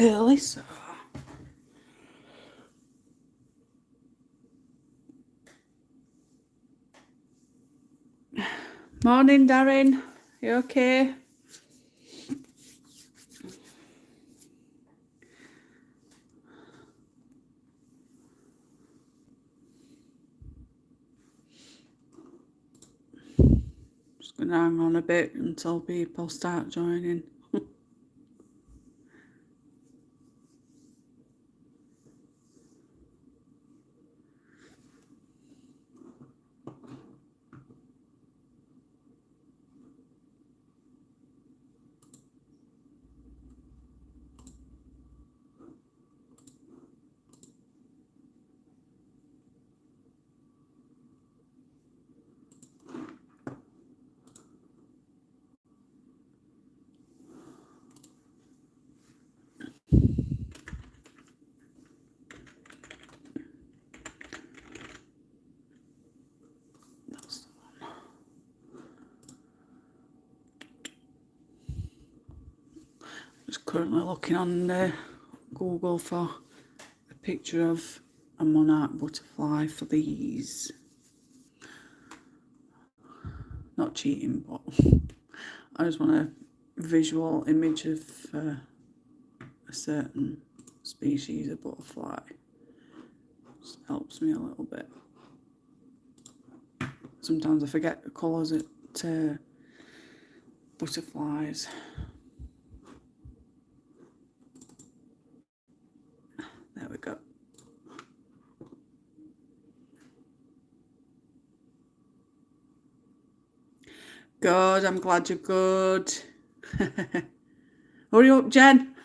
early, so morning, Darren. You okay? Just gonna hang on a bit until people start joining. Just currently looking on Google for a picture of a monarch butterfly for these. Not cheating, but I just want a visual image of a certain species of butterfly. Just helps me a little bit. Sometimes I forget the colours at butterflies. There we go. Good, I'm glad you're good. Hurry up, Jen.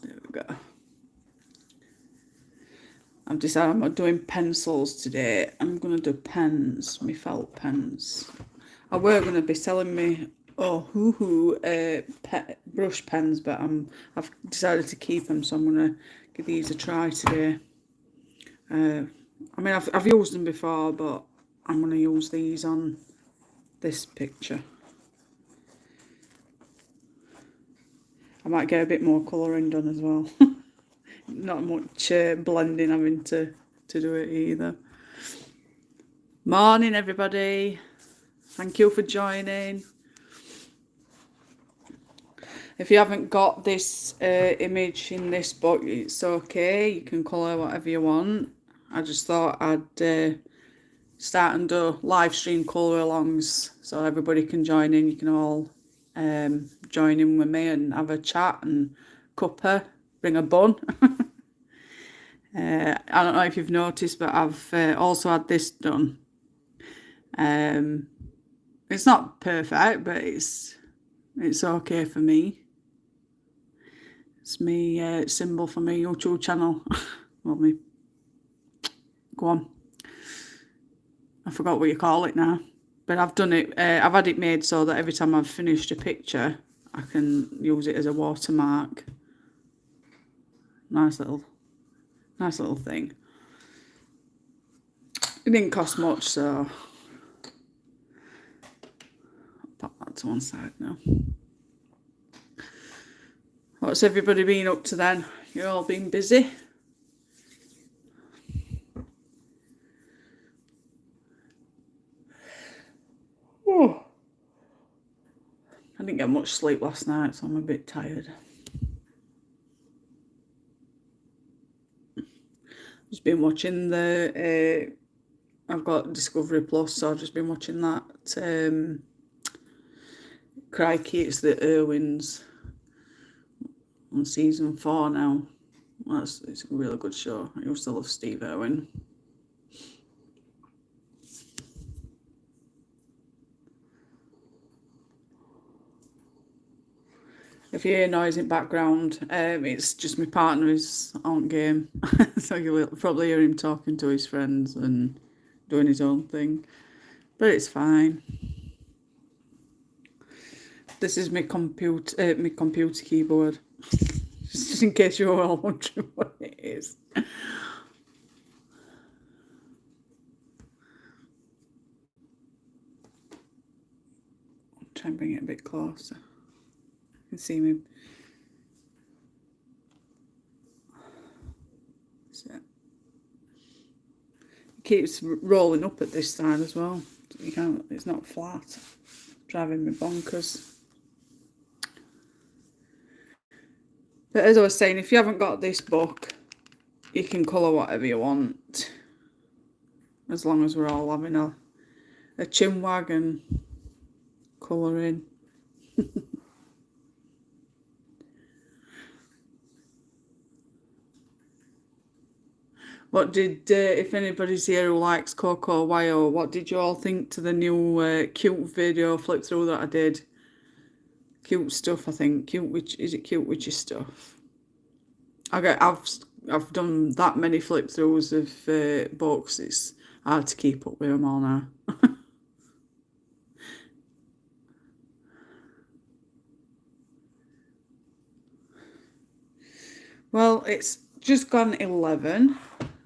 There we go. I've decided I'm not doing pencils today. I'm going to do pens, my felt pens. I were going to be selling me brush pens, but I've decided to keep them, so I'm going to give these a try today. I mean, I've used them before, but I'm going to use these on this picture. I might get a bit more colouring done as well. Not much blending having to do it either. Morning, everybody. Thank you for joining. If you haven't got this image in this book, it's okay. You can colour whatever you want. I just thought I'd start and do live stream colour alongs so everybody can join in. You can all join in with me and have a chat and cuppa, bring a bun. I don't know if you've noticed, but I've also had this done. It's not perfect, but it's okay for me. It's me symbol for my YouTube channel. Well, me. Go on. I forgot what you call it now. But I've done it. I've had it made so that every time I've finished a picture, I can use it as a watermark. Nice little thing. It didn't cost much, so I'll pop that to one side now. What's everybody been up to then? You're all been busy? Oh. I didn't get much sleep last night, so I'm a bit tired. Just been watching the I've got Discovery Plus, so I've just been watching that. Crikey, it's the Irwins on season 4 now. It's a really good show. I used to love Steve Irwin. If you hear noise in background, it's just my partner is on game. So you'll probably hear him talking to his friends and doing his own thing. But it's fine. This is my computer keyboard. Just in case you're all wondering what it is. Try and bring it a bit closer. can see me. So it keeps rolling up at this side as well. You can't, it's not flat. Driving me bonkers. But as I was saying, if you haven't got this book, you can colour whatever you want. As long as we're all having a chin wag and colouring. What did, if anybody's here who likes Coco Wyos, what did you all think to the new cute video flip through that I did? Cute stuff, I think. Cute witch, is it cute witchy stuff? I've done that many flip throughs of books. It's hard to keep up with them all now. Well, it's just gone 11.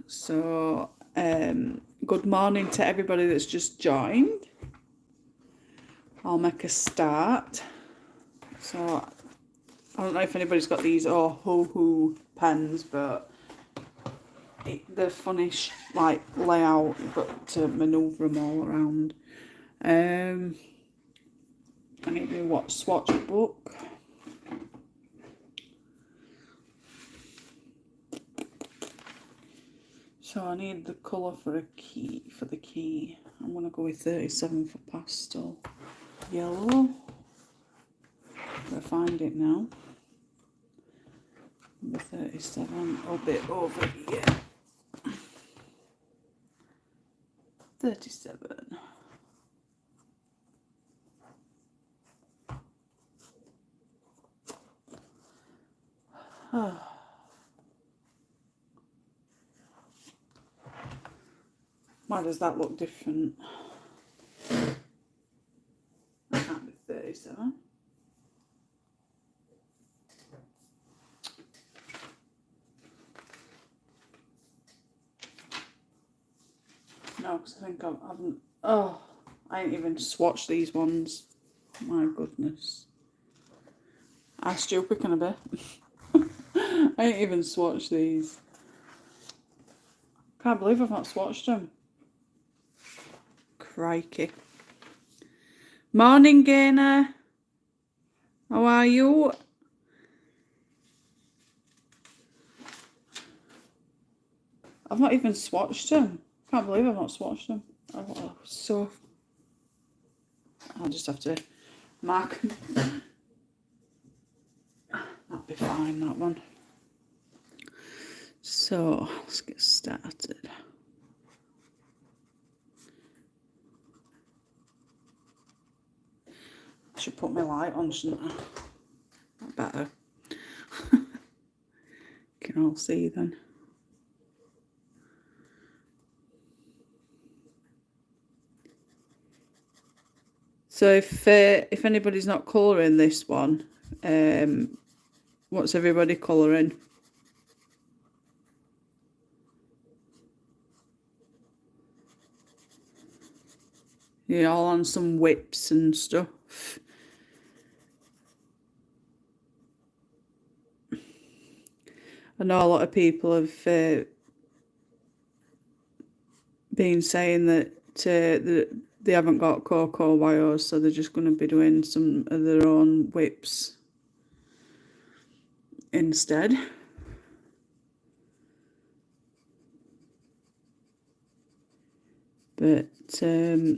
So, good morning to everybody that's just joined. I'll make a start. So, I don't know if anybody's got these hoo pens, but they're funny, like, layout. You've got to manoeuvre them all around. I need to do swatch book. So I need the colour for the key. I'm going to go with 37 for pastel yellow. I'll find it now. Number 37, a bit over here. 37. Why does that look different? That can't be 37. No, because I think I haven't. Oh, I ain't even swatched these ones. My goodness. How stupid can I be? I ain't even swatched these. Can't believe I've not swatched them. Crikey. Morning, Gainer. How are you? I've not even swatched them. Can't believe I've not swatched them. Oh, so I'll just have to mark them. That'll be fine, that one. So let's get started. I should put my light on, shouldn't I? That better. Can all see then. So if anybody's not colouring this one, what's everybody colouring? Yeah, all on some whips and stuff. I know a lot of people have been saying that they haven't got Coco Wyos, so they're just going to be doing some of their own whips instead. But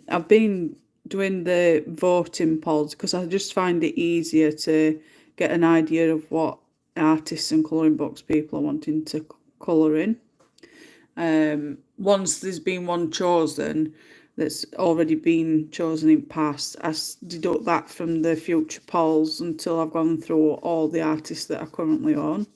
I've been doing the voting polls because I just find it easier to get an idea of what artists and colouring books people are wanting to colour in. Once there's been one chosen that's already been chosen in past, I deduct that from the future polls until I've gone through all the artists that I currently own.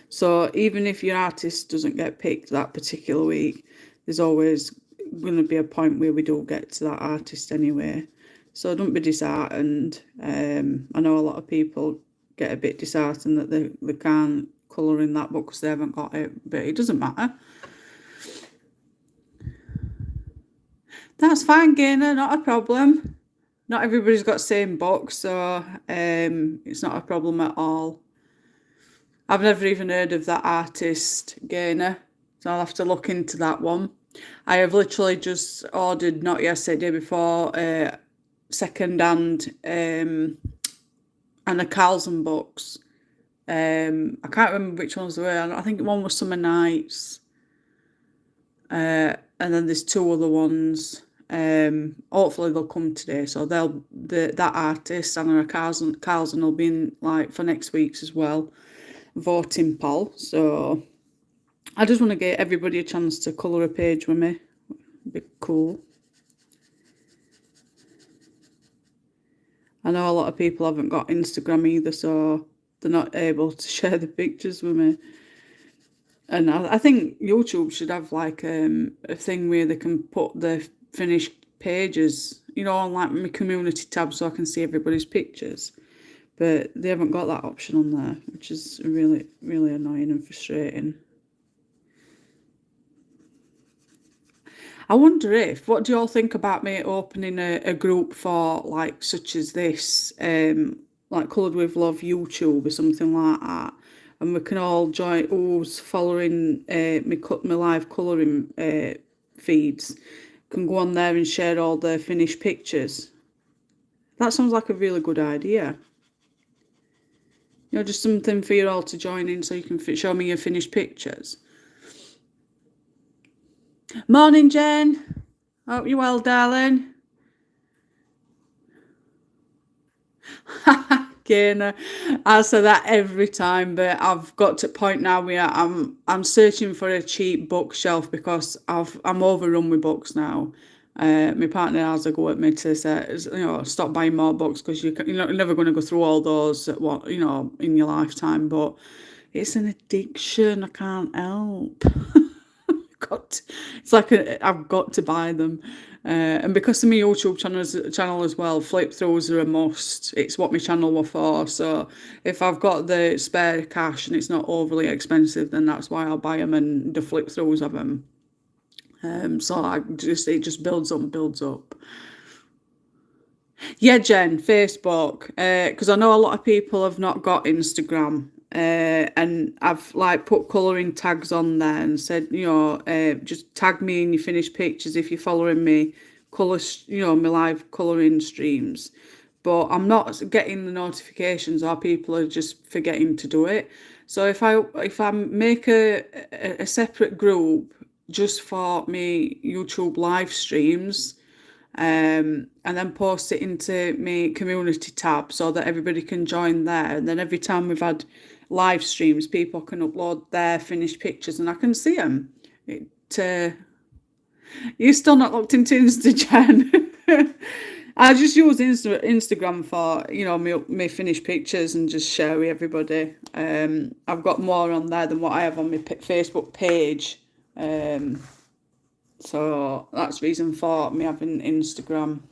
So even if your artist doesn't get picked that particular week, there's always going to be a point where we don't get to that artist anyway. So don't be disheartened. I know a lot of people get a bit disheartened that they can't colour in that book because they haven't got it, but it doesn't matter. That's fine, Gainer, not a problem. not everybody's got the same book, so it's not a problem at all. I've never even heard of that artist, Gainer, so I'll have to look into that one. I have literally just ordered, not yesterday, before, second-hand Anna Carlson books. I can't remember which ones they were. I think one was Summer Nights, and then there's 2 other ones. Hopefully they'll come today. So that artist Anna Carlson will be in like for next week's as well, voting poll. So I just want to get everybody a chance to colour a page with me. It'd be cool. I know a lot of people haven't got Instagram either, so they're not able to share the pictures with me. And I think YouTube should have like a thing where they can put the finished pages, you know, on like my community tab, so I can see everybody's pictures. But they haven't got that option on there, which is really, really annoying and frustrating. I wonder what do you all think about me opening a group for like such as this, like Coloured with Love YouTube or something like that, and we can all join. Who's following my live colouring feeds can go on there and share all their finished pictures. That sounds like a really good idea. You know, just something for you all to join in so you can show me your finished pictures. Morning, Jen. Hope you're well, darling. Gainer. I say that every time, but I've got to a point now where I'm searching for a cheap bookshelf because I'm overrun with books now. My partner has a go at me to say, you know, stop buying more books because you're never going to go through all those at what, you know, in your lifetime. But it's an addiction. I can't help. It's like I've got to buy them, and because of my YouTube channel as well, flip throughs are a must. It's what my channel was for. So if I've got the spare cash and it's not overly expensive, then that's why I'll buy them and the flip throughs of them. So it just builds up. Yeah, Jen, Facebook, because I know a lot of people have not got Instagram. And I've like put colouring tags on there and said, you know, just tag me in your finished pictures if you're following me, my live colouring streams. But I'm not getting the notifications, or people are just forgetting to do it. So if I make a separate group just for me YouTube live streams, and then post it into my community tab so that everybody can join there, and then every time we've had live streams, people can upload their finished pictures and I can see them. You're still not looked into Instagram. I just use Instagram for, you know, my finished pictures and just share with everybody. I've got more on there than what I have on my Facebook page. So that's the reason for me having Instagram.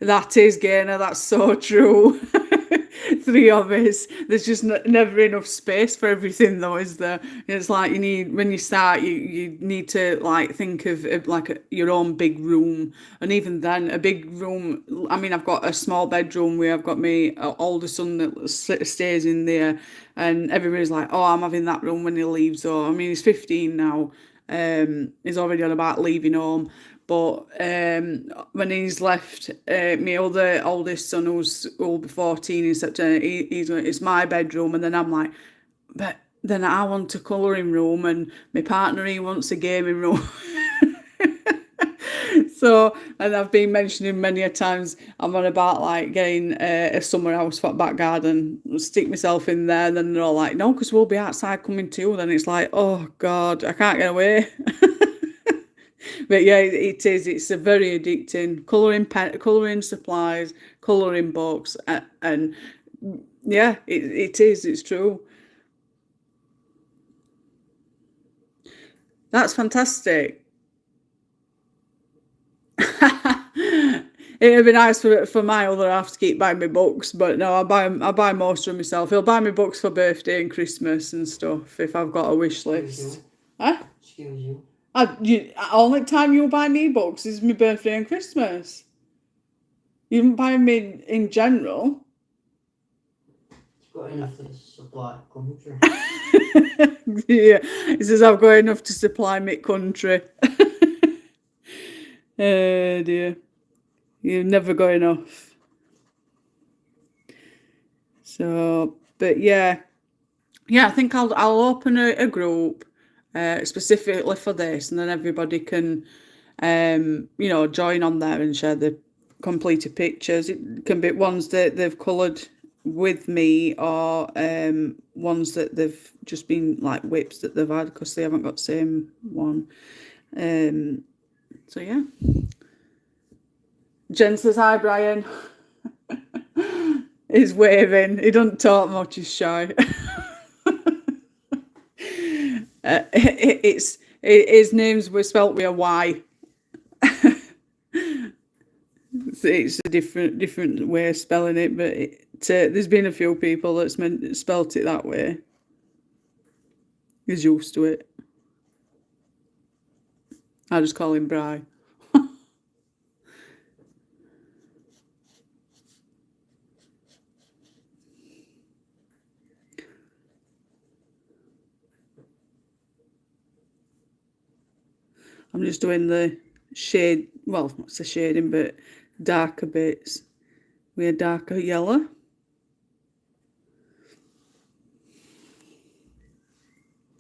That is, Gainer, that's so true. 3 of us. There's just never enough space for everything, though, is there? It's like when you start, you need to like think of your own big room, and even then, a big room. I mean, I've got a small bedroom where I've got my older son that stays in there, and everybody's like, "Oh, I'm having that room when he leaves." So I mean, he's 15 now. He's already on about leaving home. But when he's left, my oldest son, who'll be 14 in September, it's my bedroom, and then I'm like, but then I want a colouring room, and my partner, he wants a gaming room. So, and I've been mentioning many a times, I'm on about like getting a summer house for back garden, stick myself in there, and then they're all like, no, because we'll be outside coming too. Then it's like, oh God, I can't get away. But yeah, it is. It's a very addicting. Colouring supplies, colouring books, and yeah, it is. It's true. That's fantastic. It would be nice for my other half to keep buying me books, but no, I buy most of them myself. He'll buy me books for birthday and Christmas and stuff if I've got a wish list. Huh? Excuse you. Only time you'll buy me books is my birthday and Christmas. You don't buy me in general. Got enough to supply country. Yeah, he says I've got enough to supply me country. Oh dear, you've never got enough. So, but yeah, I think I'll open a group specifically for this, and then everybody can, you know, join on there and share the completed pictures. It can be ones that they've coloured with me, or ones that they've just been like whips that they've had because they haven't got the same one. So yeah. Jen says hi, Brian. He's waving. He doesn't talk much. He's shy. His names were spelt with a Y. It's a different way of spelling it, but there's been a few people that's spelt it that way. He's used to it. I just call him Bri. I'm just doing the shade, well, not the shading, but darker bits with a darker yellow.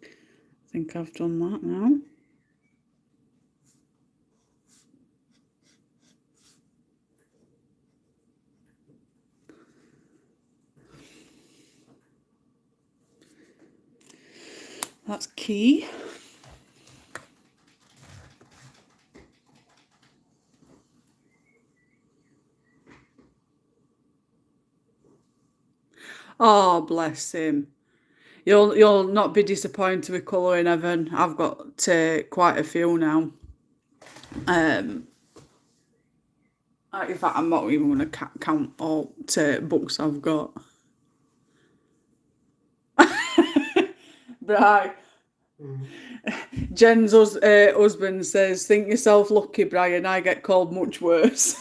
I think I've done that now. That's key. Oh, bless him. You'll not be disappointed with colouring, Evan. I've got quite a few now. In fact, I'm not even going to count all books I've got. Right. Jen's husband says, "Think yourself lucky, Brian. I get called much worse."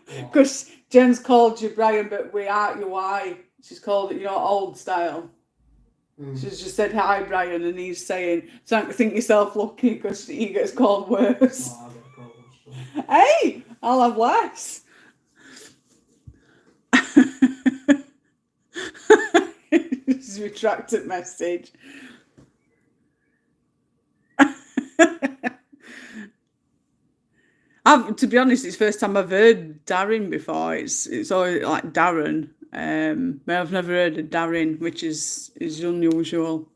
Because Jen's called you Brian, but we aren't you why. She's called it, old style. She's just said hi, Brian, and he's saying, "Think yourself lucky because he gets called worse." Oh, I get called worse. Hey, I'll have less. This is a retracted message. To be honest, it's the first time I've heard Darren before. It's always like Darren. But I've never heard of Darren, which is unusual.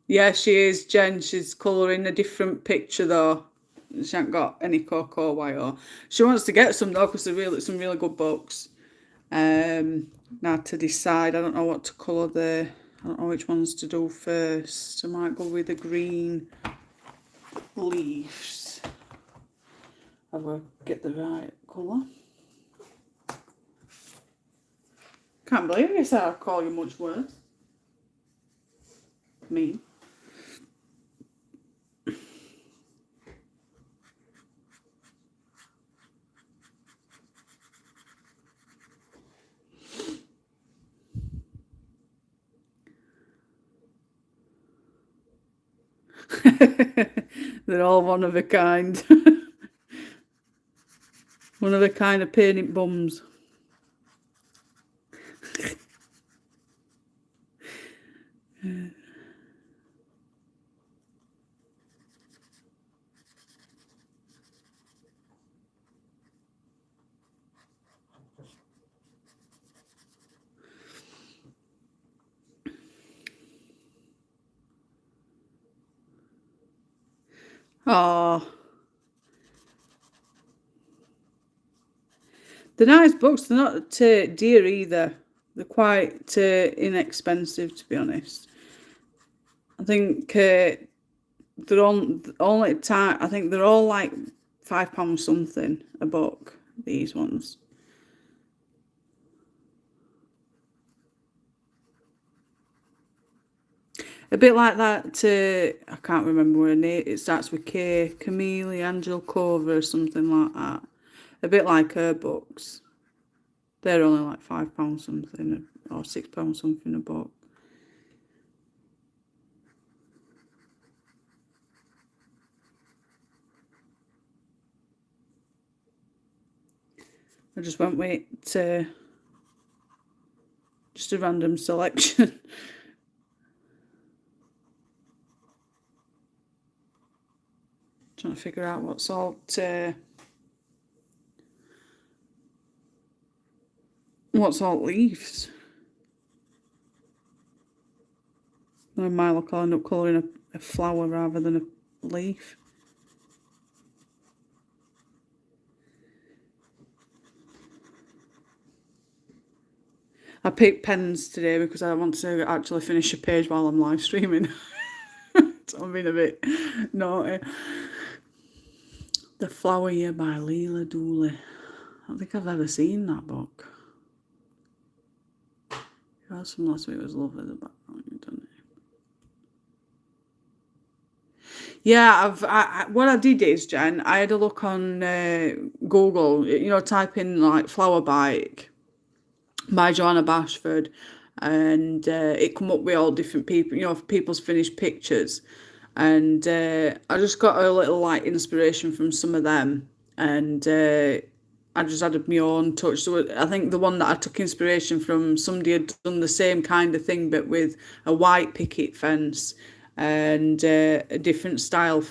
Yeah, she is, Jen. She's colouring a different picture though. She hasn't got any Coco Wyos. She wants to get some though, because they're some really good books. Now to decide, I don't know what to colour there. I don't know which ones to do first. I might go with the green leaves. I will get the right colour. Can't believe you said I'd call you much worse. Me. They're all one of a kind. One of a kind of painted bums. Oh, they're nice books. They're not dear either. They're quite inexpensive, to be honest. I think they're only time. I think they're all like £5 something a book. These ones. A bit like that. I can't remember her name. It starts with K. Camille Angelkova or something like that. A bit like her books. They're only like £5 something or £6 something a book. I just went with just a random selection. Trying to figure out what salt leaves. I might look, I'll end up colouring a flower rather than a leaf. I picked pens today because I want to actually finish a page while I'm live streaming. So I'm being a bit naughty. The Flower Year by Leela Dooley. I don't think I've ever seen that book. Yours from last week was lovely. The background you've done it. Yeah, what I did is, Jen, I had a look on Google. You know, type in like flower bike by Joanna Bashford, and it come up with all different people, you know, people's finished pictures, and I just got a little like inspiration from some of them, and I just added my own touch. So I think the one that I took inspiration from, somebody had done the same kind of thing but with a white picket fence and a different style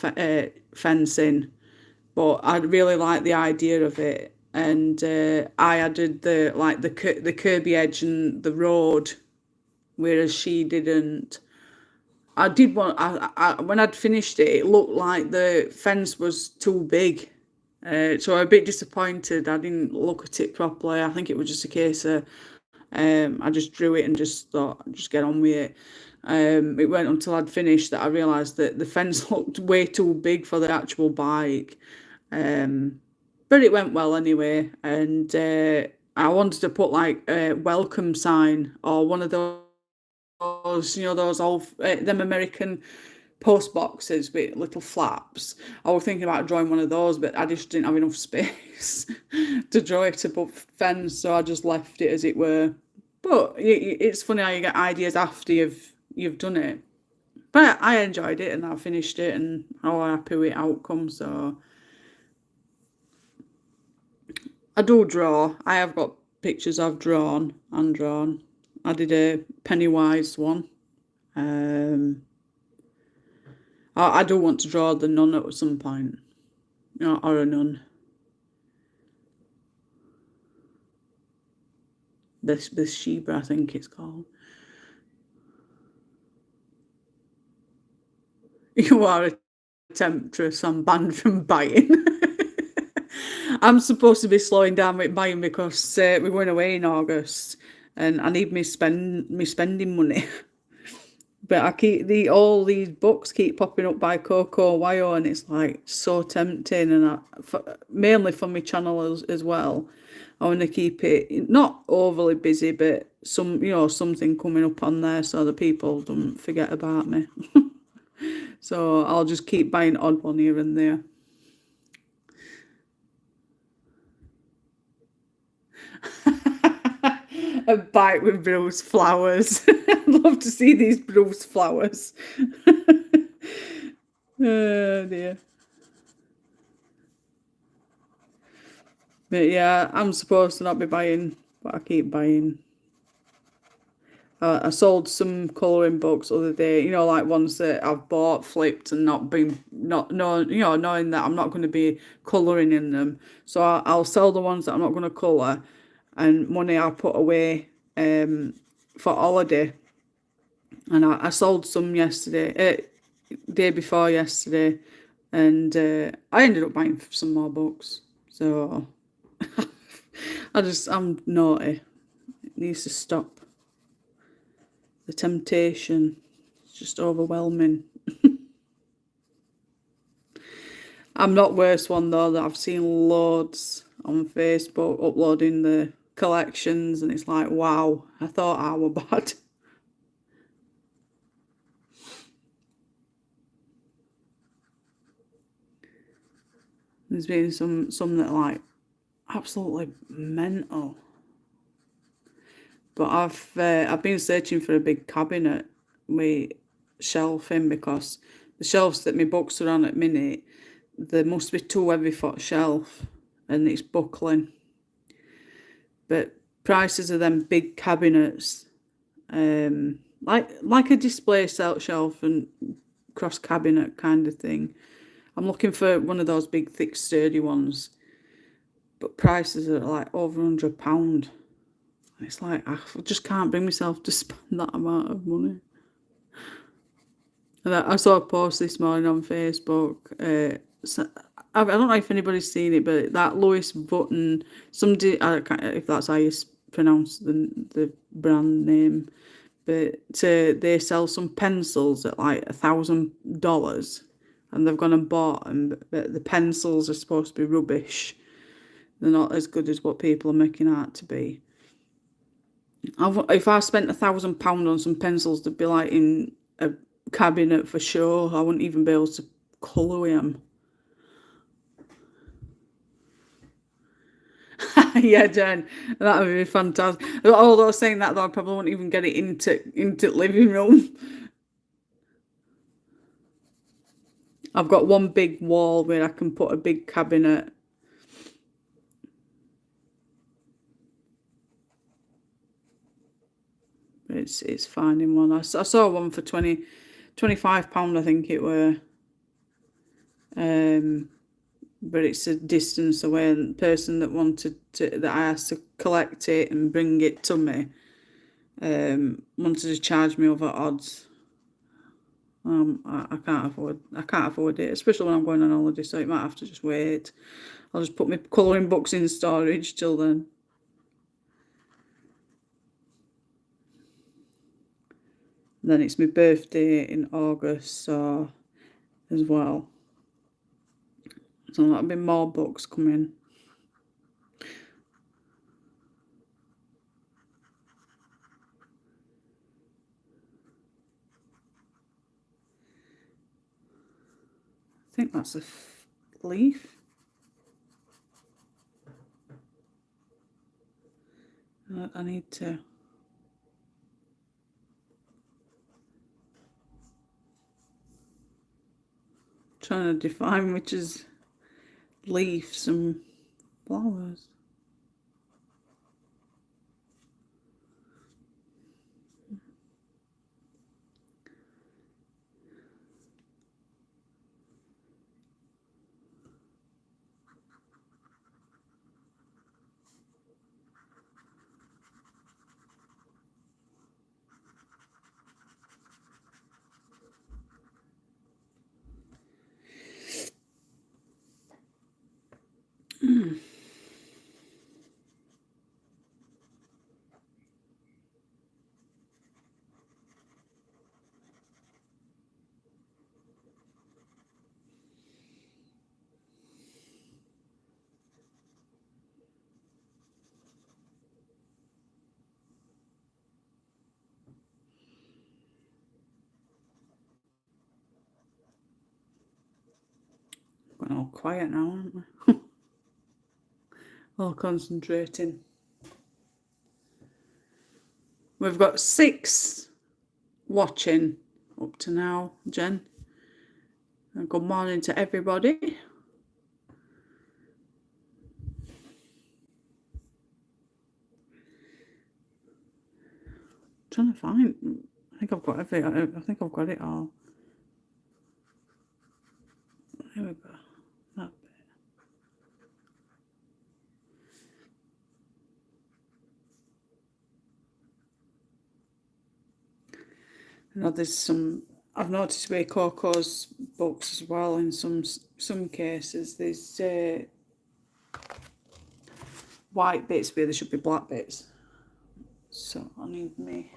fencing, but I really like the idea of it. And I added the curby edge and the road, whereas she didn't. I did want. When I'd finished it, it looked like the fence was too big, so I'm a bit disappointed. I didn't look at it properly. I think it was just a case of I just drew it and just thought I'd just get on with it. It went until I'd finished that I realised that the fence looked way too big for the actual bike. But it went well anyway, and I wanted to put like a welcome sign or one of those, you know, those old them American post boxes with little flaps. I was thinking about drawing one of those, but I just didn't have enough space to draw it above fence, so I just left it as it were. But it's funny how you get ideas after you've done it. But I enjoyed it and I finished it and I was happy with the outcome, so I do draw. I have got pictures I've drawn and drawn. I did a Pennywise one. I do want to draw the nun at some point, you know, or a nun. This Sheba, I think it's called. You are a temptress. I'm banned from buying. I'm supposed to be slowing down with buying because we're going away in August and I need me spending money. But I keep all these books keep popping up by Coco, Wyos, and it's like so tempting, and mainly for my channel as well. I want to keep it not overly busy, but something coming up on there so that people don't forget about me. So I'll just keep buying odd one here and there. A bike with Bruce flowers. I'd love to see these Bruce flowers. Oh dear. But yeah, I'm supposed to not be buying, but I keep buying. I sold some colouring books the other day, you know, like ones that I've bought, flipped, and knowing that I'm not going to be colouring in them. So I'll sell the ones that I'm not going to colour, and money I'll put away for holiday. And I sold some yesterday, day before yesterday, and I ended up buying some more books. So I'm naughty. It needs to stop. The temptation is just overwhelming. I'm not worst one though, that I've seen loads on Facebook uploading the collections, and it's like, wow, I thought I were bad. There's been some that are like absolutely mental. But I've been searching for a big cabinet with shelving, because the shelves that my books are on at minute, there must be too heavy for a shelf, and it's buckling. But prices of them big cabinets, like a display shelf and cross cabinet kind of thing. I'm looking for one of those big, thick, sturdy ones, but prices are like over £100. It's like I just can't bring myself to spend that amount of money. And I saw a post this morning on Facebook. So I don't know if anybody's seen it, but that Louis Vuitton, somebody, I can't, if that's how you pronounce the brand name, but they sell some pencils at like $1,000, and they've gone and bought them, but the pencils are supposed to be rubbish. They're not as good as what people are making out to be. If I spent £1,000 on some pencils, they'd be like in a cabinet for sure. I wouldn't even be able to colour with them. Yeah, Jen, that would be fantastic. Although saying that, though, I probably wouldn't even get it into living room. I've got one big wall where I can put a big cabinet. It's finding one. I saw one for £25, I think it were. But it's a distance away, and the person that that I asked to collect it and bring it to me, wanted to charge me over odds. I can't afford it, especially when I'm going on holiday, so it might have to just wait. I'll just put my colouring books in storage till then. And then it's my birthday in August, so as well. So that'll be more books coming. I think that's a leaf. I need to trying to define which is leaves and flowers. Going all quiet now, aren't we? All concentrating. We've got 6 watching up to now, Jen. And good morning to everybody. Trying to find. I think I've got everything. I think I've got it all. There we go. That bit. Now there's some. I've noticed with Coco's books as well. In some cases, there's white bits where there should be black bits. So I need me.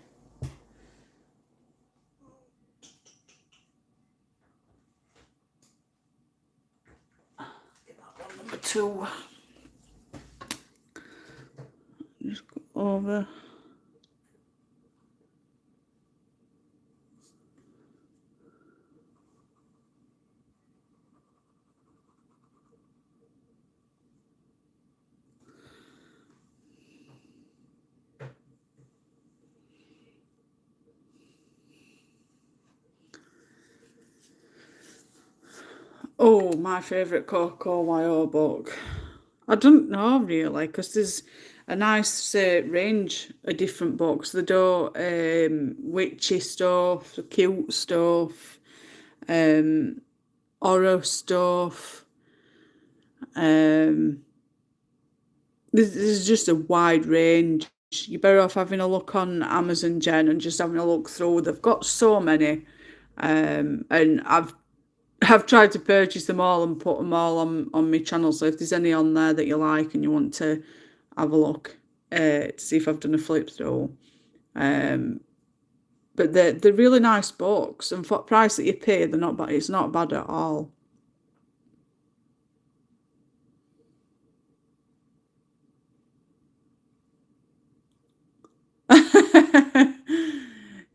to just go over. Oh, my favourite Coco Wyos book. I don't know really, because there's a nice range of different books. They do witchy stuff, cute stuff, horror stuff. There's just a wide range. You're better off having a look on Amazon, Jen, and just having a look through. They've got so many, and I've tried to purchase them all and put them all on my channel. So if there's any on there that you like and you want to have a look to see if I've done a flip through, but they're really nice books, and for the price that you pay, they're not bad. It's not bad at all.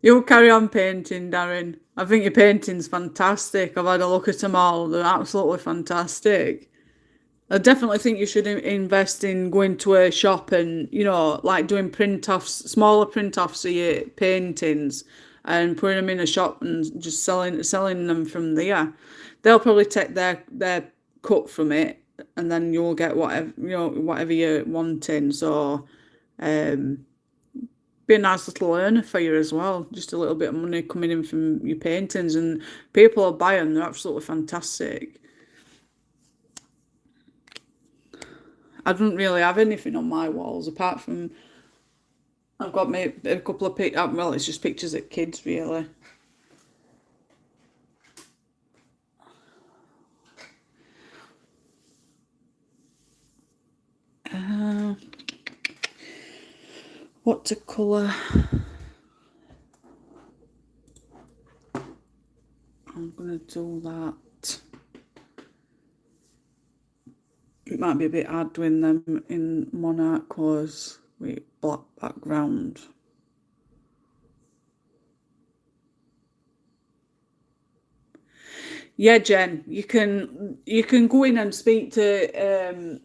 You'll carry on painting, Darren. I think your painting's fantastic. I've had a look at them all. They're absolutely fantastic. I definitely think you should invest in going to a shop and, like doing print-offs, smaller print-offs of your paintings and putting them in a shop and just selling them from there. They'll probably take their cut from it, and then you'll get whatever you're wanting. So, be a nice little earner for you as well. Just a little bit of money coming in from your paintings, and people will buy them. They're absolutely fantastic. I don't really have anything on my walls apart from I've got a couple of well, it's just pictures of kids really. What to colour? I'm gonna do that. It might be a bit hard doing them in monarch colours with black background. Yeah, Jen, you can go in and speak to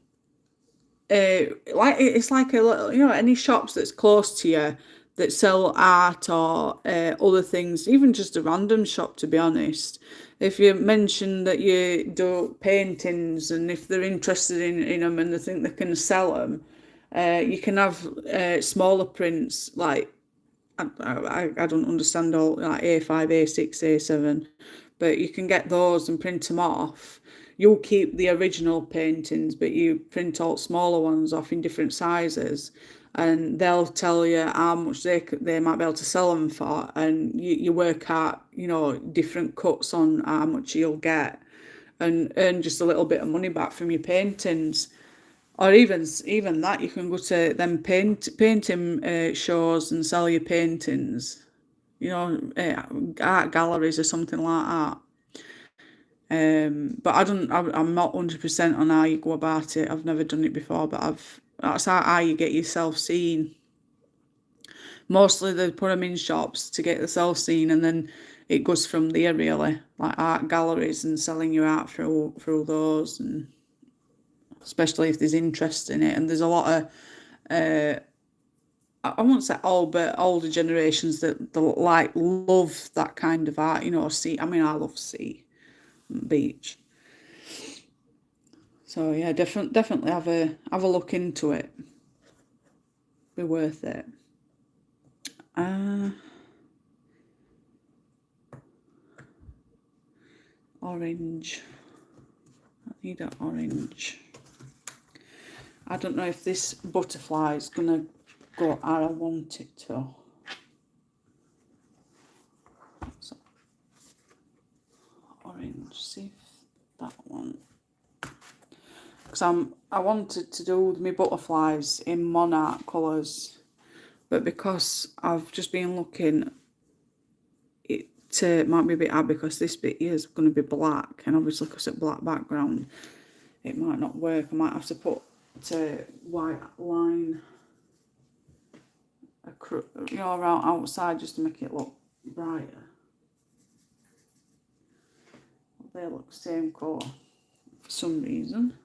it's like a little, any shops that's close to you that sell art or other things, even just a random shop, to be honest. If you mention that you do paintings and if they're interested in them and they think they can sell them, you can have smaller prints, like I don't understand all like A5, A6, A7, but you can get those and print them off. You'll keep the original paintings, but you print out smaller ones off in different sizes, and they'll tell you how much they might be able to sell them for, and you work out, different cuts on how much you'll get, and earn just a little bit of money back from your paintings. Or even that, you can go to them painting shows and sell your paintings, art galleries or something like that. But I'm not 100% on how you go about it. I've never done it before, but that's how you get yourself seen. Mostly they put them in shops to get yourself seen, and then it goes from there really, like art galleries and selling your art through those, and especially if there's interest in it. And there's a lot of I won't say old, but older generations that love that kind of art. I love sea and beach. So yeah, definitely have a look into it. Be worth it. Orange. I need an orange. I don't know if this butterfly is gonna go how I want it to. So, orange. See if that one. Because I wanted to do my butterflies in monarch colours, but because I've just been looking, it might be a bit hard because this bit here is going to be black, and obviously because it's black background, it might not work. I might have to put a white line around outside just to make it look brighter. They look same colour for some reason.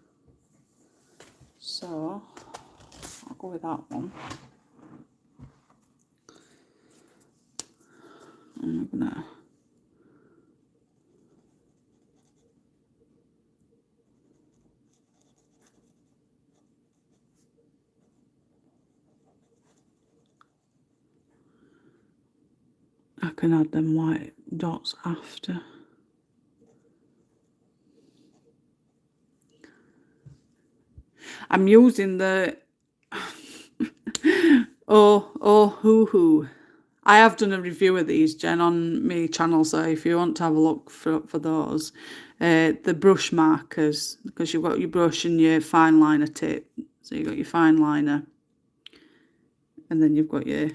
So I'll go with that one. I'm gonna I can add them white dots after. I'm using the hoo. I have done a review of these, Jen, on my channel, so if you want to have a look for those. The brush markers, because you've got your brush and your fine liner tip. So you've got your fine liner, and then you've got your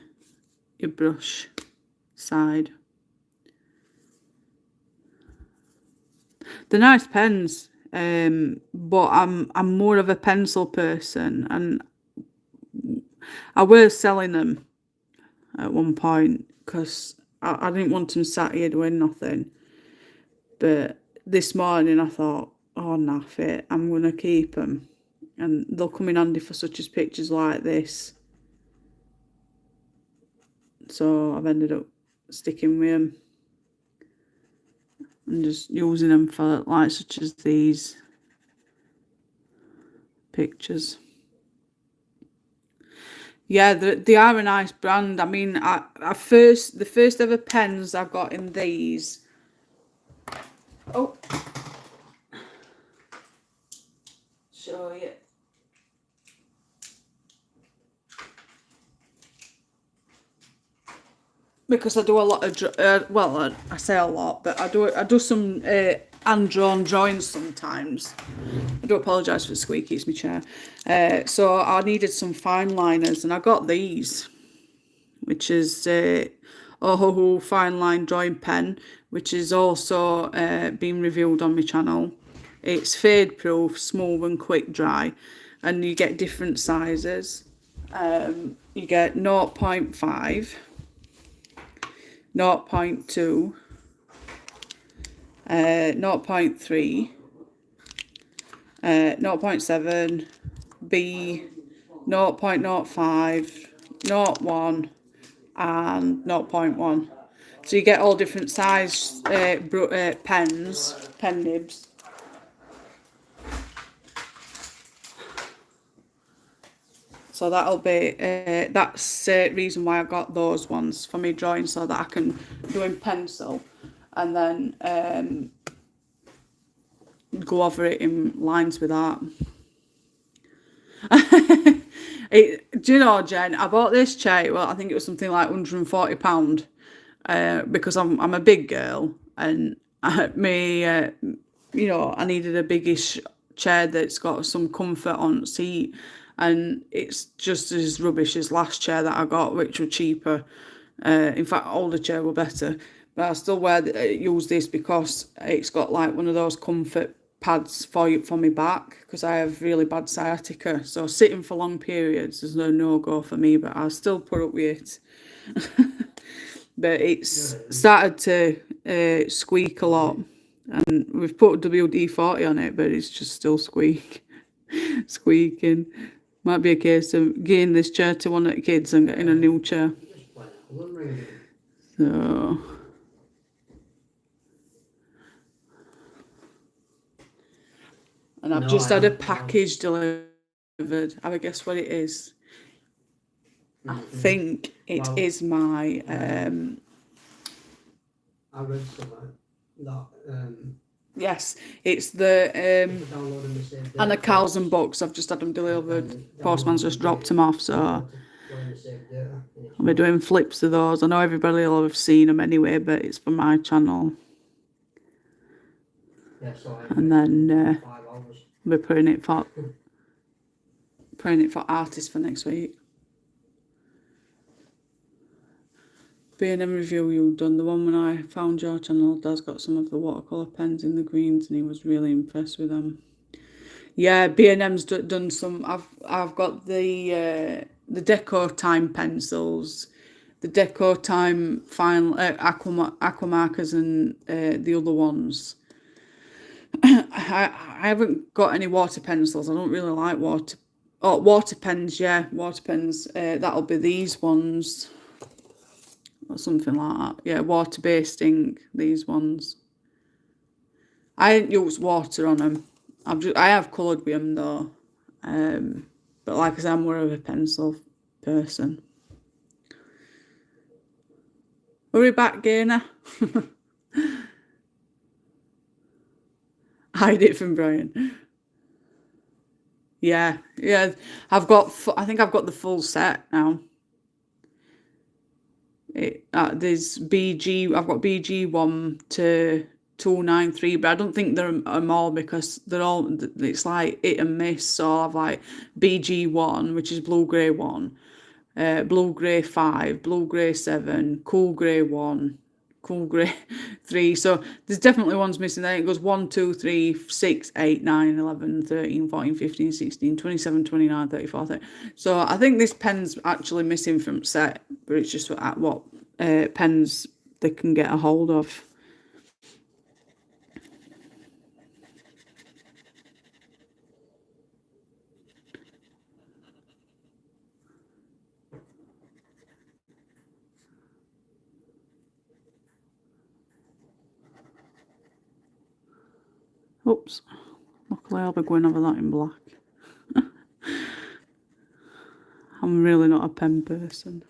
brush side. They're nice pens, but I'm more of a pencil person, and I was selling them at one point because I didn't want them sat here doing nothing. But this morning I thought, oh, naff it, I'm going to keep them. And they'll come in handy for such as pictures like this. So I've ended up sticking with them. And just using them for like such as these pictures. Yeah, they are a nice brand. I mean, the first ever pens I got in these. Oh, show you. Because I do a lot of well, I say a lot, but I do some hand-drawn drawings sometimes. I do apologise for the squeaky, it's my chair. So I needed some fine liners, and I got these, which is Ohoho Fine Line Drawing Pen, which is also being reviewed on my channel. It's fade proof, smooth and quick dry, and you get different sizes. You get 0.5, 0.2, 0.3, 0.7, B, 0.05, 0.1 and 0.1. So you get all different size pens, pen nibs. So that'll be, that's the reason why I got those ones for me drawing, so that I can do in pencil and then go over it in lines with that. Do you know, Jen, I bought this chair, well, I think it was something like £140, because I'm a big girl, and you know, I needed a biggish chair that's got some comfort on seat, and it's just as rubbish as last chair that I got, which were cheaper. In fact, older chair were better, but I still use this because it's got like one of those comfort pads for my back, because I have really bad sciatica, so sitting for long periods is no-go for me, but I'll still put up with it. But it's started to squeak a lot, and we've put WD-40 on it, but it's just still squeaking. Might be a case of getting this chair to one of the kids and getting a new chair. So and I've just had a package delivered. Have a guess what it is? I think it is my I read somewhere that yes, it's the Anna Carlson books. I've just had them delivered. Postman's just dropped them off, so I'll be doing flips of those. I know everybody will have seen them anyway, but it's for my channel. And then we're putting it for artists for next week. B&M review you've done, the one when I found your channel, Dad's got some of the watercolour pens in the greens, and he was really impressed with them. Yeah, B&M's done some. I've got the Deco Time pencils, the Deco Time final aqua markers, and the other ones. I haven't got any water pencils. I don't really like water. Oh, water pens, yeah, water pens. That'll be these ones or something like that. Yeah, water based ink. These ones. I ain't used water on them. I have coloured with them though. But like I said, I'm more of a pencil person. Hurry back, Gainer. Hide it from Brian. Yeah. I think I've got the full set now. There's BG. I've got BG 1 to 293, but I don't think they're all because they're all. It's like hit and miss. So I've like BG 1, which is blue grey 1. Blue grey 5, blue grey 7, cool grey 1, cool grey 3. So there's definitely ones missing there. It goes 1, 2, 3, 6, 8, 9, 11, 13, 14, 15, 16, 27, 29, 34, 30. So I think this pen's actually missing from set, but it's just what pens they can get a hold of. Oops. Luckily I'll be going over that in black. I'm really not a pen person.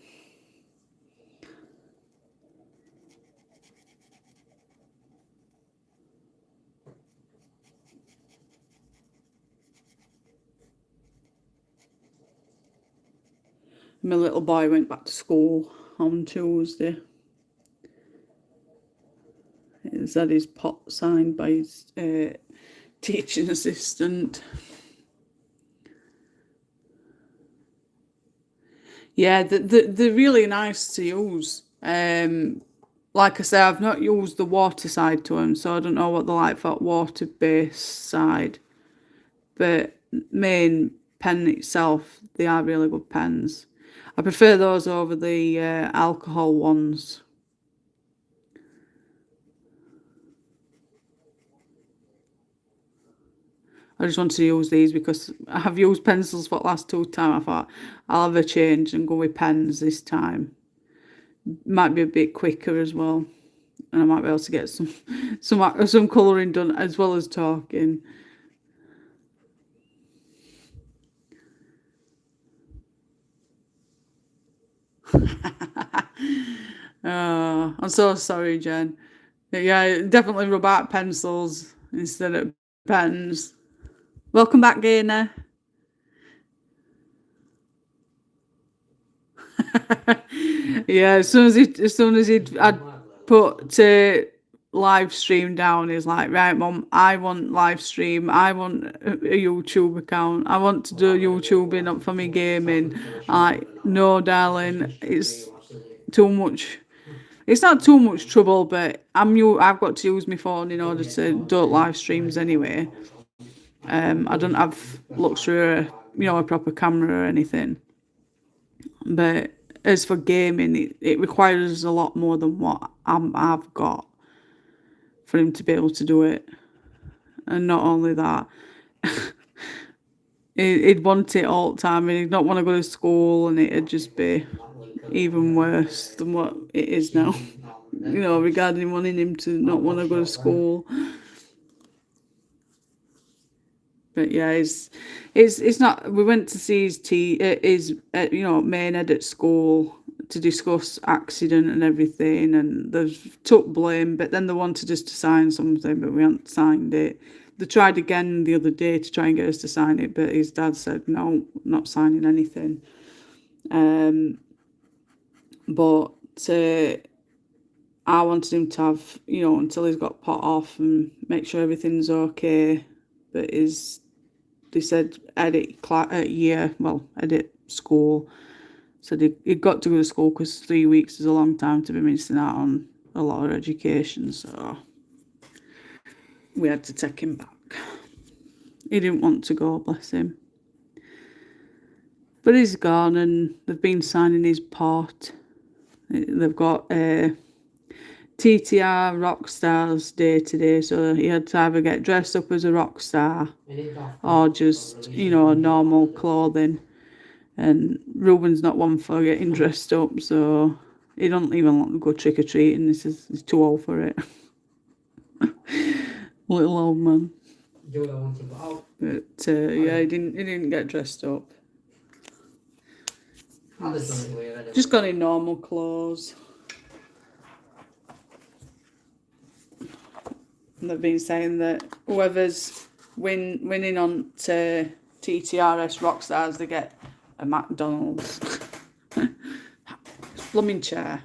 My little boy went back to school on Tuesday. He's had his pot signed by his teaching assistant. Yeah, they're really nice to use. Like I say, I've not used the water side to them, so I don't know what they're like for water-based side. But main pen itself, they are really good pens. I prefer those over the alcohol ones. I just wanted to use these because I have used pencils for the last 2 times. I thought I'll have a change and go with pens this time. Might be a bit quicker as well, and I might be able to get some colouring done as well as talking. Oh, I'm so sorry, Jen. Yeah, definitely rub out pencils instead of pens. Welcome back, Gainer. Yeah, as soon as I'd put live stream down, he's like, right, Mum, I want live stream. I want a YouTube account. I want to do YouTubing up for me gaming. Like, no, darling, it's too much. It's not too much trouble, but I've got to use my phone in order to do live streams anyway. I don't have look through a proper camera or anything. But as for gaming, it requires a lot more than what I've got for him to be able to do it. And not only that, he'd want it all the time, and he'd not want to go to school, and it'd just be even worse than what it is now. Regarding wanting him to not want to go to school. But yeah, it's not. We went to see his main head at school to discuss accident and everything, and they've took blame. But then they wanted us to sign something, but we hadn't signed it. They tried again the other day to try and get us to sign it, but his dad said no, not signing anything. But I wanted him to have, until he's got pot off and make sure everything's okay. But they said edit school. Said he'd got to go to school because 3 weeks is a long time to be missing out on a lot of education. So we had to take him back. he didn't want to go, bless him. But he's gone, and they've been signing his port. They've got TTR Rockstars Day today, so he had to either get dressed up as a rock star or just, you know, normal clothing. And Ruben's not one for getting dressed up, so he don't even want to go trick-or-treating. He's too old for it. Little old man. But yeah, he didn't get dressed up. Just got in normal clothes. And they've been saying that whoever's winning on to TTRS Rockstars, they get a McDonald's. Blooming chair.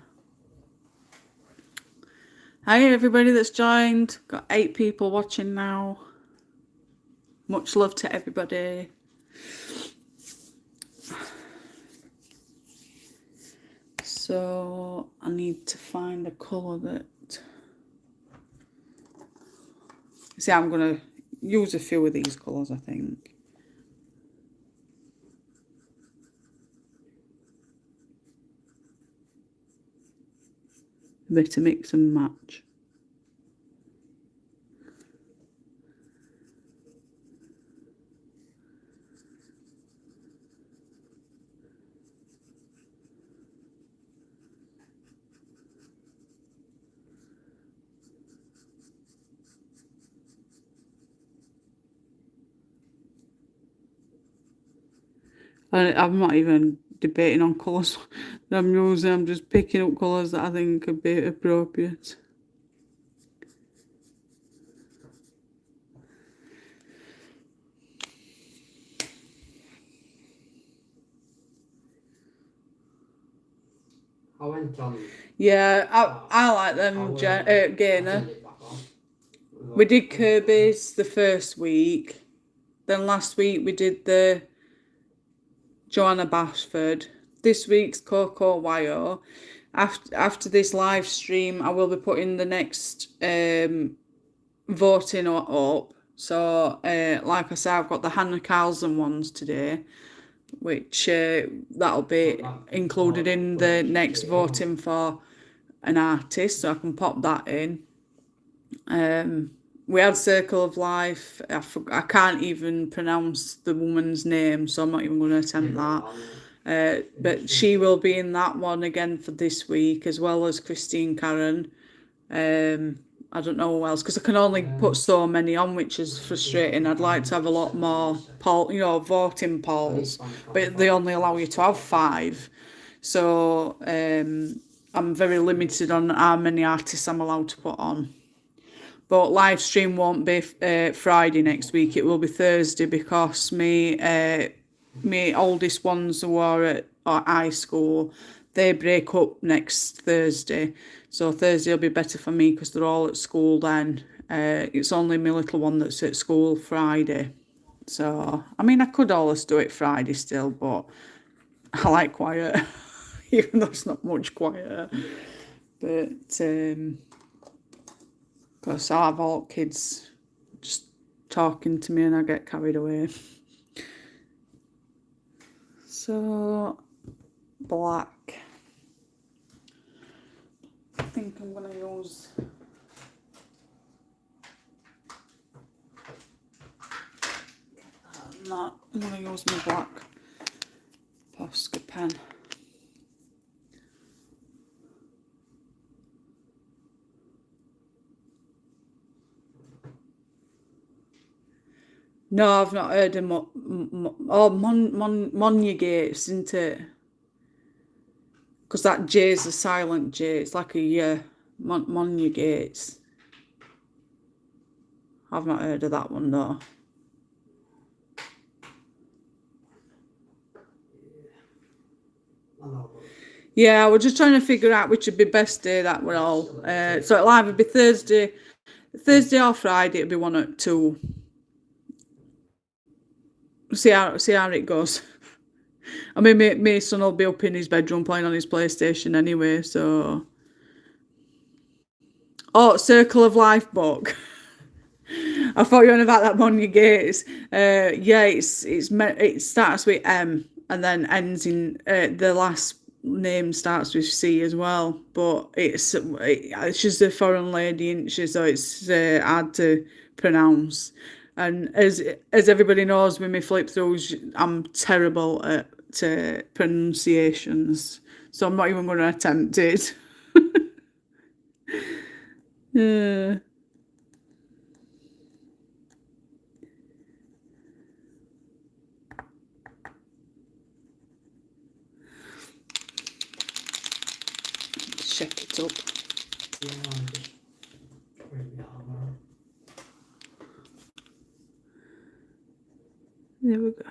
Hi everybody that's joined. Got 8 people watching now. Much love to everybody. So I need to find a colour that... See, I'm going to use a few of these colours, I think. A bit of mix and match. I'm not even debating on colours that I'm using. I'm just picking up colours that I think could be appropriate. Yeah, I like them, Gainer. We did Kirby's the first week. Then last week we did the Joanna Bashford. This week's Coco Wyos. After this live stream, I will be putting the next voting up. So, like I said, I've got the Hannah Carlson ones today, which that'll be included in the next voting for an artist, so I can pop that in. We had Circle of Life. I can't even pronounce the woman's name, so I'm not even going to attempt that. But she will be in that one again for this week, as well as Christine Karen. I don't know who else, because I can only put so many on, which is frustrating. I'd like to have a lot more voting polls, but they only allow you to have 5. So I'm very limited on how many artists I'm allowed to put on. But live stream won't be Friday next week. It will be Thursday, because my oldest ones who are at high school, they break up next Thursday. So Thursday will be better for me because they're all at school then. It's only my little one that's at school Friday. So, I mean, I could always do it Friday still, but I like quiet, even though it's not much quieter. But... because I have all kids just talking to me and I get carried away. So, black. I think I'm going to use... I'm going to use my black Posca pen. No, I've not heard of Monya Gates, isn't it? Because that J's a silent J. It's like a Monya Gates. I've not heard of that one though. Yeah, we're just trying to figure out which would be best day that we're all. So it'll either be Thursday or Friday. It'll be one at 2. See how it goes. I mean, my son will be up in his bedroom playing on his PlayStation anyway, so... Oh, Circle of Life book. I thought you were on about that Monya Gates. Yeah, it starts with M and then ends in the last name starts with C as well. But she's a foreign lady, isn't she? So it's hard to pronounce. And as everybody knows, with me flip throughs, I'm terrible at pronunciations, so I'm not even going to attempt it. Yeah. Shake it up. Yeah, I'm just putting the armour on. There we go.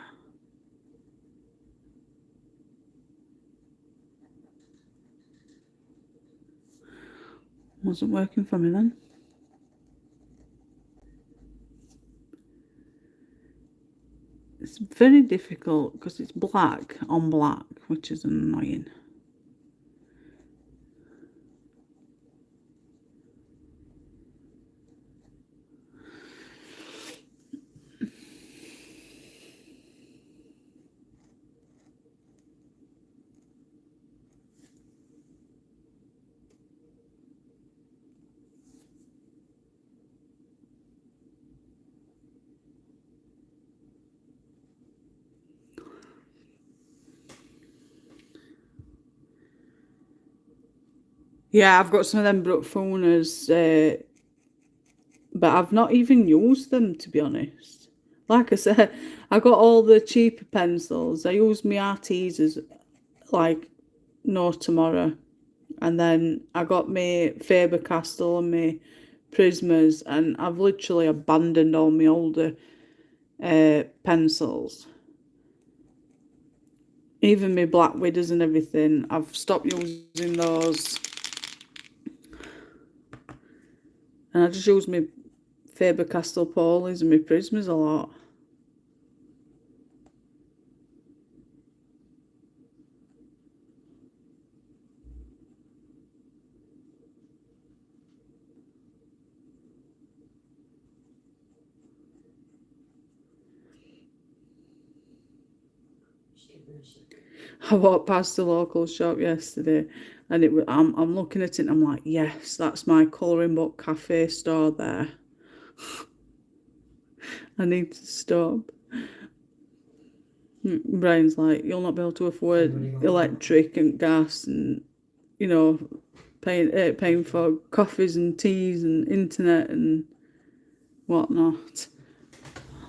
Wasn't working for me then. It's very difficult because it's black on black, which is annoying. Yeah, I've got some of them Brook Fooners, but I've not even used them, to be honest. Like I said, I got all the cheaper pencils. I use my Artisas like no tomorrow. And then I got my Faber-Castell and my Prismas, and I've literally abandoned all my older pencils. Even my Black Widows and everything, I've stopped using those. And I just use my Faber-Castell Polis and my Prismas a lot. I walked past the local shop yesterday, and I'm looking at it and I'm like, yes, that's my colouring book cafe store there. I need to stop. Brian's like, you'll not be able to afford electric and gas and, you know, paying for coffees and teas and internet and whatnot.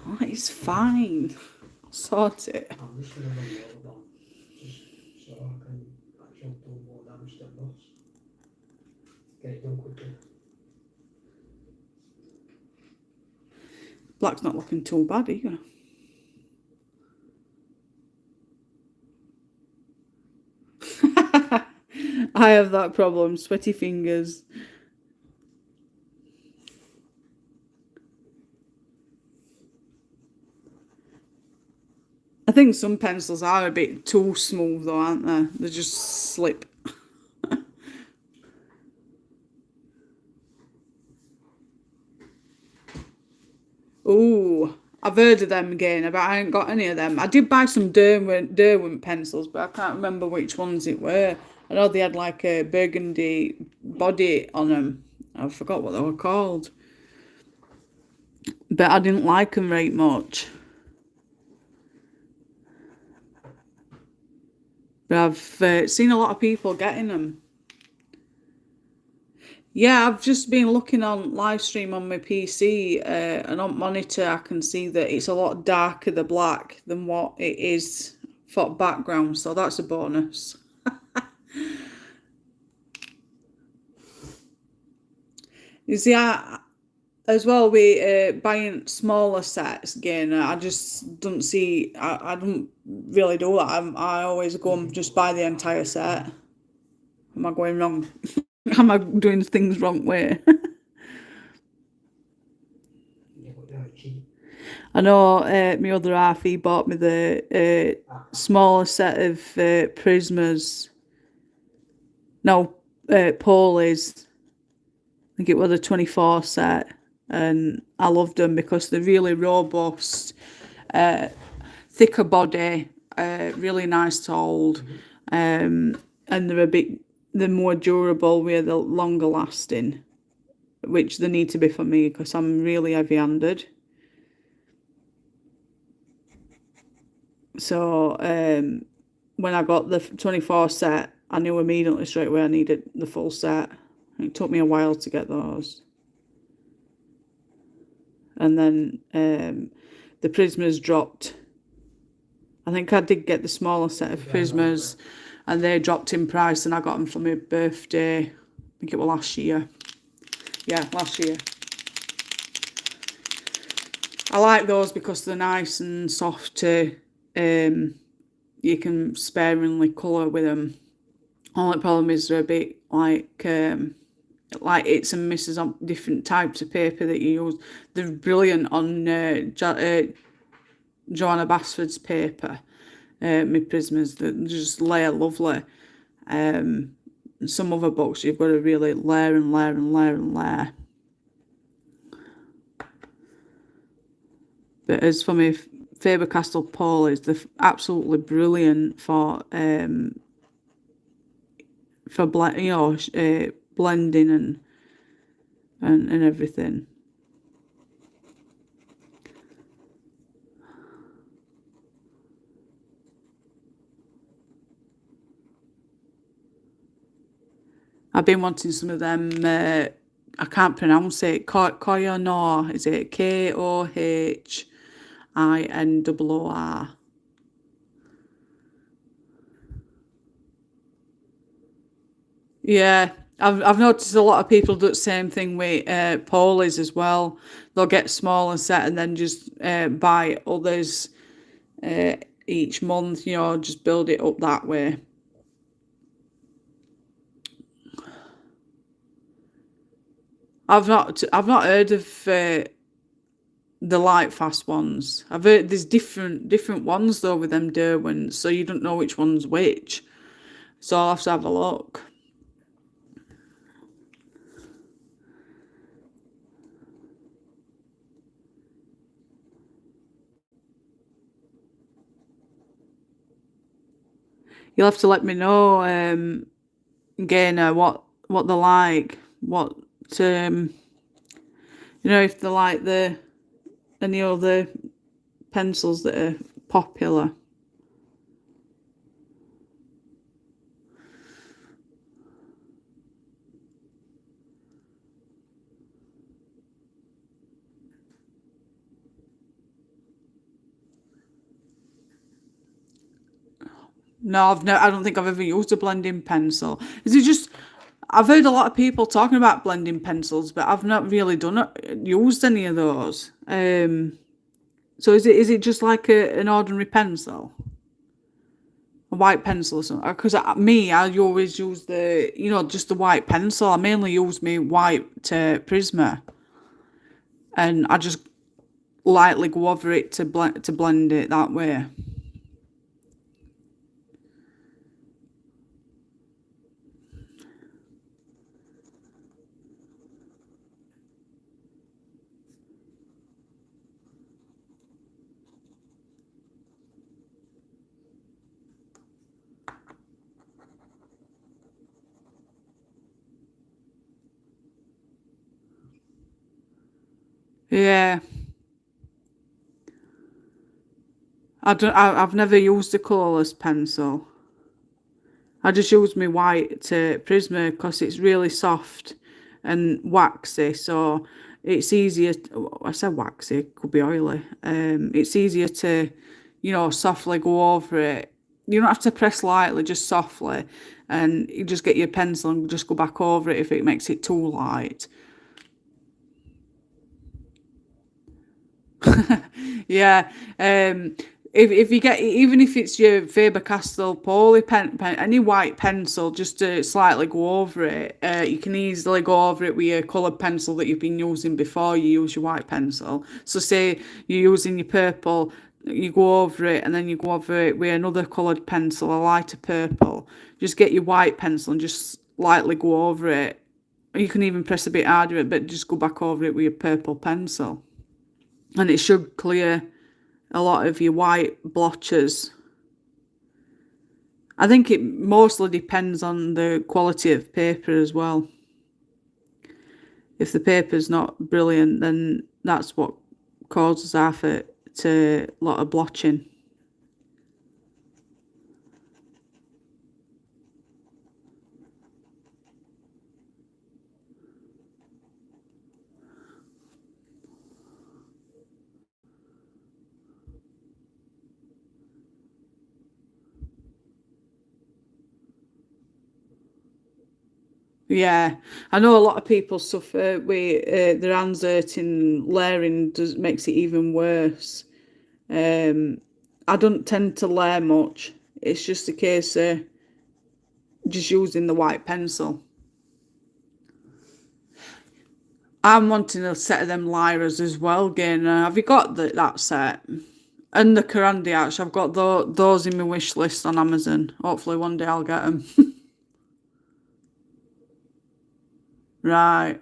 Oh, it's fine. I'll sort it. I'm just going to run the other one, just so I can actually do more damage to the boss. Get it done quickly. Black's not looking too bad either. I have that problem, sweaty fingers. I think some pencils are a bit too smooth though, aren't they? They just slip. Ooh, I've heard of them again, but I ain't got any of them. I did buy some Derwent pencils, but I can't remember which ones it were. I know they had like a burgundy body on them. I forgot what they were called. But I didn't like them very much. But I've seen a lot of people getting them. Yeah, I've just been looking on Livestream on my PC, and on monitor I can see that it's a lot darker, the black, than what it is for background, so that's a bonus. You see, as well with buying smaller sets again, I just don't see, I don't really do that. I always go and just buy the entire set. Am I going wrong? Am I doing things wrong way? I know my other half, he bought me the smaller set of Prismas. No, Polis. I think it was a 24 set. and I loved them because they're really robust, thicker body, really nice to hold, and they're more durable, where they're longer lasting, which they need to be for me because I'm really heavy-handed. So when I got the 24 set, I knew immediately straight away I needed the full set. It took me a while to get those. And then the Prismas dropped. I think I did get the smaller set of Prismas, and they dropped in price, and I got them for my birthday. I think it was last year. Yeah, last year. I like those because they're nice and soft to, you can sparingly colour with them. Only problem is they're a bit like it's and misses on different types of paper that you use. They're brilliant on Joanna Basford's paper, my Prismas. They just layer lovely. Some other books you've got to really layer and layer and layer and layer. But as for me, Faber-Castell Polis, they're absolutely brilliant for blending and everything. I've been wanting some of them. I can't pronounce it. Koyonor, is it Kohinor? Yeah, I've noticed a lot of people do the same thing with Polis as well. They'll get smaller set and then just buy others each month. You know, just build it up that way. I've not heard of the light fast ones. I've heard there's different ones though with them Derwents, so you don't know which one's which. So I'll have to have a look. You'll have to let me know, Gaynor, what they're like. What you know, if they're like any other pencils that are popular. No, I don't think I've ever used a blending pencil. Is it just? I've heard a lot of people talking about blending pencils, but I've not really used any of those. So is it just like an ordinary pencil, a white pencil or something? Because I always use just the white pencil. I mainly use my white Prisma, and I just lightly go over it to blend it that way. Yeah. I've never used a colourless pencil. I just use my white Prisma because it's really soft and waxy, so it's easier. I said waxy, it could be oily. It's easier to, softly go over it. You don't have to press lightly, just softly, and you just get your pencil and just go back over it if it makes it too light. Yeah. If you get, even if it's your Faber-Castell Poly pen, any white pencil, just to slightly go over it, you can easily go over it with your coloured pencil that you've been using before you use your white pencil. So say you're using your purple, you go over it, and then you go over it with another coloured pencil, a lighter purple. Just get your white pencil and just lightly go over it, you can even press a bit harder, but just go back over it with your purple pencil. And it should clear a lot of your white blotches. I think it mostly depends on the quality of paper as well. If the paper's not brilliant, then that's what causes half it to a lot of blotching. Yeah, I know a lot of people suffer with their hands hurting. Layering makes it even worse. I don't tend to layer much. It's just a case of just using the white pencil. I'm wanting a set of them lyras as well, Gainer. Have you got that set? And the Karandi Arch, I've got those in my wish list on Amazon. Hopefully one day I'll get them. Right.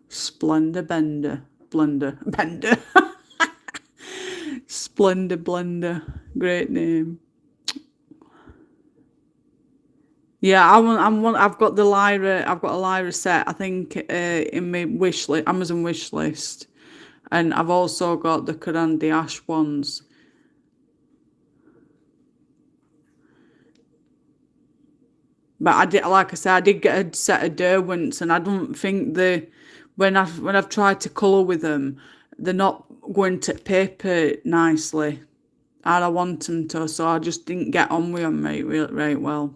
Splendor Bender. Blender. Bender. Splendor Blender. Great name. Yeah, I've got the Lyra. I've got a Lyra set. I think in my wish list, Amazon wish list, and I've also got the Karandi Ash ones. But I did, like I said, I did get a set of Derwents, and I don't think when I've tried to colour with them, they're not going to paper nicely, and I want them to, so I just didn't get on with them right well.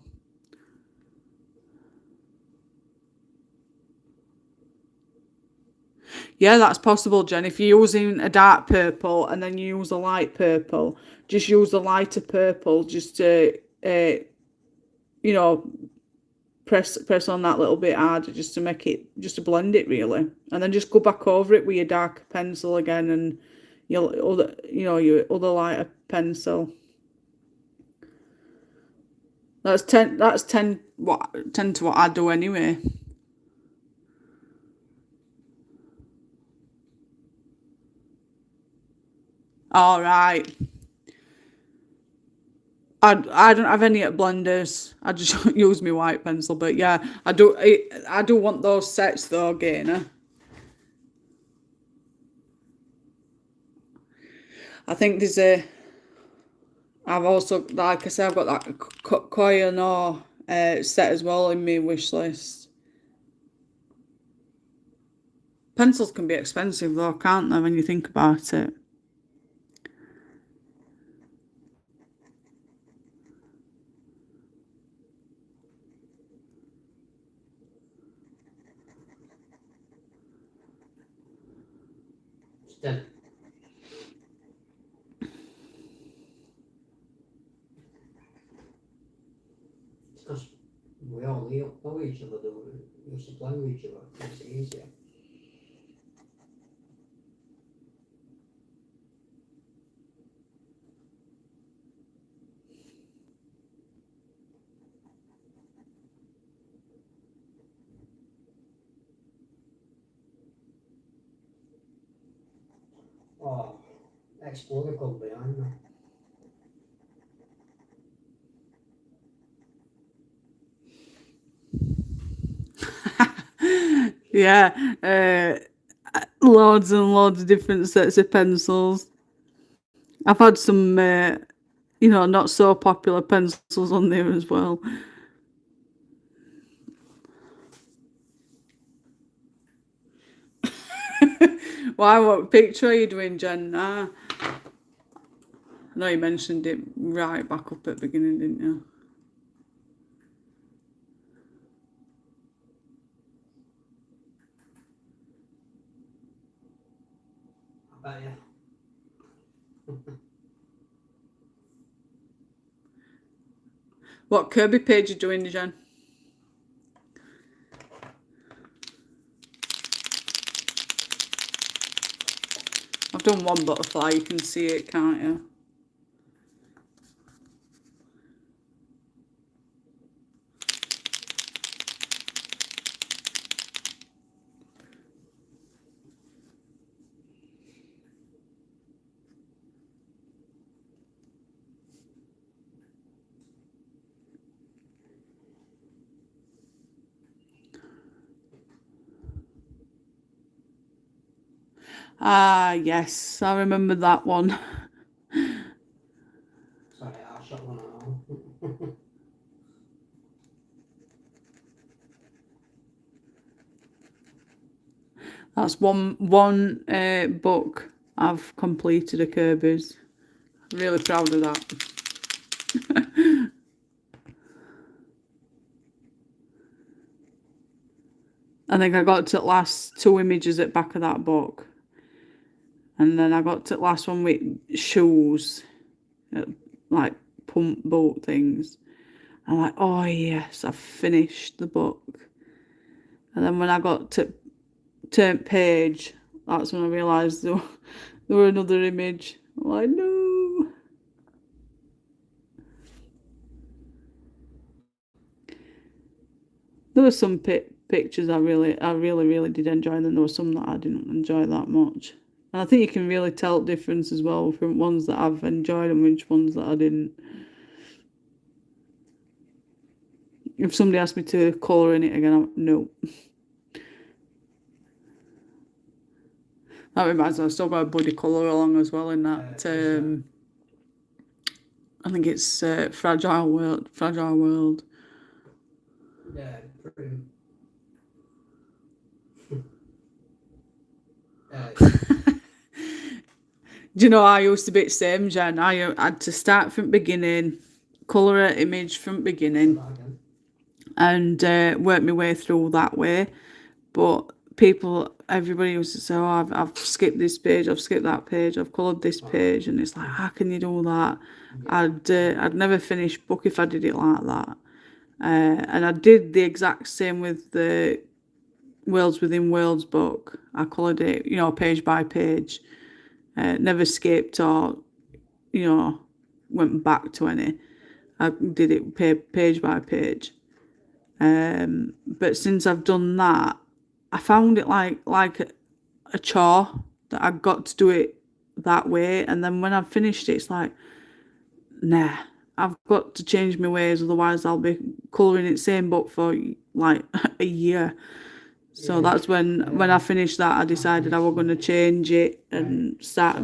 Yeah, that's possible, Jen. If you're using a dark purple and then you use a light purple, just use the lighter purple just to, you know, press on that little bit harder just to make it, just to blend it really. And then just go back over it with your dark pencil again and your other lighter pencil. That's 10 to what I do anyway. All right. I don't have any at blenders. I just use my white pencil. But yeah, I do want those sets though, Gainer. I think I've also, like I said, I've got that Koyano set as well in my wish list. Pencils can be expensive though, can't they, when you think about it? Still. It's because we all know each other, we used to play with each other, it makes it easier. Oh, Explorer come behind me. Yeah, loads and loads of different sets of pencils. I've had some, not so popular pencils on there as well. Why? What picture are you doing, Jen? I know you mentioned it right back up at the beginning, didn't you? I bet you. What Kirby page are you doing, Jen? I've done one butterfly, you can see it, can't you? Ah, yes, I remember that one. Sorry, I shot one at all. That's one book I've completed of Kirby's. Really proud of that. I think I got to the last 2 images at the back of that book. And then I got to the last one with shoes, like pump boat things. I'm like, oh yes, I've finished the book. And then when I got to turn page, that's when I realised there were another image. I'm like, no. There were some pictures I really did enjoy, and then there were some that I didn't enjoy that much. And I think you can really tell the difference as well from ones that I've enjoyed and which ones that I didn't. If somebody asked me to colour in it again, I'm no. That reminds me, I still got a buddy colour along as well in that. I think it's Fragile World. Fragile World. Yeah, pretty. Do you know, I used to be the same, Jen. I had to start from beginning, colour an image from beginning, and work my way through that way. But everybody used to say, oh, I've skipped this page, I've skipped that page, I've coloured this page, and it's like, how can you do that? I'd never finish book if I did it like that. And I did the exact same with the Worlds Within Worlds book. I coloured it, page by page. Never skipped or, went back to any. I did it page by page. But since I've done that, I found it like a chore that I got to do it that way. And then when I've finished it, it's like, nah, I've got to change my ways, otherwise I'll be colouring it same book for like a year. So that's when I finished that, I decided I was going to change it and start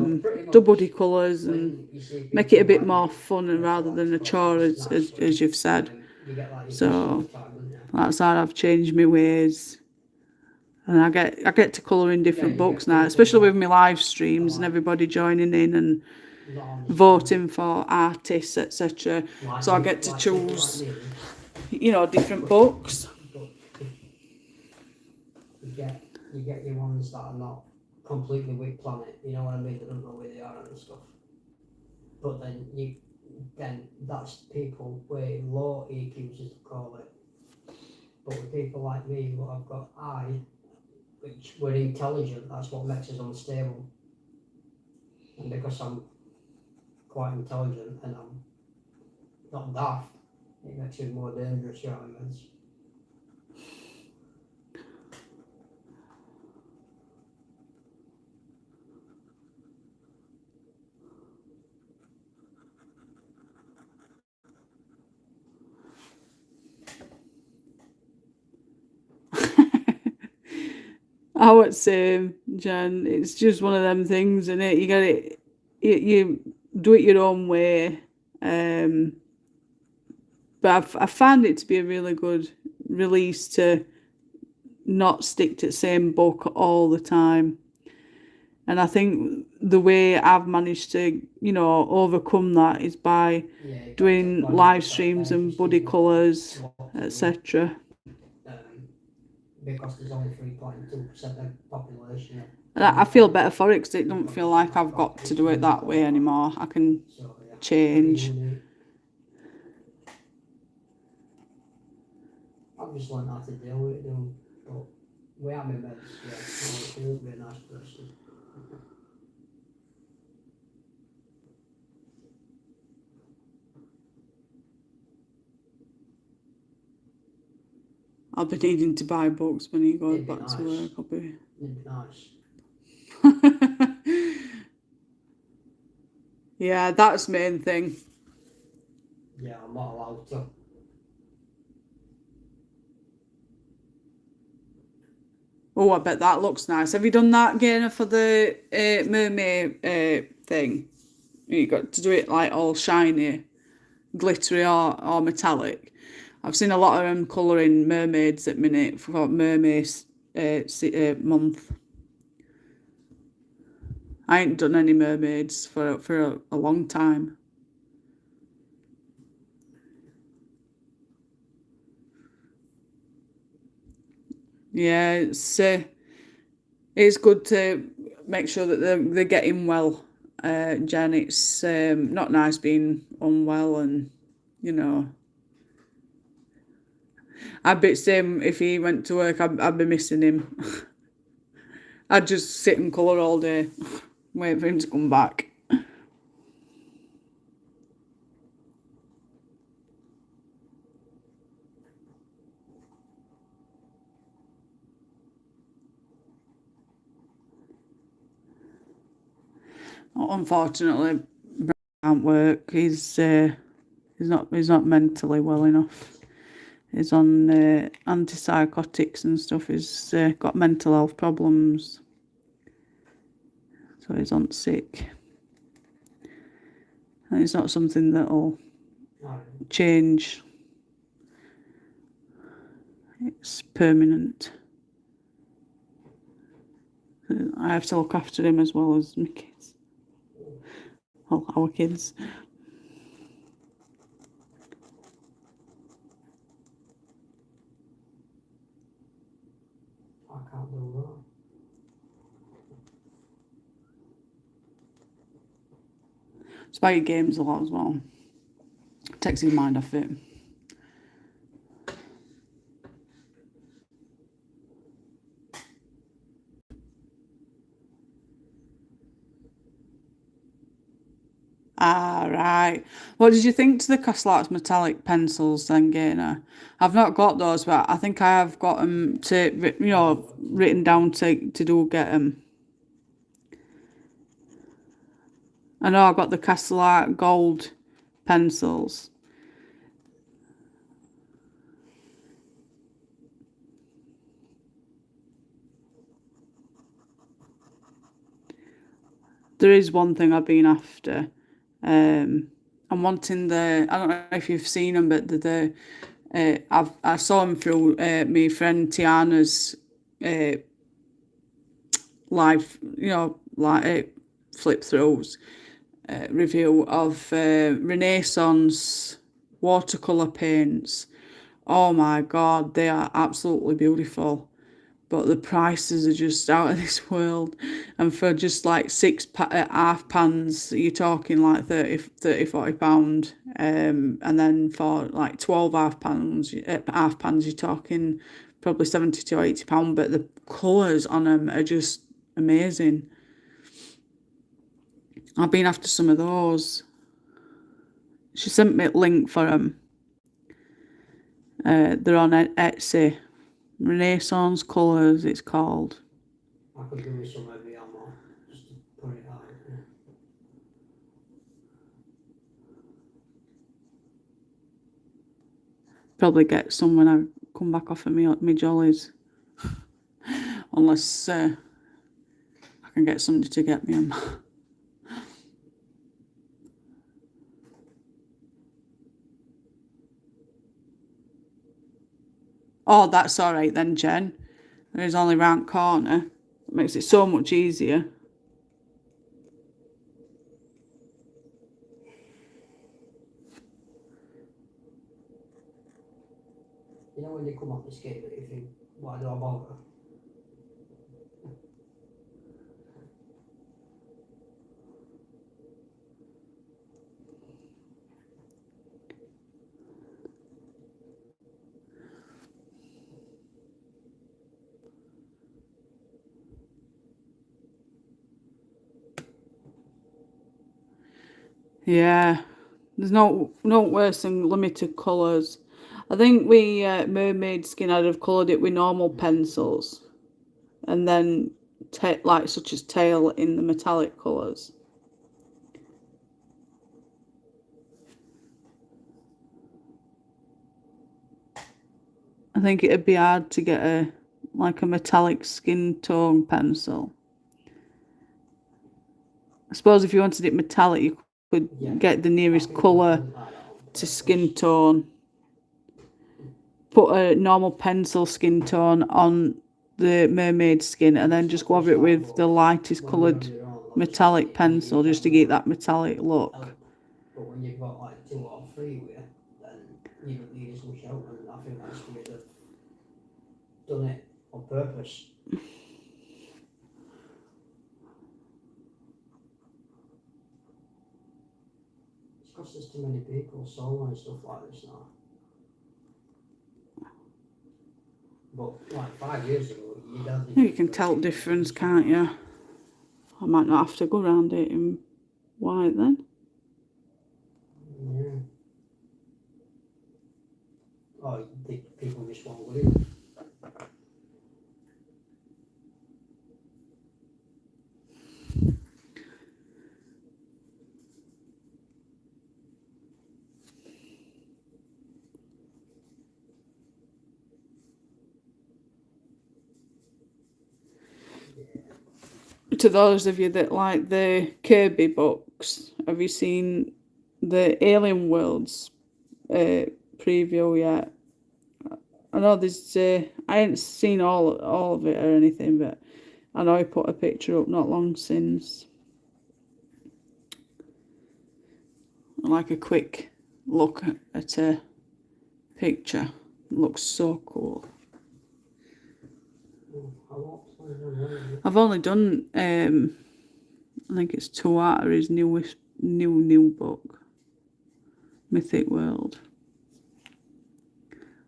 do buddy colours and make it a bit more fun rather than a chore, as you've said. So that's how I've changed my ways. And I get to colour in different books now, especially with my live streams and everybody joining in and voting for artists, etc. So I get to choose, different books. You get your ones that are not completely with planet, you know what I mean? They don't know where they are and stuff. But then that's people with low EQs, as they call it. But with people like me who have got I, which we're intelligent, that's what makes us unstable. And because I'm quite intelligent and I'm not daft, it makes it more dangerous, you know what I mean? I would say, Jen, it's just one of them things, isn't it? You got it. You do it your own way. But I found it to be a really good release to not stick to the same book all the time. And I think the way I've managed to, overcome that is by doing live streams and buddy colours, etc. Because there's only 3.2% of the population. And I feel better for it because it don't feel like I've got to do it that way anymore. I can change. I've just learned how to deal with it, but we have my meds, he would be a nice person. I'll be needing to buy books when he goes back to work. It'd be nice. Yeah, that's the main thing. Yeah, I'm not allowed to. Oh, I bet that looks nice. Have you done that, Gainer, for the mermaid thing? You got to do it like all shiny, glittery or metallic. I've seen a lot of them colouring mermaids at minute for mermaid month. I ain't done any mermaids for a long time. Yeah, it's good to make sure that they're getting well, Jen. It's not nice being unwell, and you know, I'd be same if he went to work. I'd be missing him. I'd just sit and colour all day, wait for him to come back. Unfortunately, Brian can't work. He's not mentally well enough. He's on antipsychotics and stuff. He's got mental health problems, so he's on sick. And it's not something that'll change. It's permanent. I have to look after him as well as my kids. Well, our kids. I can't do that. It's about your games a lot as well. Takes your mind off it. Ah, right. What did you think to the Castlarks metallic pencils then, Gainer? I've not got those, but I think I have got them to, written down to do get them. I know I've got the Castlark gold pencils. There is one thing I've been after. I'm wanting I don't know if you've seen them, but I saw them through my friend Tiana's live, flip throughs review of Renaissance watercolor paints. Oh my God, they are absolutely beautiful. But the prices are just out of this world. And for just like half pans, you're talking like 30, 40 pound. And then for like 12 half pans, you're talking probably 70 to 80 pound. But the colours on them are just amazing. I've been after some of those. She sent me a link for them. They're on Etsy. Renaissance Colours, it's called. I could do with some heavy ammo, just to put it out. Yeah. Probably get some when I come back off of me jollies. Unless I can get somebody to get me them. Oh, that's all right then, Jen. There's only round corner. It makes it so much easier. You know when they come off the skate that you think, why do I bother? Yeah, there's no worse than limited colours. I think we mermaid skin I'd have coloured it with normal pencils, and then like such as tail in the metallic colours. I think it'd be hard to get like a metallic skin tone pencil. I suppose if you wanted it metallic, you could get the nearest colour to skin tone. Put a normal pencil skin tone on the mermaid skin and then just go over it with the lightest coloured metallic pencil just to get that metallic look. But when you've got like 2 or 3 with you, then you don't need as much out, and I think that's where they've done it on purpose. It's because there's too many people soloing stuff like this now. But like 5 years ago, You can tell the difference, can't you? I might not have to go around it in white then. Yeah. Oh, people just won't believe it. To those of you that like the Kirby books, have you seen the Alien Worlds preview yet? I know there's I ain't seen all of it or anything, but I know he put a picture up not long since. Like a quick look at a picture. It looks so cool. I've only done I think it's 2 out of his new book, Mythic World.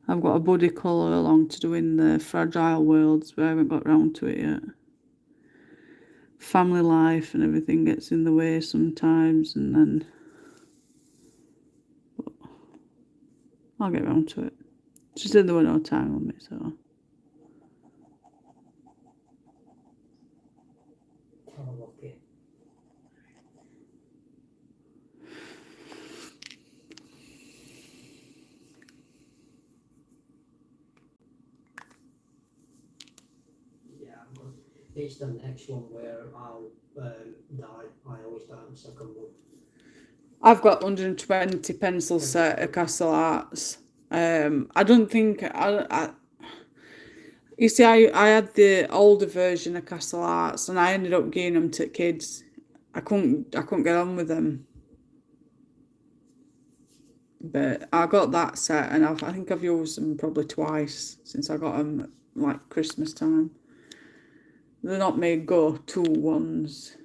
I've got a buddy colour along to doing the Fragile Worlds, but I haven't got round to it yet. Family life and everything gets in the way sometimes, and then but I'll get round to it. She said there were no time on me, so. It's the next one where I'll die. I always die in the second one. I've got 120 pencil set at Castle Arts. I don't think you see, I had the older version of Castle Arts, and I ended up giving them to kids. I couldn't get on with them. But I got that set, and I think I've used them probably twice since I got them, like Christmas time. They're not my go-to ones.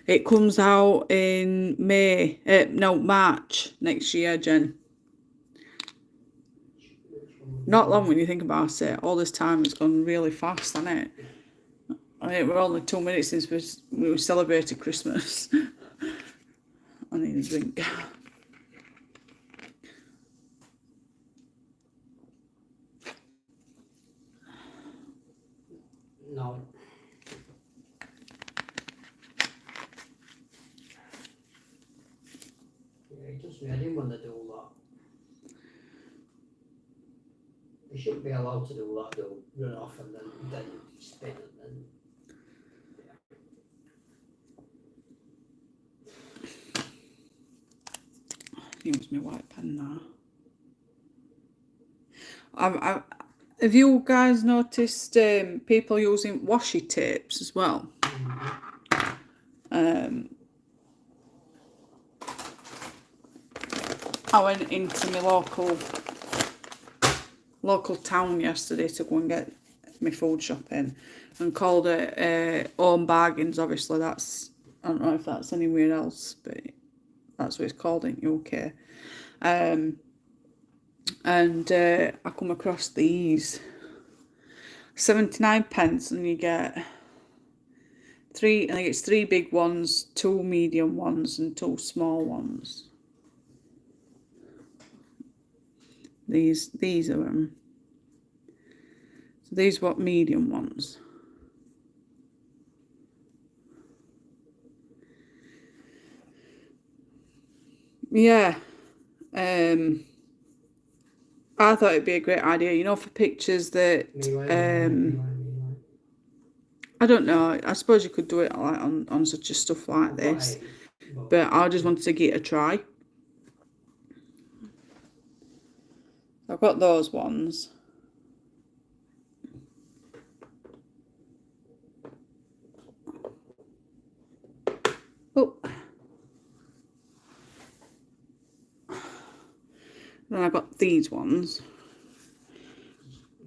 It comes out in March next year, Jen. Not long when you think about it. All this time it's gone really fast, hasn't it? I mean, we're only 2 minutes since we celebrated Christmas. I need a drink. No. Yeah, it does me. I didn't want to do all that. You shouldn't be allowed to do that, though. Run off and then spin and then. Use my white pen now. Have you guys noticed people using washi tapes as well? I went into my local town yesterday to go and get my food shopping, and called it Home Bargains. Obviously, that's, I don't know if that's anywhere else, but that's what it's called in UK. And I come across these 79p, and you get I think it's 3 big ones, 2 medium ones, and 2 small ones. These are them. So these what medium ones. Yeah. I thought it'd be a great idea, you know, for pictures that I don't know. I suppose you could do it like on such a stuff like this, but I just wanted to give it a try. I've got those ones. Oh. Then I've got these ones.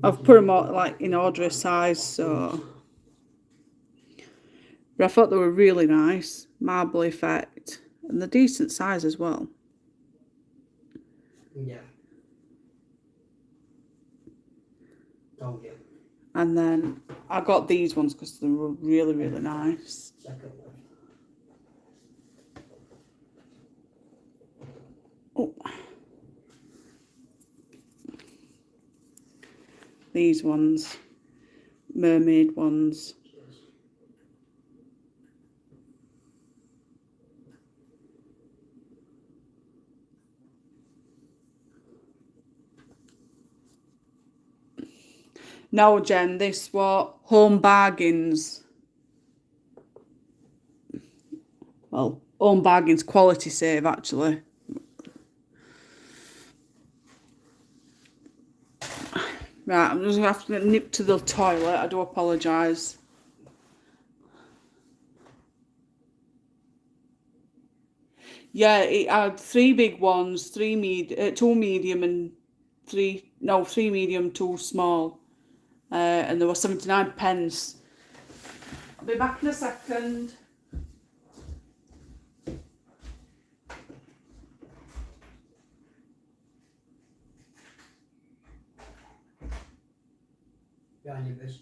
I've put them all like in order of size, so. But I thought they were really nice. Marble effect. And they're decent size as well. Yeah. Oh, yeah. And then I got these ones because they were really, really nice. Oh. These ones. Mermaid ones. No, Jen, this what Home Bargains. Well, Home Bargains Quality Save, actually. Right, I'm just going to have to nip to the toilet. I do apologise. Yeah, it had 3 big ones, 2 medium and 3 medium, 2 small. And there were 79 pence. I'll be back in a second. Behind you, this.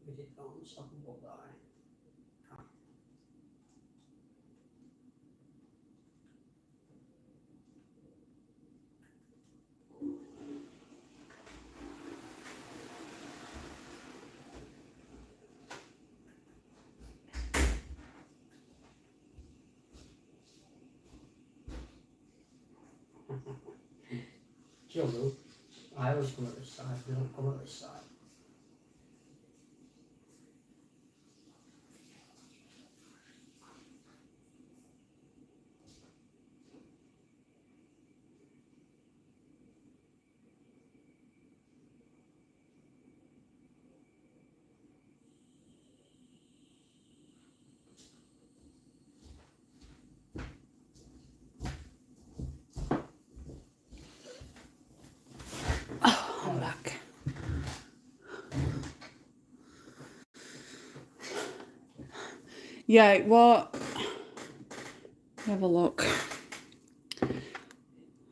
We did go on stop and walk that way. Joe, I always come at this side, they don't come at this side. I'm back. Yeah, what? Have a look. I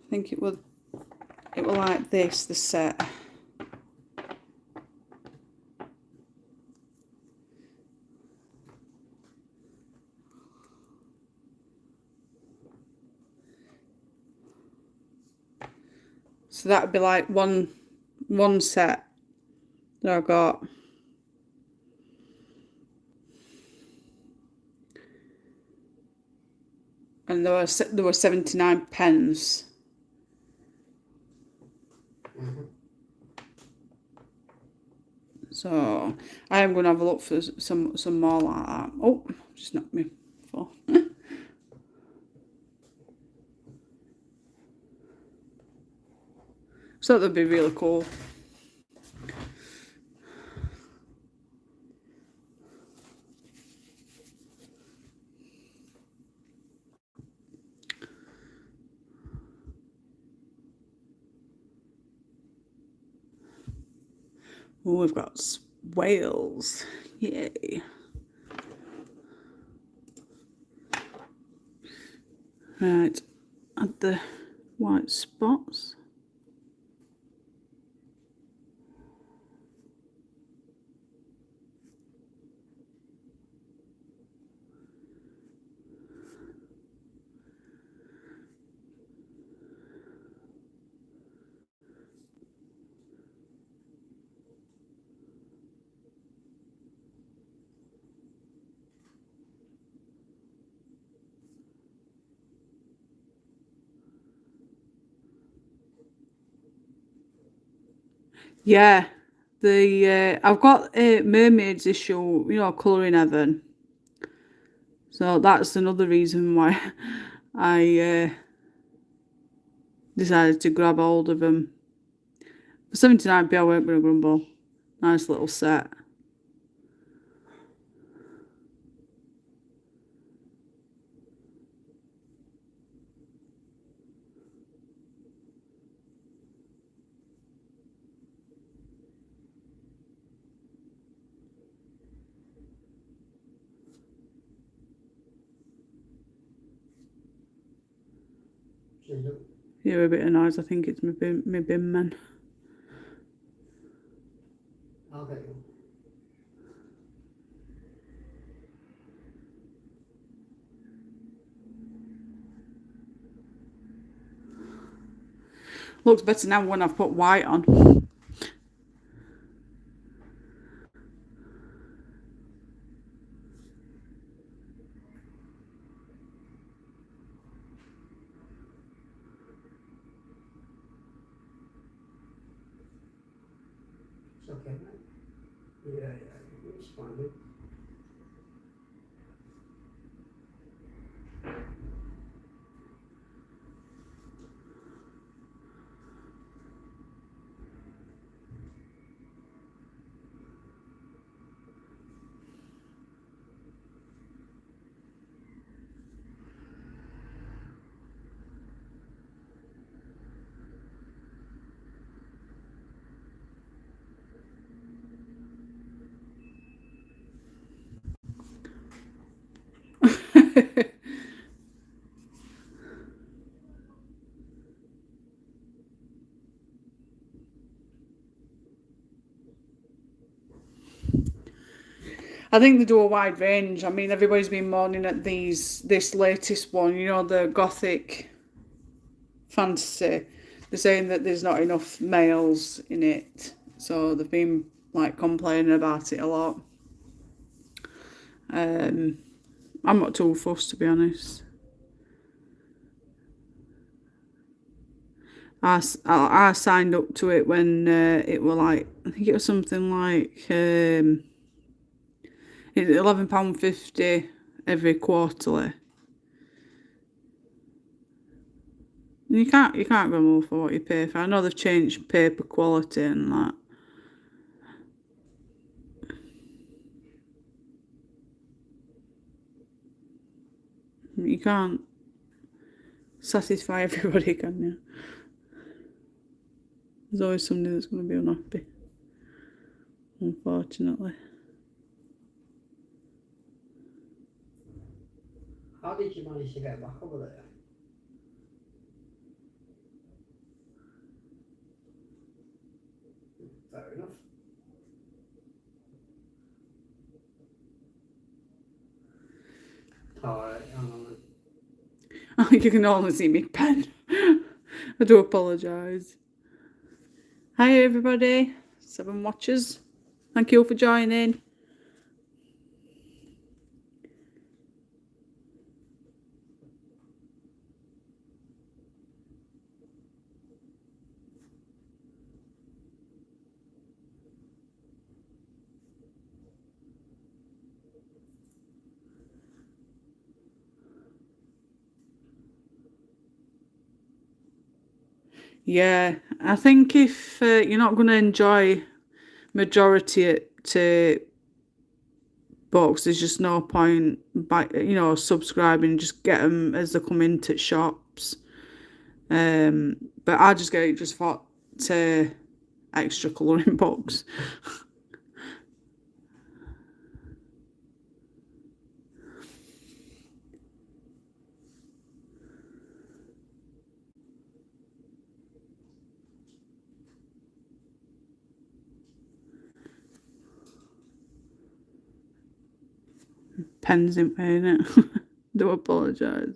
think it was like this, the set. So that'd be like one set that I got. And there were 79 pence. So I am going to have a look for some more like that. Oh, just knocked me off. So that'd be really cool. Oh, we've got whales. Yay. Right, add the white spots. Yeah, the I've got a mermaids issue, you know, Colouring Heaven. So that's another reason why I decided to grab hold of them. For 79p, I weren't going to grumble. Nice little set. Hear a bit of noise. I think it's my bin man. I'll get you. Looks better now when I've put white on. It's okay, mate. Yeah, it's fine, mate. I think they do a wide range. I mean, everybody's been moaning at this latest one, you know, the gothic fantasy. They're saying that there's not enough males in it, so they've been like complaining about it a lot. I'm not too fussed, to be honest. I signed up to it when it were like, I think it was something like it's £11.50 every quarterly. And you can't go more for what you pay for. I know they've changed paper quality and that. You can't satisfy everybody, can you? There's always somebody that's going to be unhappy, unfortunately. How did you manage to get back over there? Fair enough. Alright, hang on then. You can only see me pen. I do apologise. Hi everybody, 7 watchers. Thank you all for joining. Yeah, I think if you're not going to enjoy majority to books, there's just no point by subscribing. Just get them as they come into shops. But I just get it just for to extra colouring books. Pens in pain, it. Do apologise.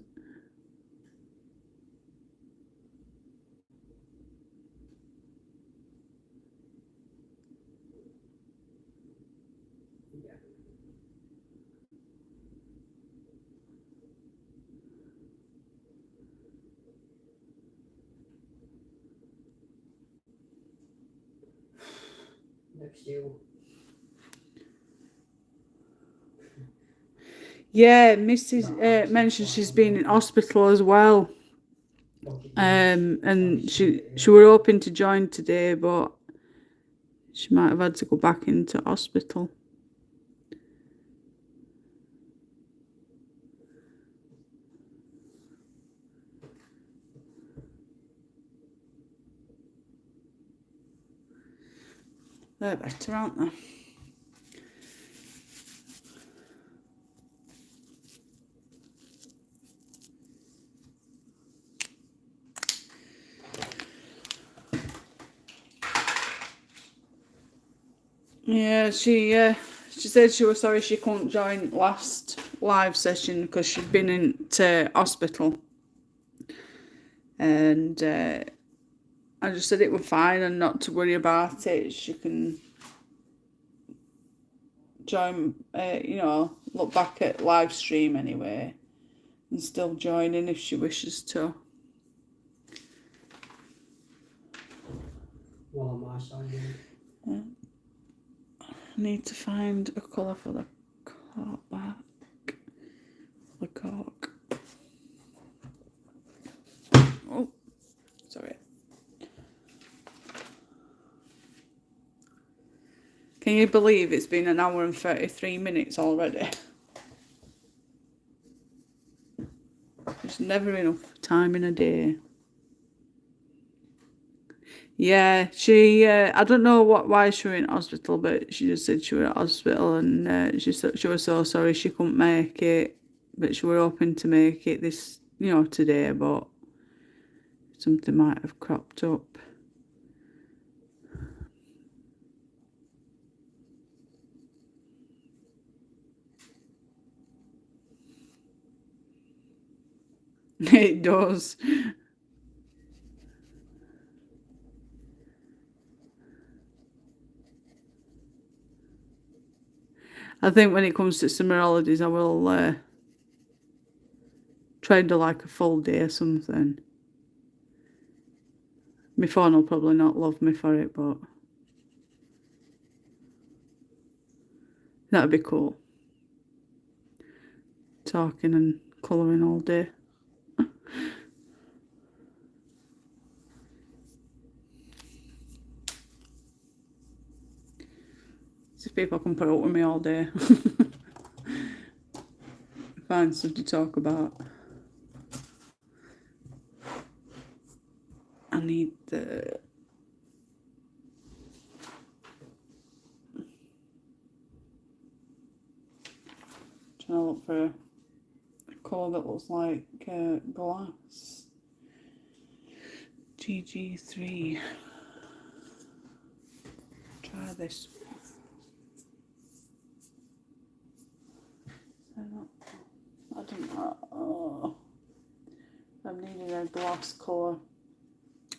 Yeah. Next you. Yeah, Mrs. mentioned she's been in hospital as well. And she were hoping to join today, but she might have had to go back into hospital. They're better, aren't they? Yeah, she said she was sorry she couldn't join last live session because she'd been into hospital. And I just said it was fine and not to worry about it. She can join, look back at live stream anyway and still join in if she wishes to. One on my side, yeah. I need to find a colour for the cork back. The cork. Oh, sorry. Can you believe it's been an hour and 33 minutes already? There's never enough time in a day. Yeah, she, I don't know why she was in hospital, but she just said she was at hospital and she was so sorry she couldn't make it, but she were hoping to make it this, today, but something might have cropped up. It does. I think when it comes to summer holidays, I will try and do like a full day or something. My phone will probably not love me for it, but that'd be cool. Talking and colouring all day. See if people can put up with me all day. Find something to talk about. I need the... trying to look for a colour that looks like glass. GG3. Try this. I don't know. Oh. I'm needing a glass colour.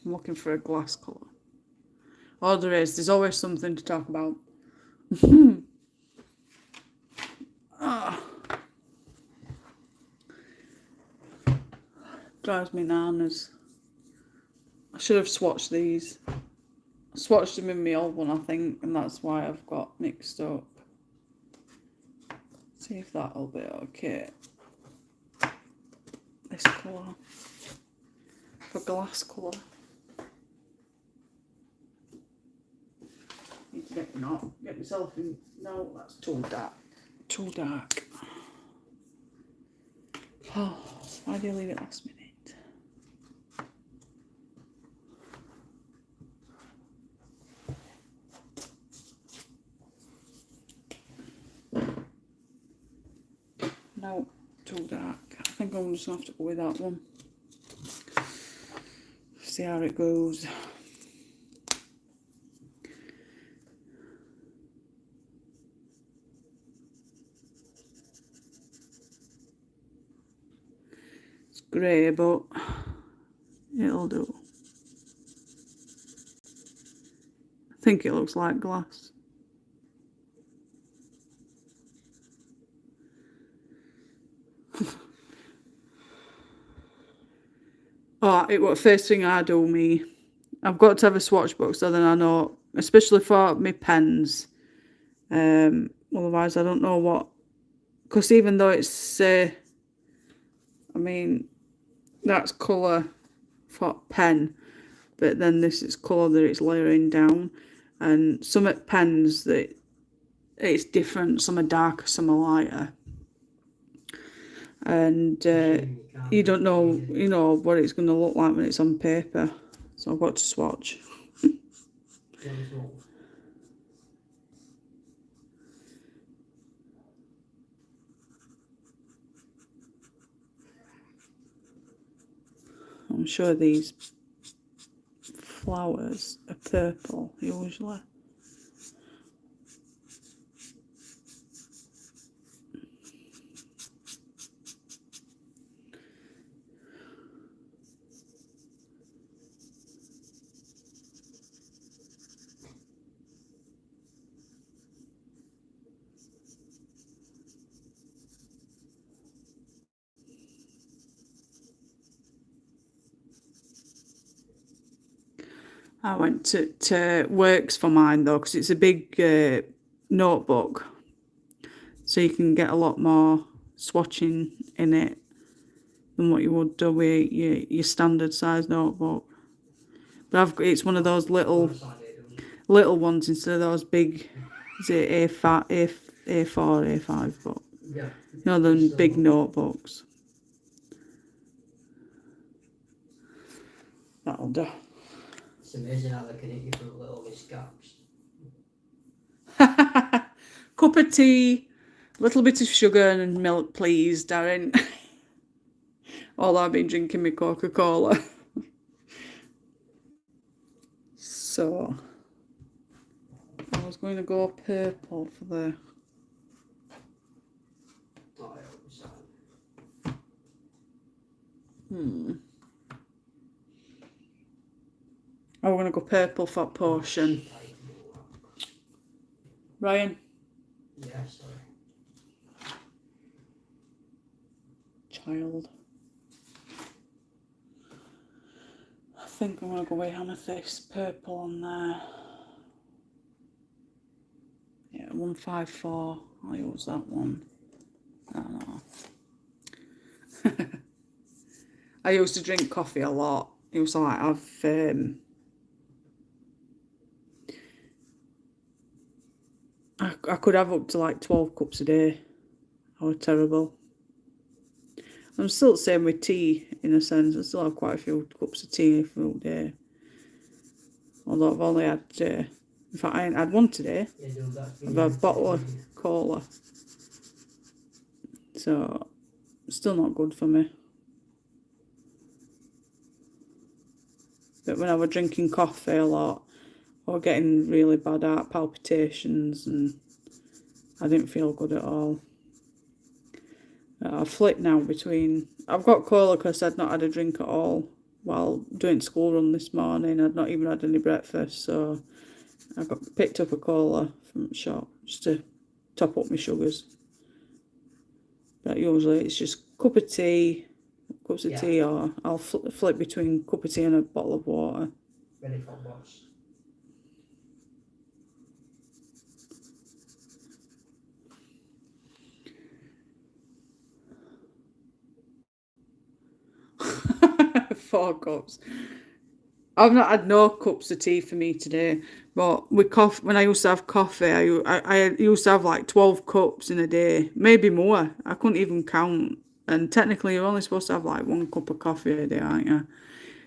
I'm looking for a glass colour. Oh, there's always something to talk about. Drives me nanas. I should have swatched these. I swatched them in my old one, I think, and that's why I've got mixed up. See if that'll be okay. This colour. For glass colour. Need to get myself in. No, that's too dark. Too dark. Oh, why do you leave it last minute? No, too dark. I think I'm just going to have to go with that one. See how it goes. It's grey, but it'll do. I think it looks like glass. Oh, it was first thing I do, me. I've got to have a swatch book so then I know, especially for my pens. Otherwise I don't know what, because even though it's, I mean, that's colour for pen, but then this is colour that it's layering down, and some at pens that it's different, some are darker, some are lighter, and you don't know, you know, what it's going to look like when it's on paper, so I've got to swatch. I'm sure these flowers are purple usually. I went to Works for mine though, because it's a big notebook, so you can get a lot more swatching in it than what you would do with your standard size notebook. But it's one of those little ones instead of those big, is it A4, A5, but Yeah. you know, them big notebooks. That'll do. It's amazing how they can hit you for little miscaps. Cup of tea, little bit of sugar and milk, please, Darren. Although I've been drinking my Coca-Cola. So, I was going to go purple for the... Oh, I hope so. Oh, we're going to go purple for potion. Ryan? Yeah, sorry. Child. I think I'm going to go with amethyst purple on there. Yeah, 154. I'll use that one. I don't know. I used to drink coffee a lot. It was like I could have up to like 12 cups a day. I was terrible. I'm still the same with tea in a sense. I still have quite a few cups of tea for a day. Although I've only had, in fact I ain't had one today. I've had a bottle of cola. So, still not good for me. But when I was drinking coffee a lot, I was getting really bad heart palpitations and I didn't feel good at all. I flip now between... I've got cola because I'd not had a drink at all while doing school run this morning. I'd not even had any breakfast, so I picked up a cola from the shop just to top up my sugars. But usually it's just cup of tea, cups of tea, or I'll flip between cup of tea and a bottle of water. Ready for boss. Four cups. I've not had no cups of tea for me today, but with coffee, when I used to have coffee, I used to have like 12 cups in a day, maybe more. I couldn't even count. And technically, you're only supposed to have like 1 cup of coffee a day, aren't you?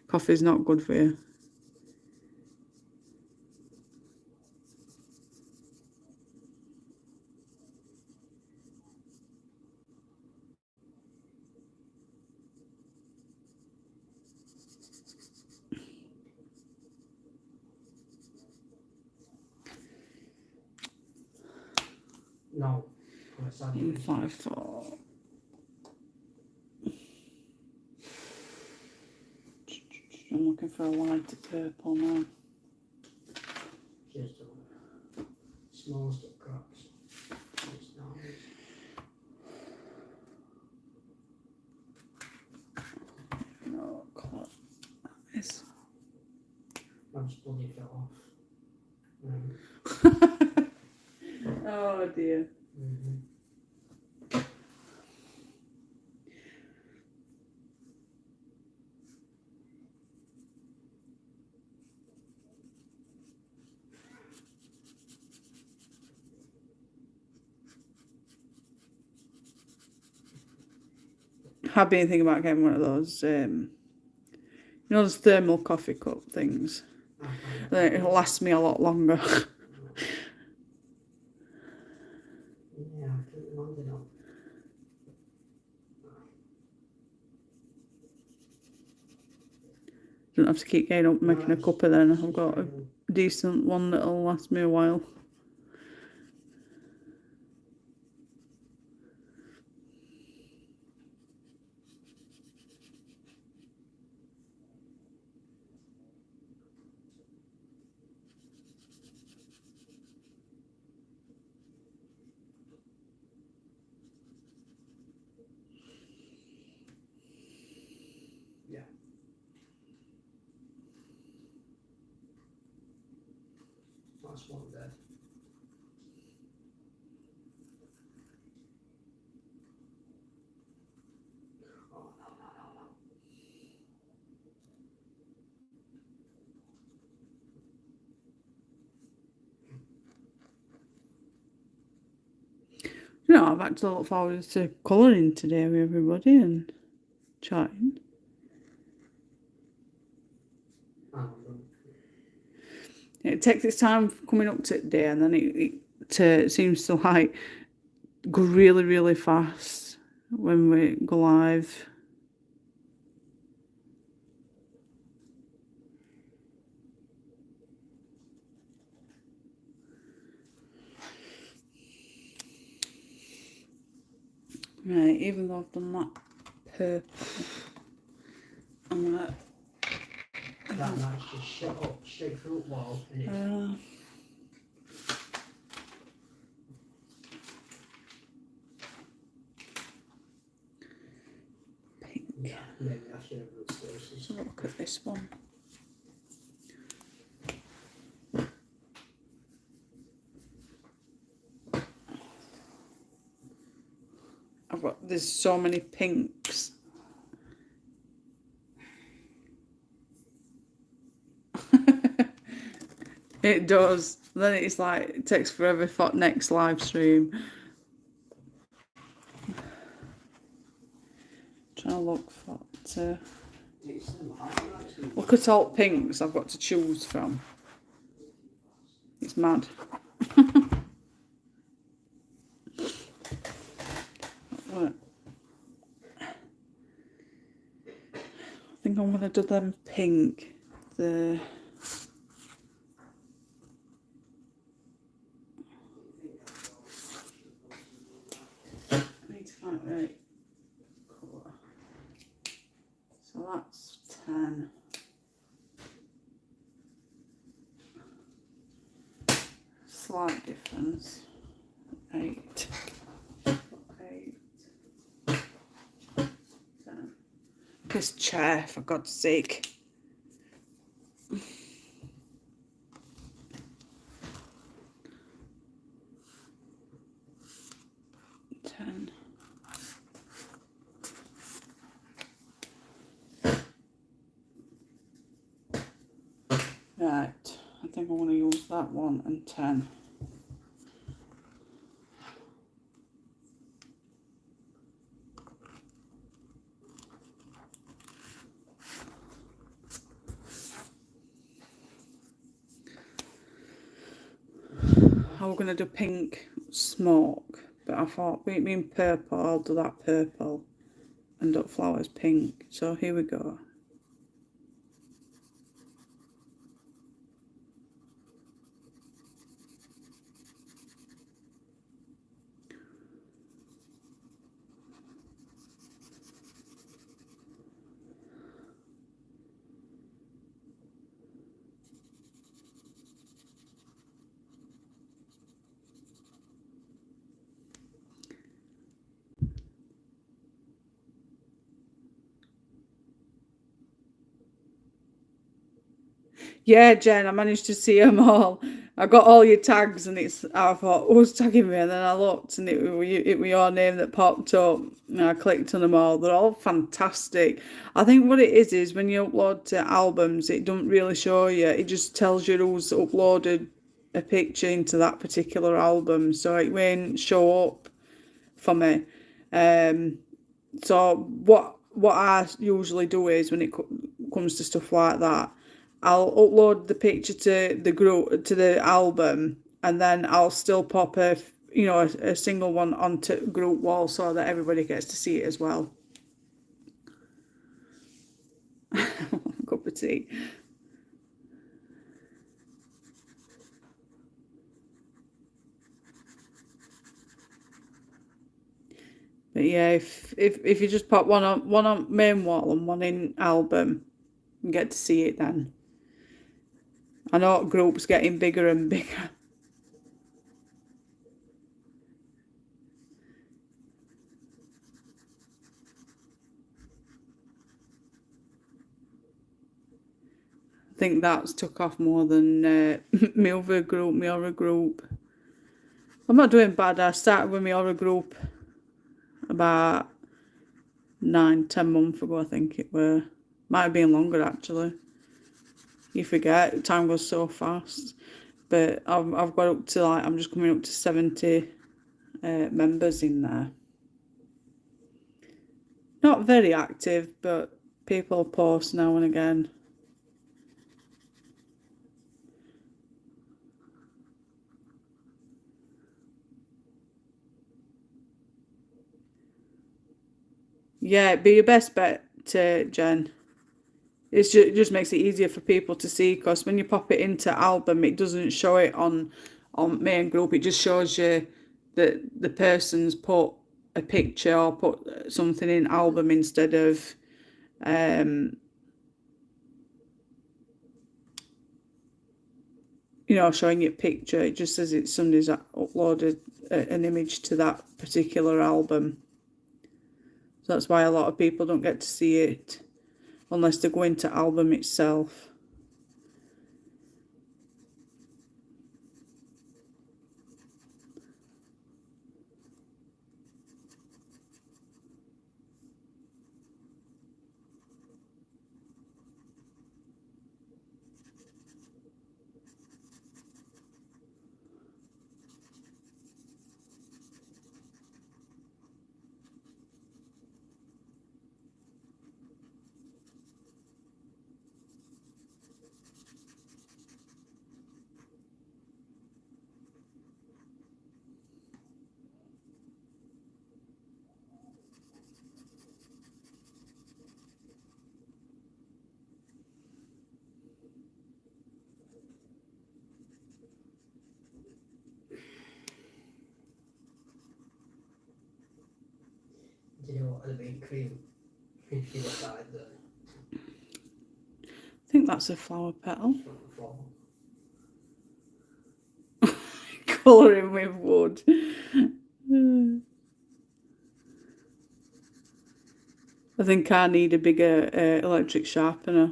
Coffee's not good for you. No. What's that? in 5/4. I'm looking for a lighter purple now. Just the smallest of cracks. It's nice. No, colour. It's... I've just bloody fell off. Oh dear. Mm-hmm. I've been thinking about getting one of those, those thermal coffee cup things. Then it'll last me a lot longer. Yeah, I keep landing on. Don't have to keep getting up and making a Nice. cuppa then. I've got a decent one that'll last me a while. Yeah. That's one dead. Oh, no. I've actually looked forward to colouring today with everybody and chatting. It takes its time coming up to today, and then it seems to like go really, really fast when we go live. Right, even though I've done that purple, I'm gonna... That knife's just shot up straight through the wall and it's pink. yeah, maybe I should have looked spaces. Let's have a look at this one. There's so many pinks. It does. Then it's like, it takes forever for next live stream. Trying to look for it. Look at all pinks I've got to choose from. It's mad. What? I think I'm gonna do them pink. I need to find the right colour. So that's 10. Slight difference. 8. 8. 10. This chair, for God's sake. 10. Right, I think I want to use that one and 10. I was going to do pink smoke, but I thought, being purple, I'll do that purple and do flowers pink. So here we go. Yeah, Jen, I managed to see them all. I got all your tags, and I thought, who's tagging me? And then I looked, and it was your name that popped up. And I clicked on them all. They're all fantastic. I think what it is when you upload to albums, it don't really show you. It just tells you who's uploaded a picture into that particular album, so it won't show up for me. So what I usually do is when it comes to stuff like that, I'll upload the picture to the group, to the album, and then I'll still pop a single one onto group wall so that everybody gets to see it as well. Cup of tea. But yeah, if you just pop one on main wall and one in album, you get to see it then. I know groups getting bigger and bigger. I think that's took off more than my other group, my other group. I'm not doing bad. I started with my other group about 9-10 months ago, I think it were. Might have been longer actually. You forget, time goes so fast. But I've got up to I'm just coming up to 70 members in there. Not very active, but people post now and again. Yeah, be your best bet, Jen. It just makes it easier for people to see, because when you pop it into album, it doesn't show it on main group. It just shows you that the person's put a picture or put something in album instead of showing you a picture. It just says it's somebody's uploaded an image to that particular album. So that's why a lot of people don't get to see it unless they go into album itself. Do you know what would have been cream if you were started there? I think that's a flower petal. Colouring with wood. I think I need a bigger electric sharpener,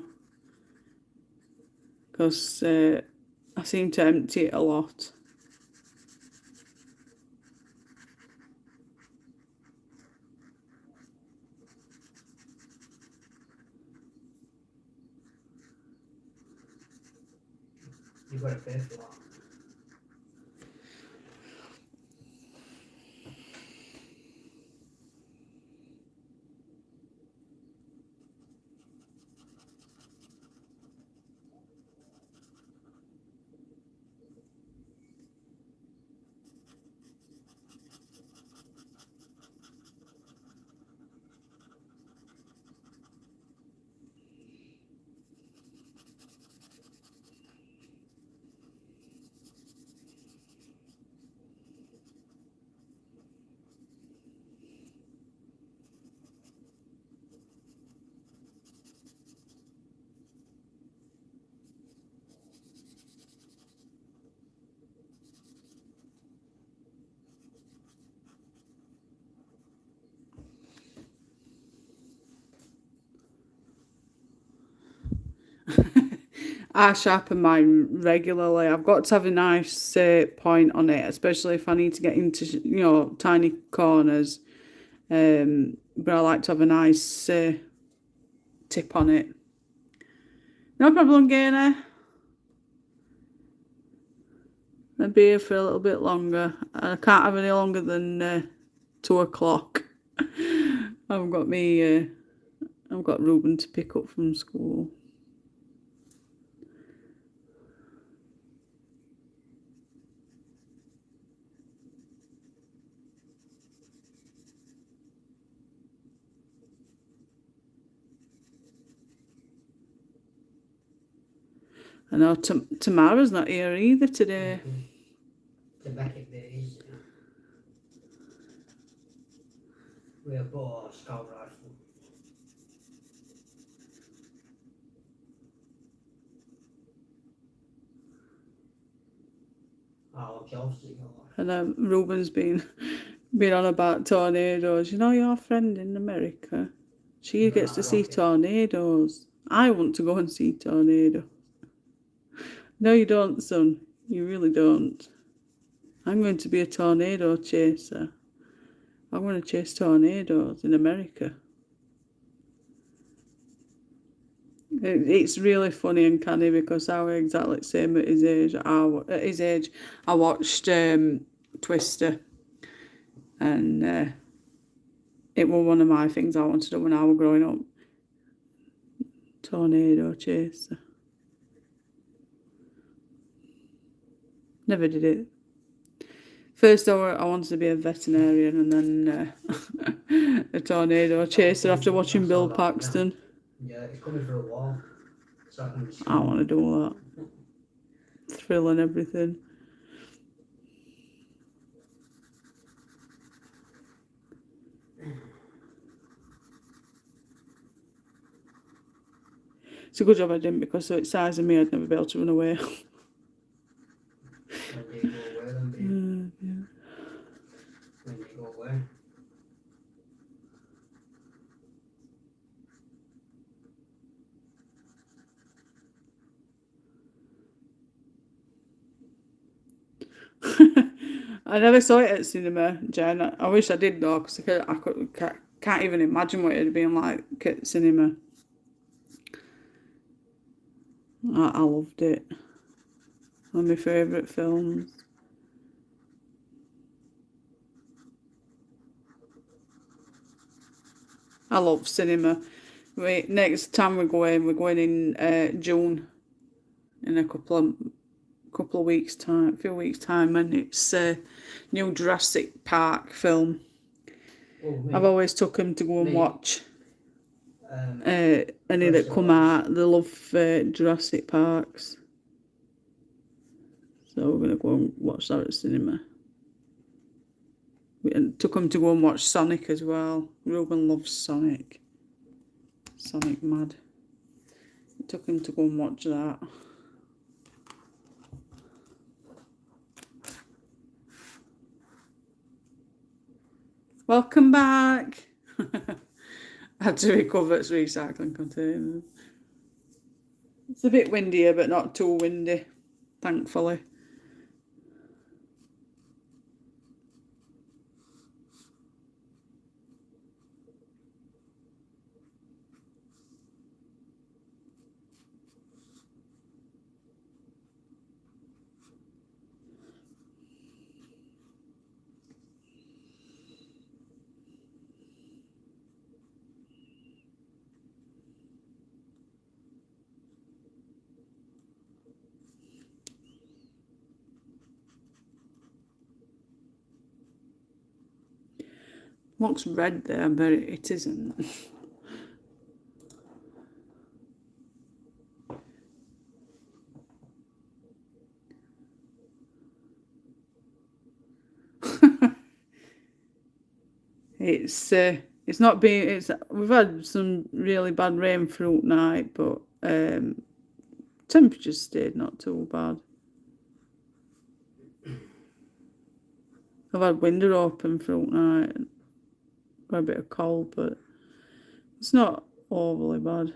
because I seem to empty it a lot. You've got to pay for that. I sharpen mine regularly. I've got to have a nice point on it, especially if I need to get into, tiny corners. But I like to have a nice tip on it. No problem, Gainer. I'll be here for a little bit longer. I can't have any longer than 2 o'clock. I've got Ruben to pick up from school. I know Tamara's not here either today. The Beckett bit is, we have bought a scout rifle. Oh, Chelsea. And Ruben's been on about tornadoes. You know your friend in America? She gets to see tornadoes. I want to go and see tornadoes. No, you don't, son. You really don't. I'm going to be a tornado chaser. I'm going to chase tornadoes in America. It's really funny and canny because I was exactly the same at his age. I watched Twister, and it was one of my things I wanted to do when I was growing up. Tornado chaser. Never did it. First, I wanted to be a veterinarian, and then a tornado chaser after watching Bill Paxton. Yeah, it's coming for a while. So I want to do that. Thrill and everything. It's a good job I didn't, because so it's size of me, I'd never be able to run away. When do you go away then, babe? Yeah. When do you go away? I never saw it at cinema, Jen. I wish I did though, because I can't even imagine what it'd been like at cinema. I loved it. One of my favourite films. I love cinema. Next time we're going in June, in a couple of weeks time, few weeks time, and it's a new Jurassic Park film. I've always took them to go and watch any that come out. They love Jurassic Parks, so we're gonna go and watch that at cinema. We took them to go and watch Sonic as well. Ruben loves Sonic. Sonic mad. We took him to go and watch that. Welcome back. I had to recover its recycling containers. It's a bit windier, but not too windy, thankfully. Looks red there, but it isn't. It's not been. We've had some really bad rain throughout night, but temperatures stayed not too bad. I've had window open throughout night. Got a bit of cold, but it's not overly bad.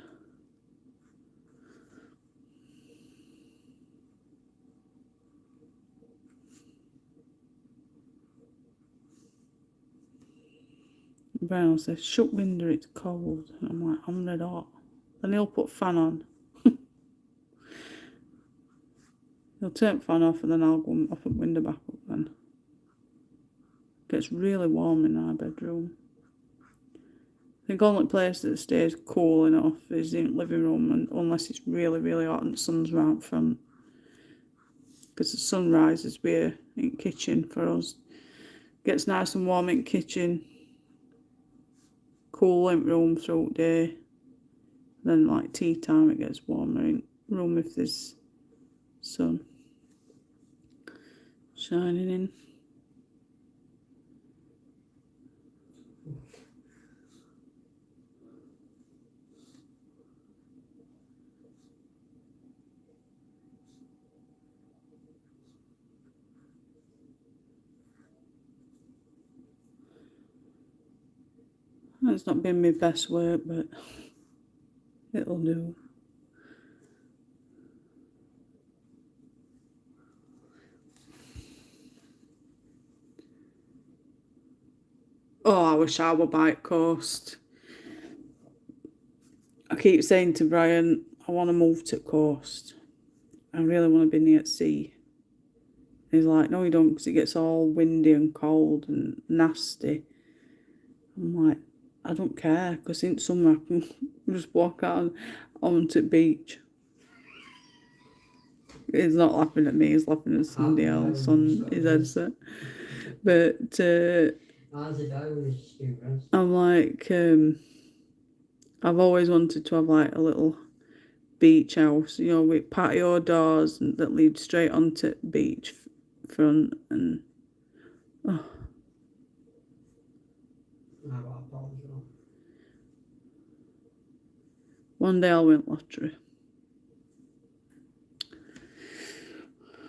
Brian says, shut window, it's cold. And I'm like, I'm red hot. Then he'll put fan on. He'll turn fan off and then I'll go off the window back up then. It gets really warm in our bedroom. I think the only place that stays cool enough is in the living room, and unless it's really, really hot and the sun's right in front. Because the sun rises here in the kitchen for us. Gets nice and warm in the kitchen. Cool in the room throughout the day. Then like tea time it gets warmer in the room if there's sun shining in. It's not been my best work, but it'll do. Oh, I wish I were Bike Coast. I keep saying to Brian, I want to move to coast. I really want to be near sea. He's like, no you don't, because it gets all windy and cold and nasty. I'm like, I don't care, because in summer I can just walk out onto the beach. He's not laughing at me, he's laughing at somebody else on his headset. But I'm like, I've always wanted to have like a little beach house, you know, with patio doors that lead straight onto the beach front, and oh. One day I'll win lottery.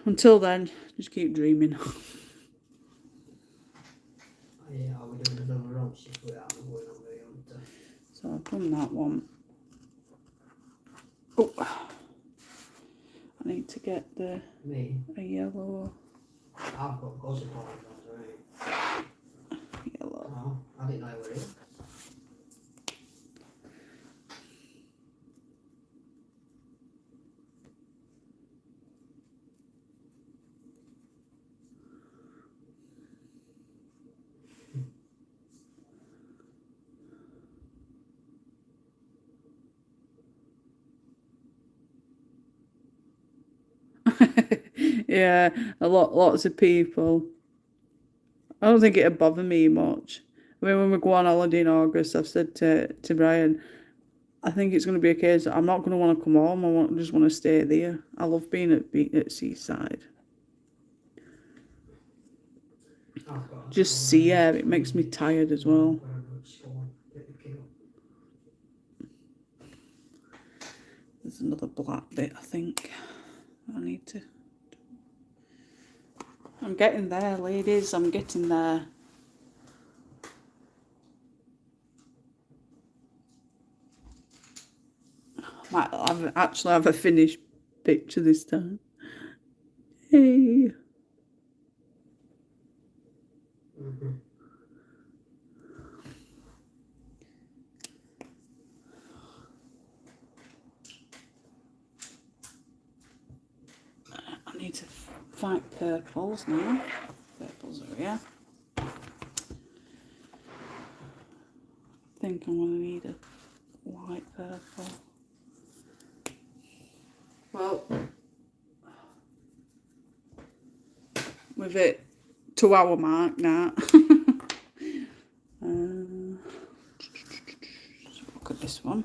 Until then, just keep dreaming. Yeah, we're doing another run shift without going on very on. So I've done that one. Oh, I need to get a yellow. I've got gossip on right? Yellow. Oh, I didn't know you were here. Yeah, lots of people. I don't think it'd bother me much. I mean, when we go on holiday in August, I've said to Brian, I think it's going to be a case that I'm not going to want to come home. I just want to stay there. I love being at seaside. Just sea air, it makes me tired as well. There's another black bit, I think. I need to. I'm getting there, ladies. I'm getting there. Might actually have a finished picture this time. Hey. I need to find purples now. Purples are here. I think I'm going to need a light purple. Well, with it 2 hour mark now. Let's look at this one.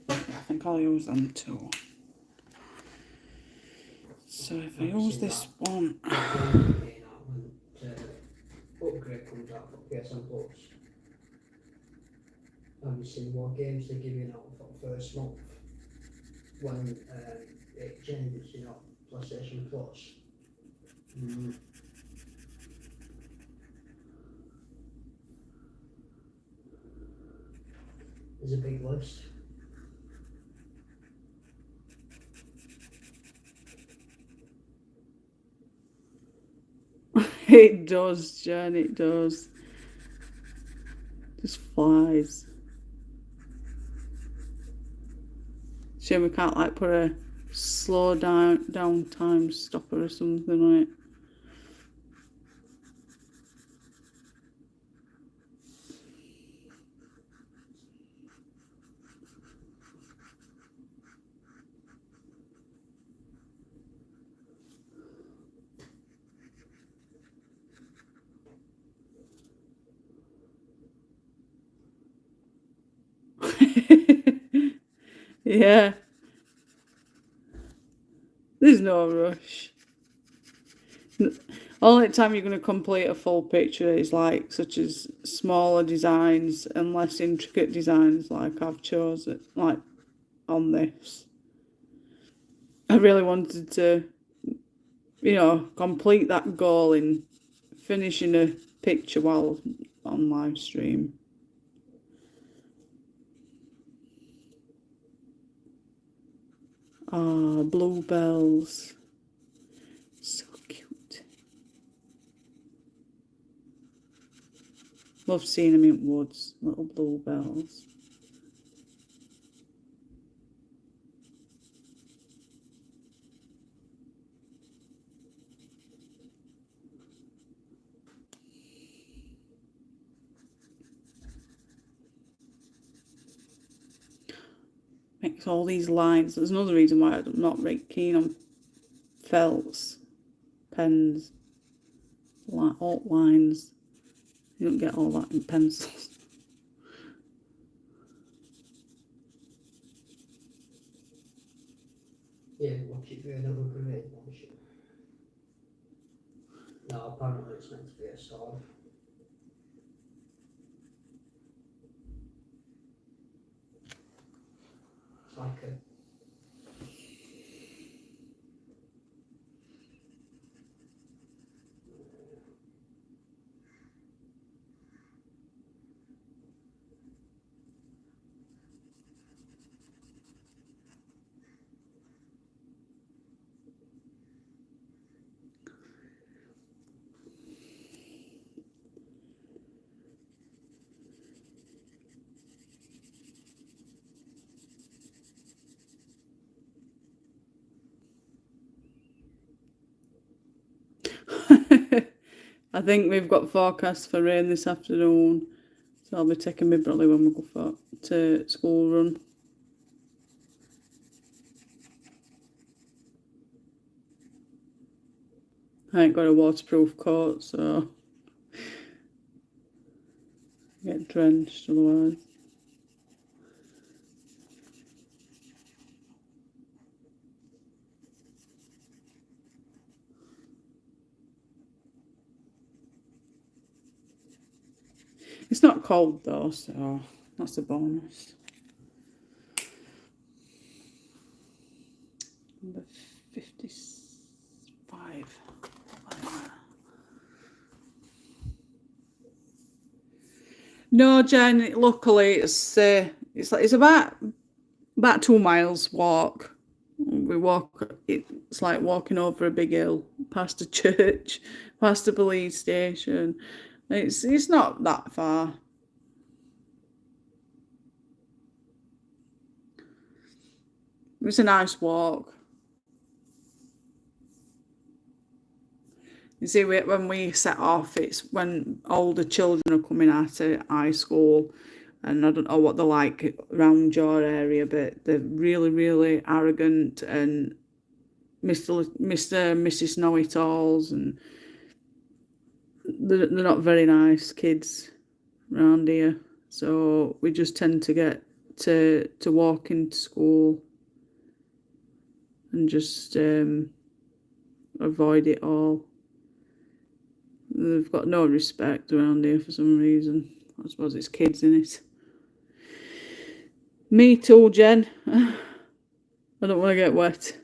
I think I'll use them too. So if I use this one. Upgrade comes out for PSN Plus. Obviously, what games they give you now for the first month when it changes, you know, PlayStation Plus. There's a big list. It does, Jen, it does. Just flies. Shame we can't like put a slow down time stopper or something on it. Yeah. There's no rush. Only time you're going to complete a full picture is like such as smaller designs and less intricate designs like I've chosen, like on this. I really wanted to, complete that goal in finishing a picture while on live stream. Ah, bluebells. So cute. Love seeing them in woods, little bluebells. Makes all these lines. There's another reason why I'm not very keen on felts, pens, alt lines. You don't get all that in pencils. Yeah, watch it be another grenade launcher. No, apparently it's meant to be a sword. It's like a... I think we've got forecasts for rain this afternoon, so I'll be taking my brolly when we go to school run. I ain't got a waterproof coat, so I get drenched otherwise. It's not cold though, so that's a bonus. Number 55. No, Jen. Luckily, it's about 2 miles walk. We walk. It's like walking over a big hill, past a church, past a police station. It's not that far. It's a nice walk. You see, when we set off, it's when older children are coming out of high school, and I don't know what they're like around your area, but they're really, really arrogant and Mr. and Mrs. Know-it-alls, and they're not very nice kids around here. So we just tend to get to walk into school and just avoid it all. They've got no respect around here for some reason. I suppose it's kids, innit? Me too, Jen. I don't want to get wet.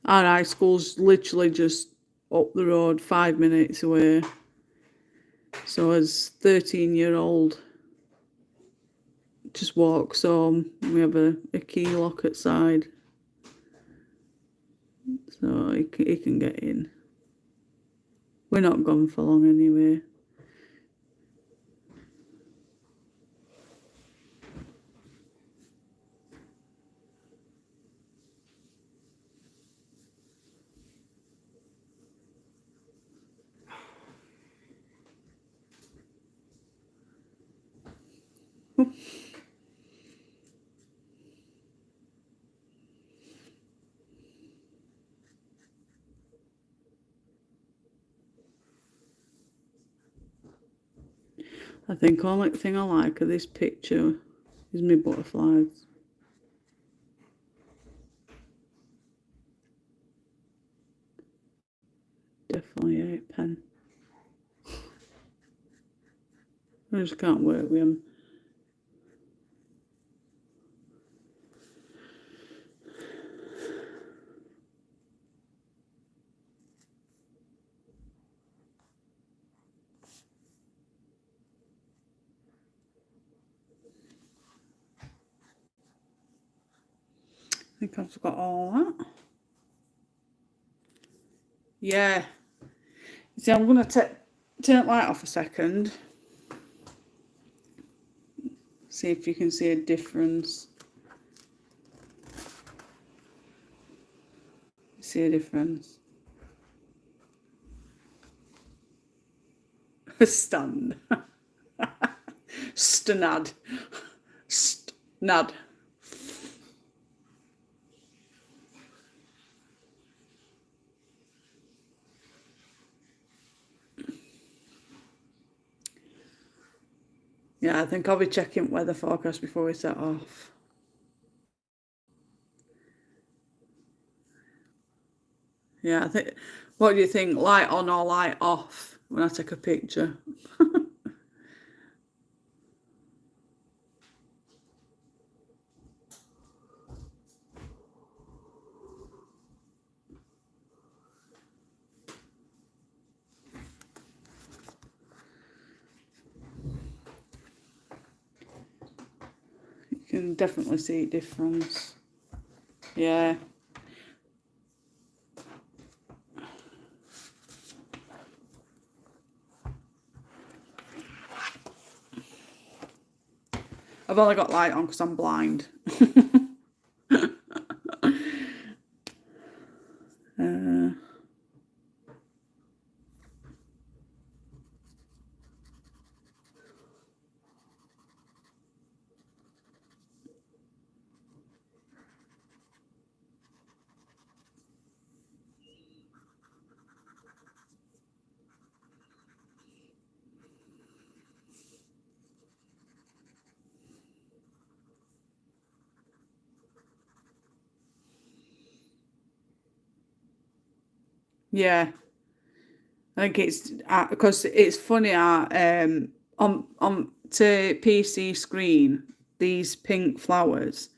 Our high school's literally just up the road, 5 minutes away. So as 13-year-old just walks home, we have a key lock outside. So he can get in. We're not gone for long anyway. I think only thing I like of this picture is my butterflies. Definitely 8 pen. I just can't work with them. I think I've got all that. Yeah. See, I'm going to turn the light off a second. See if you can see a difference. See a difference. Stand. Stanad. Stnad. Yeah, I think I'll be checking weather forecast before we set off. Yeah, I think. What do you think? Light on or light off when I take a picture? You can definitely see a difference. Yeah. I've only got light on because I'm blind. Yeah. I think it's because it's funny. On to PC screen, these pink flowers,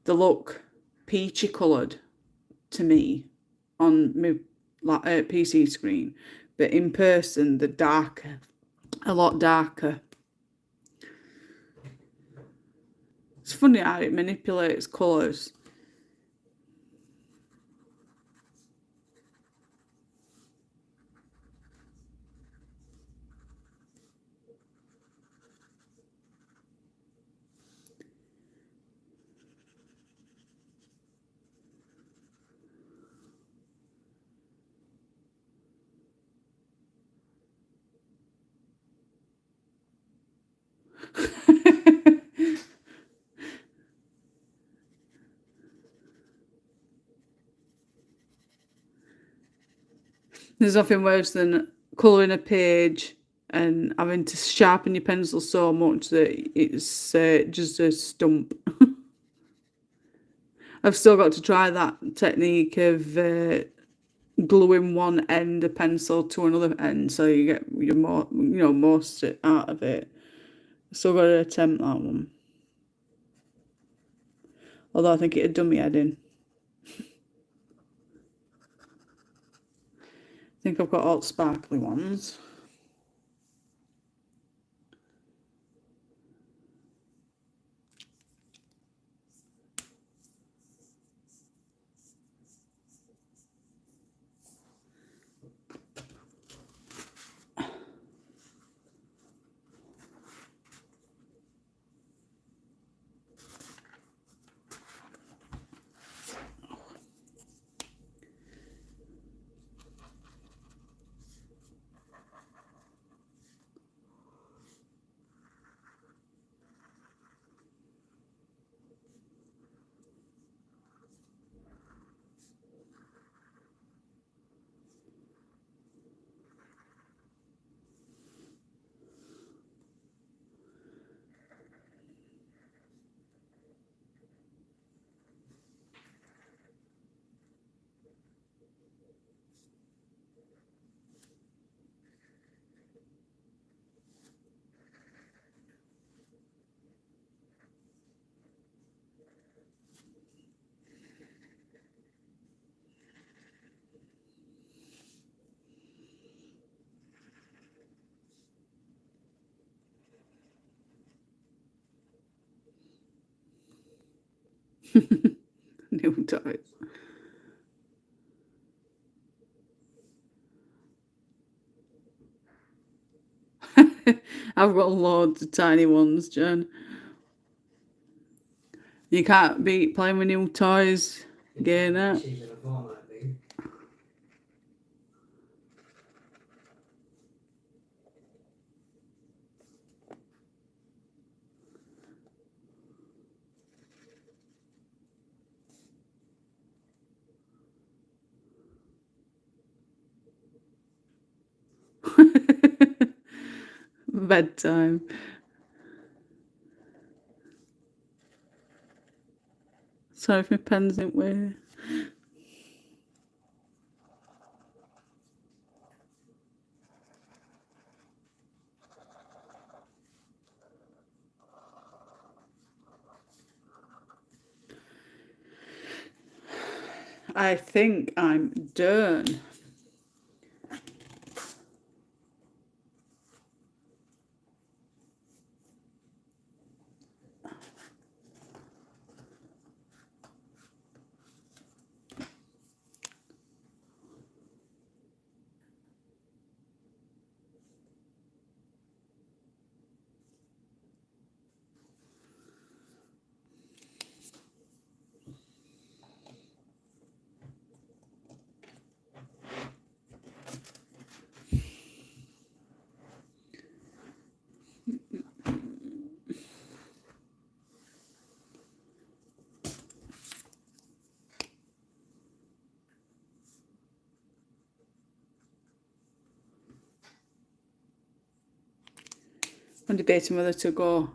they look peachy coloured to me on my PC screen, but in person they're darker, a lot darker. It's funny how it manipulates colours. There's nothing worse than colouring a page and having to sharpen your pencil so much that it's just a stump. I've still got to try that technique of gluing one end of pencil to another end so you get your more, most out of it. Still got to attempt that one. Although I think it'd done me head in. think I've got all sparkly ones. New toys. I've got loads of tiny ones, Jen. You can't beat playing with new toys, Gainer. Season of format, big. Bedtime. Sorry if my pen's in way. I think I'm done. I'm debating whether to go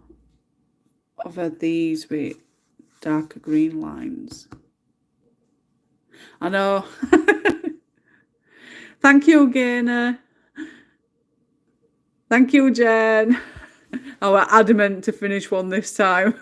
over these with darker green lines. I know. Thank you, Gainer. Thank you, Jen. Oh, we're adamant to finish one this time.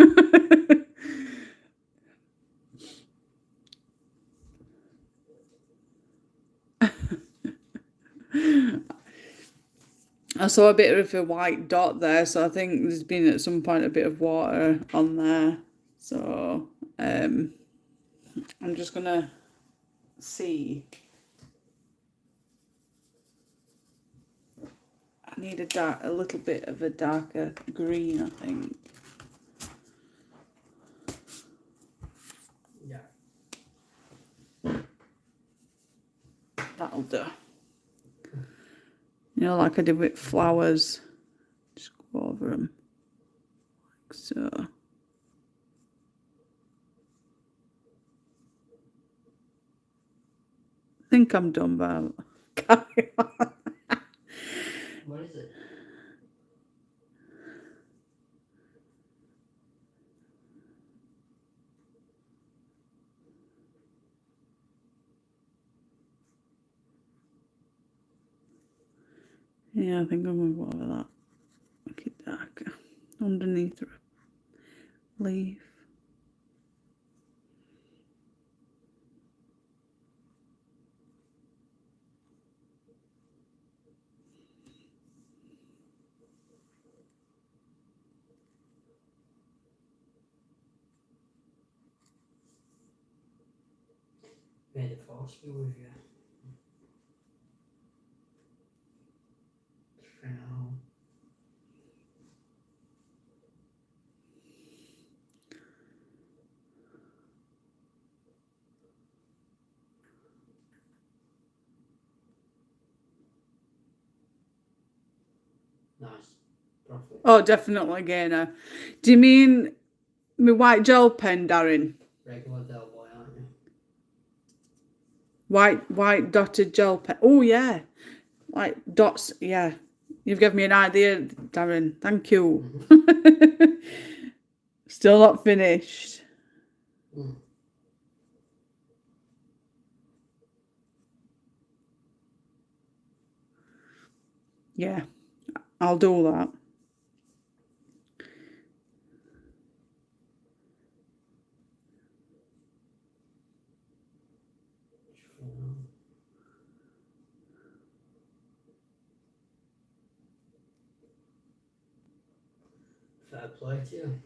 I saw a bit of a white dot there, so I think there's been at some point a bit of water on there. So I'm just gonna see. I need a little bit of a darker green, I think. Yeah. That'll do. You know, like I did with flowers. Just go over them. Like so. I think I'm done, but carry on. What is it? Yeah, I think I'm going to go over that. Make it darker. Underneath the leaf. May the force be with you. For now. Nice. Profit. Oh, definitely gainer. Do you mean my white gel pen, Darren? Regular Del Boy, aren't you? White dotted gel pen. Oh, yeah. Like dots, yeah. You've given me an idea, Darren. Thank you. Still not finished. Mm. Yeah, I'll do that. Fair play to you.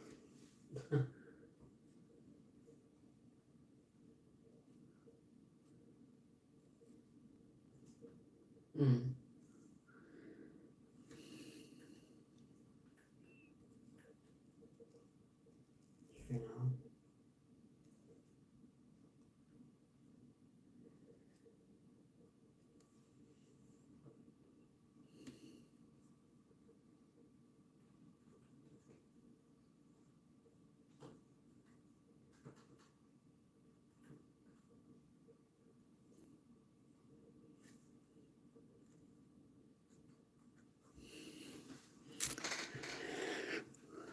Mm. For now.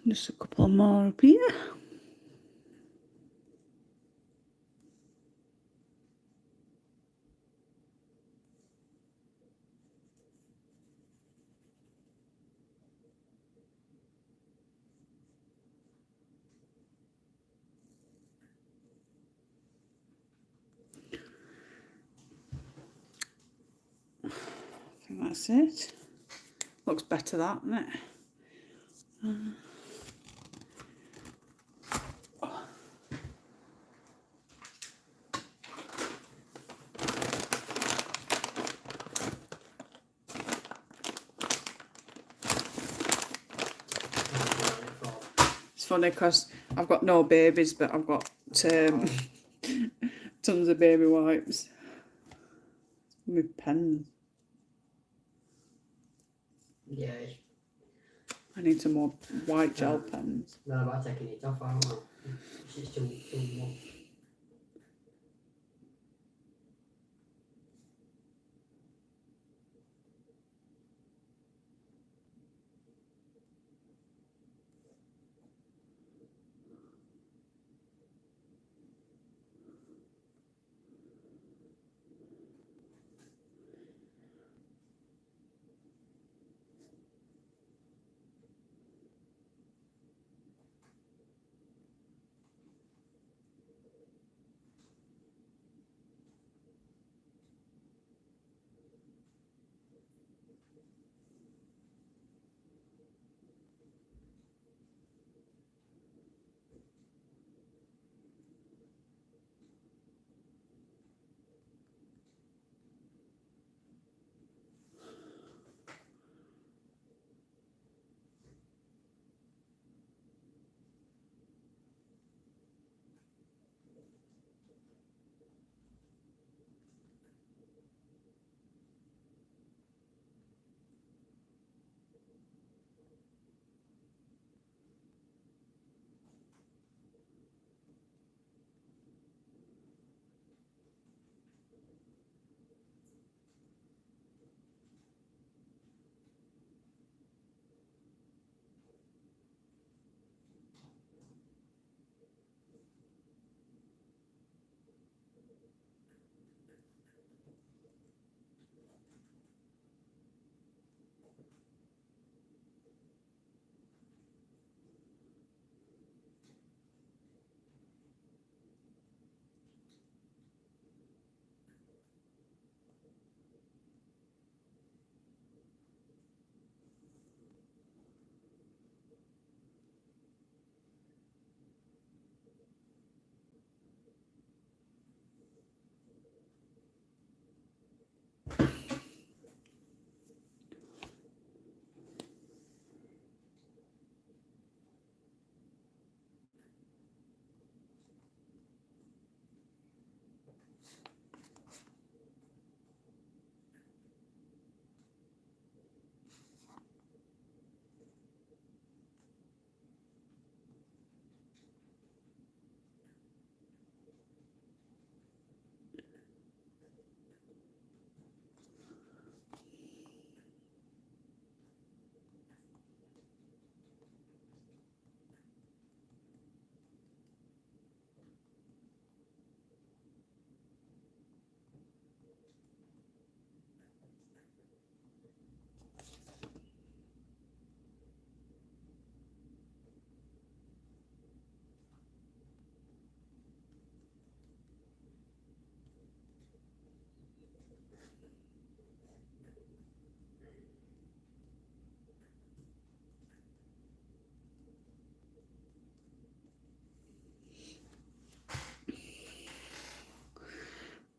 Just a couple more up here. I think that's it. Looks better, that, doesn't it? It's funny because I've got no babies, but I've got tons of baby wipes. With pens. Yeah. I need some more white gel pens. They're about taking it off, aren't they? It's too much.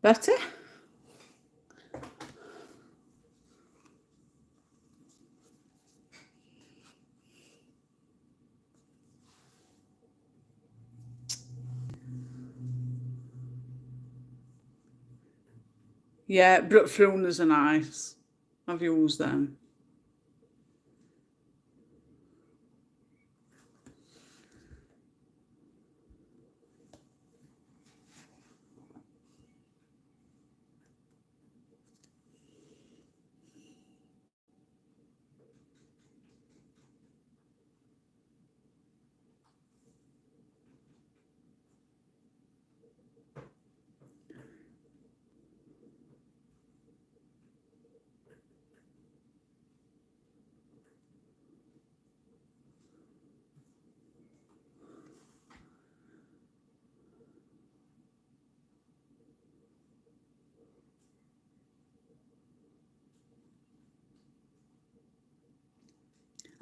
Better? Yeah, Brook Frunas are nice. I've used them.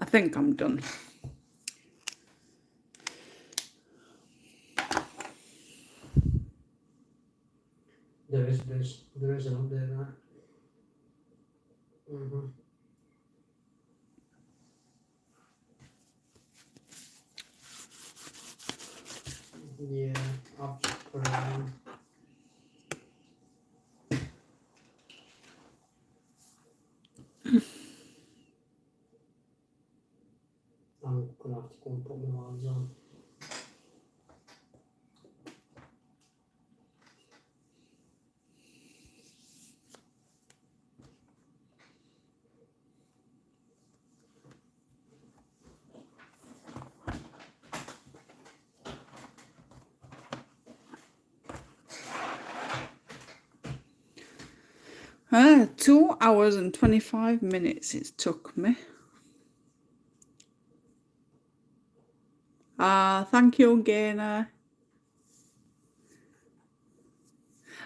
I think I'm done. There is an update, right? Yeah, I've just put it on. I'm gonna have to go and put my ones on. Ah, 2 hours and 25 minutes it took me. Thank you, Gainer.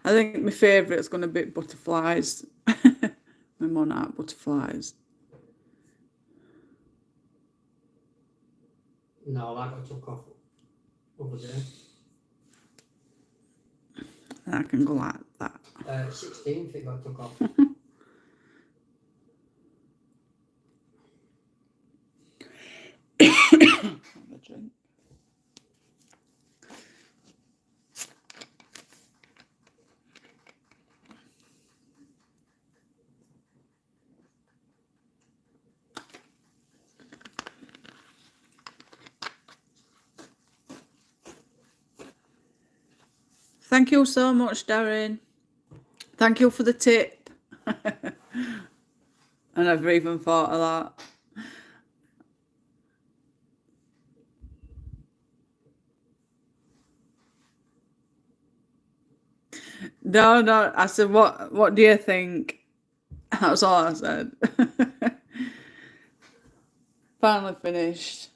I think my favourite's going to be butterflies. My monarch butterflies. No, that got took off over there. I can go like that. 16th it got took off. Have a drink. Thank you so much, Darren. Thank you for the tip. And I've even thought of that. No, I said, what do you think? That's all I said. Finally finished.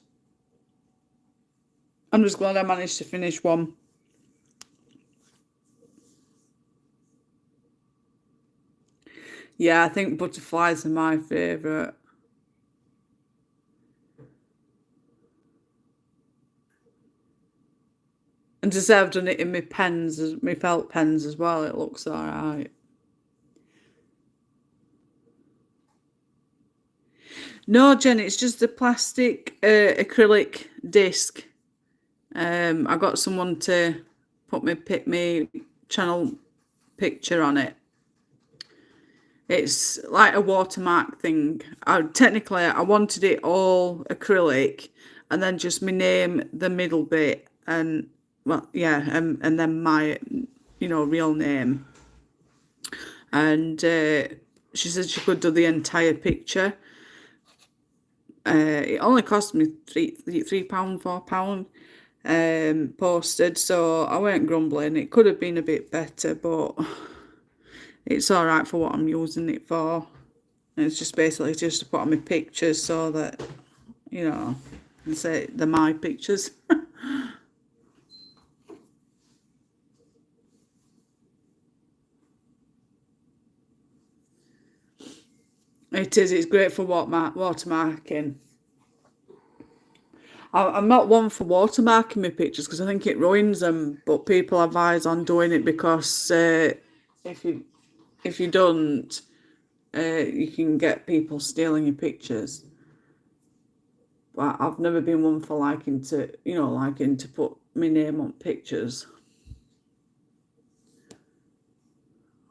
I'm just glad I managed to finish one. Yeah, I think butterflies are my favourite. And to say I've done it in my pens, my felt pens as well, it looks alright. No, Jen, it's just a plastic acrylic disc. I got someone to put my channel picture on it. It's like a watermark thing. Technically, I wanted it all acrylic, and then just my name, the middle bit, and well, yeah, and then my, real name. And she said she could do the entire picture. It only cost me £3, £4 posted, so I weren't grumbling. It could have been a bit better, but it's all right for what I'm using it for. And it's just basically just to put on my pictures so that, and say they're my pictures. It is. It's great for watermarking. I'm not one for watermarking my pictures because I think it ruins them, but people advise on doing it because if you don't, you can get people stealing your pictures. But I've never been one for liking to put my name on pictures.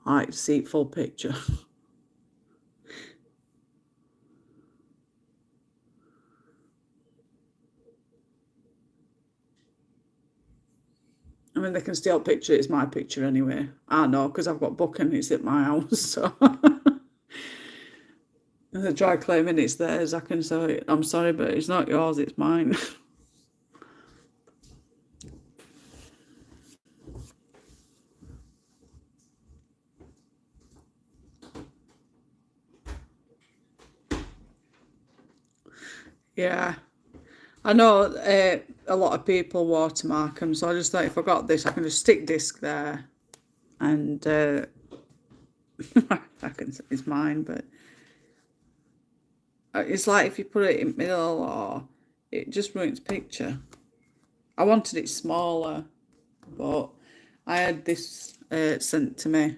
I like to see full picture. I mean, they can steal a picture. It's my picture anyway. I know, because I've got book and it's at my house. So if they try claiming it's theirs, I can say, I'm sorry, but it's not yours, it's mine. Yeah. I know a lot of people watermark them, so I just thought if I got this, I can just stick disc there, and I can say it's mine. But it's like if you put it in middle, or it just ruins picture. I wanted it smaller, but I had this sent to me,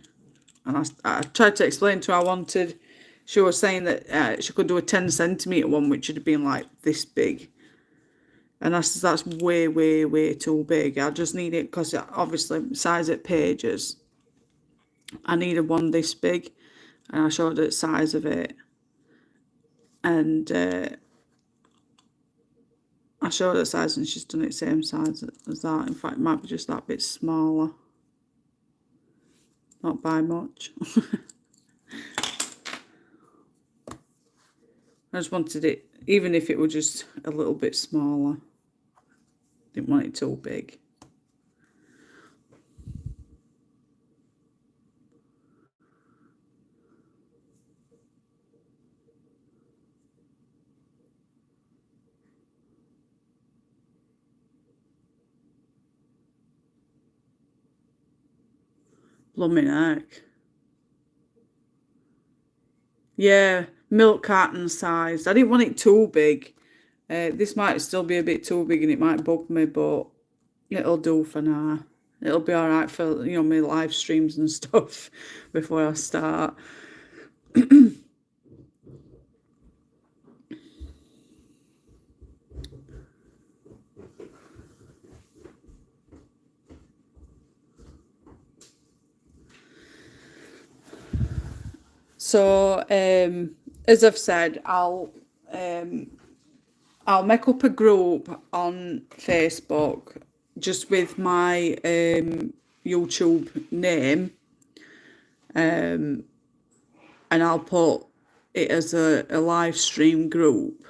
and I tried to explain to her I wanted. She was saying that she could do a 10cm one, which would have been like this big. And I said, that's way, way, way too big. I just need it, because obviously size at pages. I needed one this big. And I showed her the size of it. And I showed her the size, and she's done it same size as that. In fact, it might be just that bit smaller. Not by much. I just wanted it, even if it were just a little bit smaller. Didn't want it too big. Blooming heck. Yeah, milk carton size. I didn't want it too big. This might still be a bit too big and it might bug me, but it'll do for now. It'll be all right for, my live streams and stuff before I start. So, as I've said, I'll make up a group on Facebook just with my YouTube name, and I'll put it as a live stream group.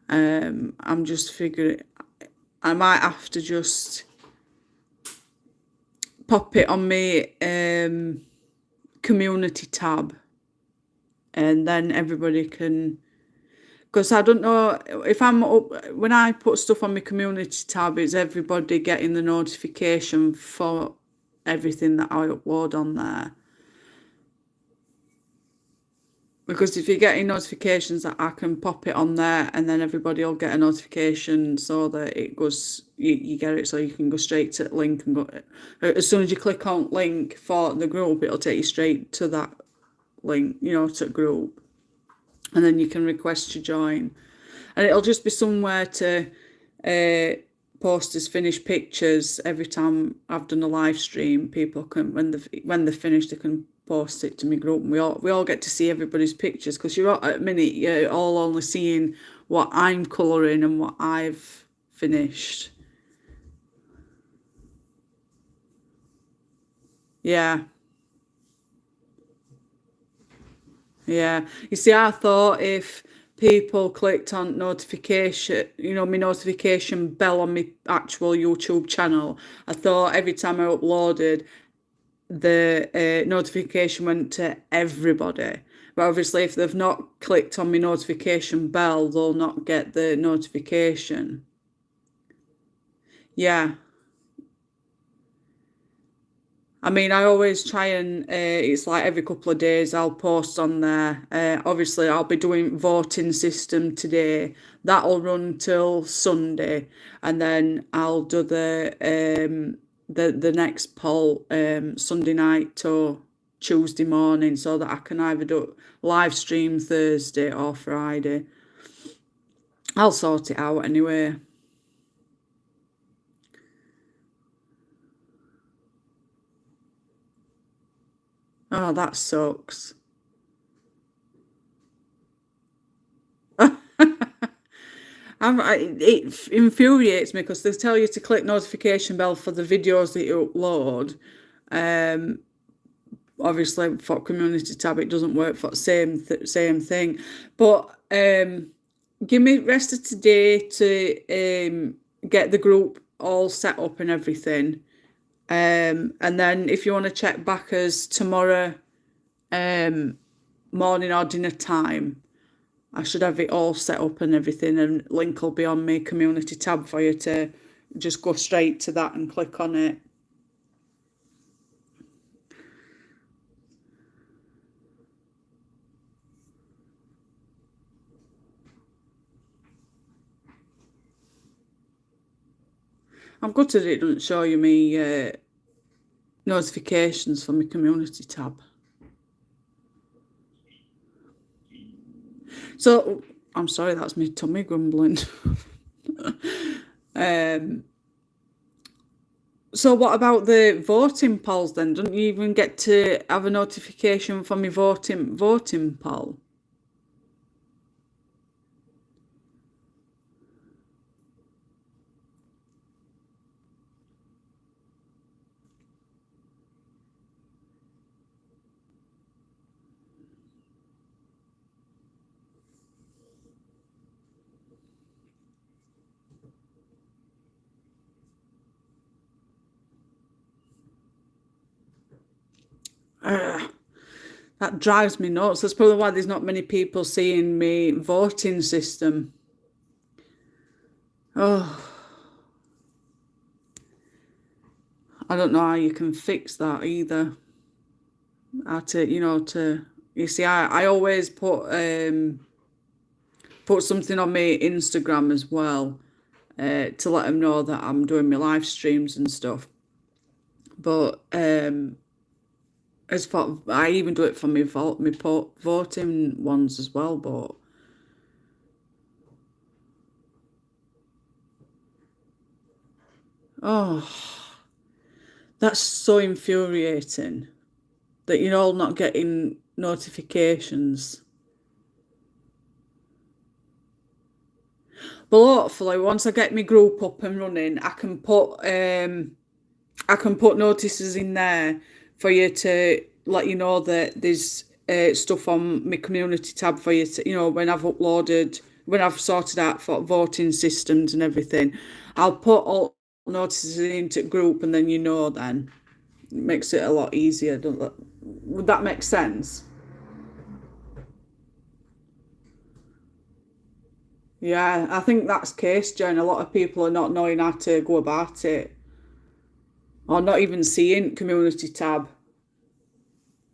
I'm just figuring, I might have to just pop it on my community tab, and then everybody can, because I don't know if I'm up, when I put stuff on my community tab, is everybody getting the notification for everything that I upload on there? Because if you're getting notifications, that I can pop it on there, and then everybody will get a notification so that it goes, you get it, so you can go straight to the link and go. As soon as you click on link for the group, it'll take you straight to that link, to the group, and then you can request to join, and it'll just be somewhere to post as finished pictures. Every time I've done a live stream, people can, when they're finished, they can post it to my group, and we all get to see everybody's pictures, because at a minute you're all only seeing what I'm colouring and what I've finished. Yeah. You see, I thought if people clicked on notification, my notification bell on my actual YouTube channel, I thought every time I uploaded, the notification went to everybody. But obviously, if they've not clicked on my notification bell, they'll not get the notification. Yeah. I mean, I always try and, it's like every couple of days I'll post on there. Obviously, I'll be doing voting system today. That'll run till Sunday. And then I'll do the the next poll Sunday night to Tuesday morning, so that I can either do live stream Thursday or Friday. I'll sort it out anyway. Oh, that sucks. It infuriates me because they tell you to click notification bell for the videos that you upload. Obviously, for community tab, it doesn't work for the same thing. But give me rest of today to get the group all set up and everything. And then if you want to check back as tomorrow morning or dinner time, I should have it all set up and everything, and link will be on my community tab for you to just go straight to that and click on it. I'm gutted it doesn't show you me notifications for my community tab. So, I'm sorry, that's my tummy grumbling. So what about the voting polls then? Don't you even get to have a notification for my voting poll? That drives me nuts. That's probably why there's not many people seeing me voting system. Oh, I don't know how you can fix that either. How to, you see, I always put something on my Instagram as well to let them know that I'm doing my live streams and stuff. But as for, I even do it for my voting ones as well. But oh, that's so infuriating that you're all not getting notifications. But hopefully, once I get my group up and running, I can put notices in there for you to let you know that there's stuff on my community tab for you to, when I've sorted out for voting systems and everything, I'll put all notices into group, and then then it makes it a lot easier. Would that make sense? Yeah, I think that's the case, Jen. A lot of people are not knowing how to go about it, or not even seeing community tab.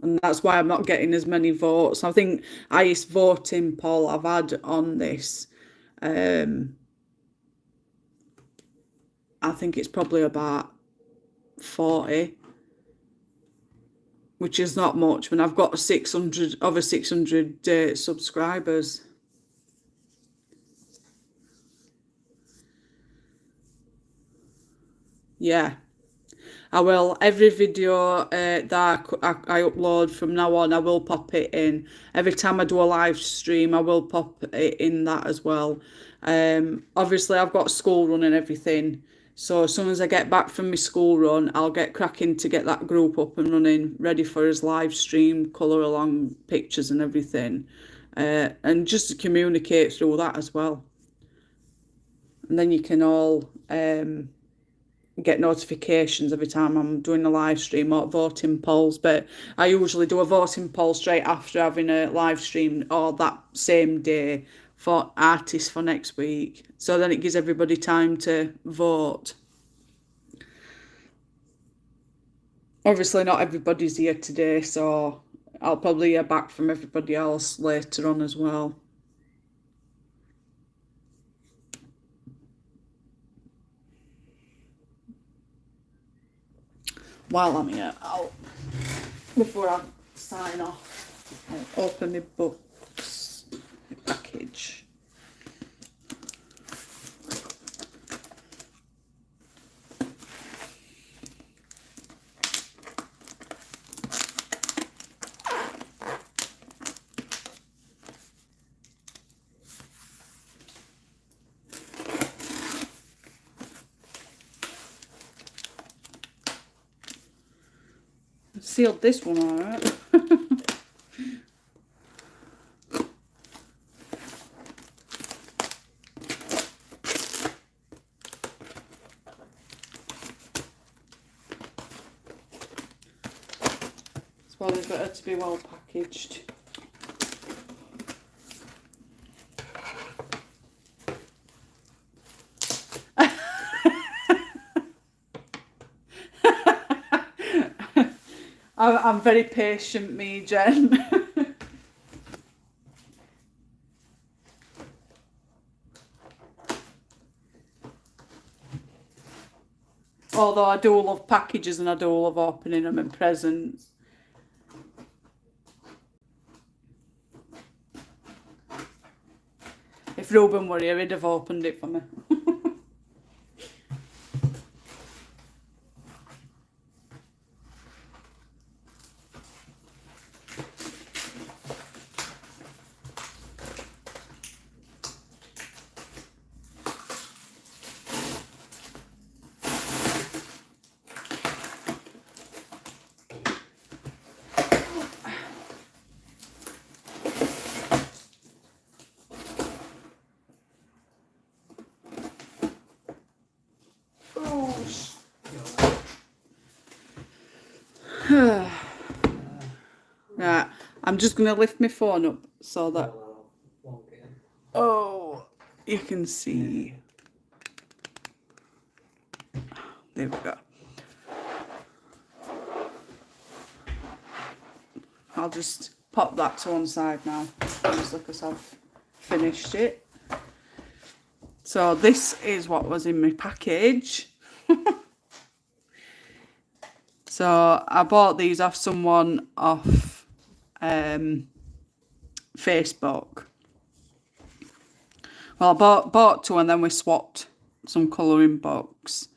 And that's why I'm not getting as many votes. I think highest voting poll I've had on this, I think it's probably about 40, which is not much when I've got over 600 subscribers. Yeah. I will. Every video that I upload from now on, I will pop it in. Every time I do a live stream, I will pop it in that as well. Obviously, I've got school run and everything. So as soon as I get back from my school run, I'll get cracking to get that group up and running, ready for his live stream, colour along pictures and everything. And just to communicate through that as well. And then you can all get notifications every time I'm doing a live stream or voting polls. But I usually do a voting poll straight after having a live stream or that same day for artists for next week. So then it gives everybody time to vote. Obviously not everybody's here today, so I'll probably hear back from everybody else later on as well. while I'm here, before I sign off, I'll open my books, my package. Sealed this one alright. It's probably better to be well packaged. I'm very patient, me, Jen. Although I do love packages and I do love opening them and presents. If Ruben were here, he'd have opened it for me. Right, I'm just going to lift my phone up so that, oh, you can see. There we go. I'll just pop that to one side now, just because I've finished it. So this is what was in my package. So I bought these off someone off Facebook. Well, I bought two and then we swapped some colouring books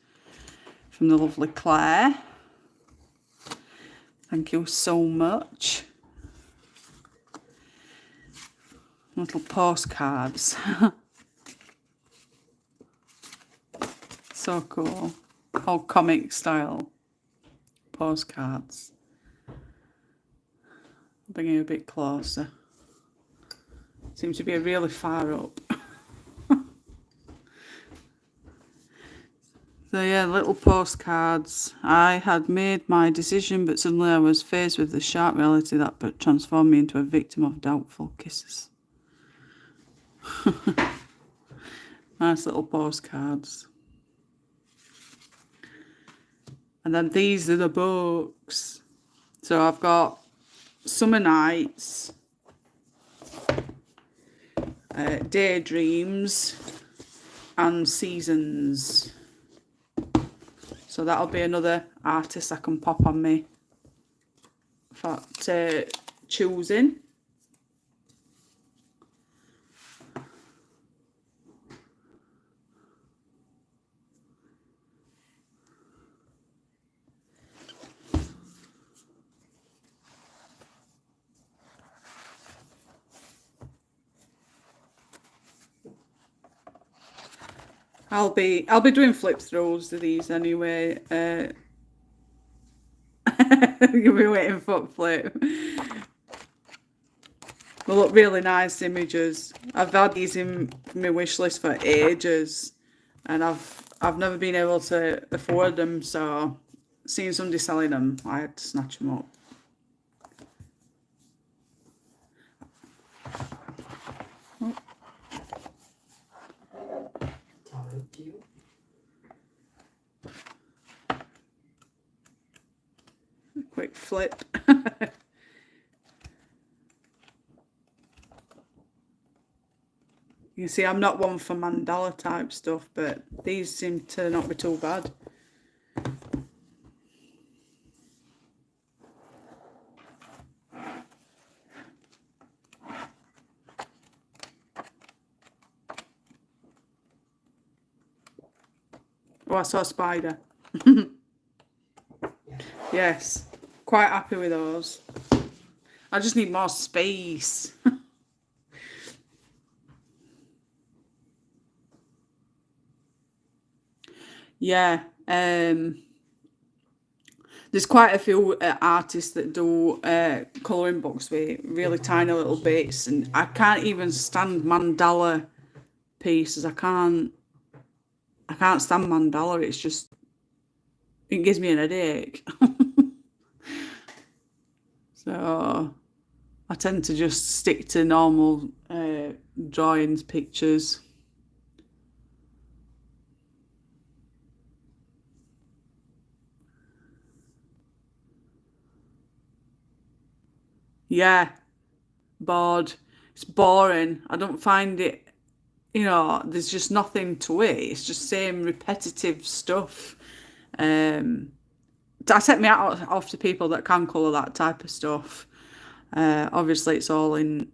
from the lovely Claire. Thank you so much. Little postcards. So cool. All comic style postcards. Bring it a bit closer. Seems to be really far up. So yeah, little postcards. I had made my decision, but suddenly I was faced with the sharp reality that transformed me into a victim of doubtful kisses. Nice little postcards. And then these are the books. So I've got Summer Nights, Daydreams, and Seasons. So that'll be another artist I can pop on me for choosing. I'll be doing flip throughs to these anyway. You'll be waiting for flip. They look really nice images. I've had these in my wish list for ages, and I've never been able to afford them. So seeing somebody selling them, I had to snatch them up. Quick flip. You see, I'm not one for mandala type stuff, but these seem to not be too bad. Oh, I saw a spider. Yeah. Yes, quite happy with those. I just need more space. Yeah, there's quite a few artists that do colouring books with really tiny little bits, and I can't even stand mandala pieces. I can't stand mandala. It's just, it gives me an headache. So I tend to just stick to normal drawings, pictures. Yeah, bored. It's boring. I don't find it, there's just nothing to it. It's just same repetitive stuff. I set me out off to people that can colour that type of stuff. Obviously, it's all in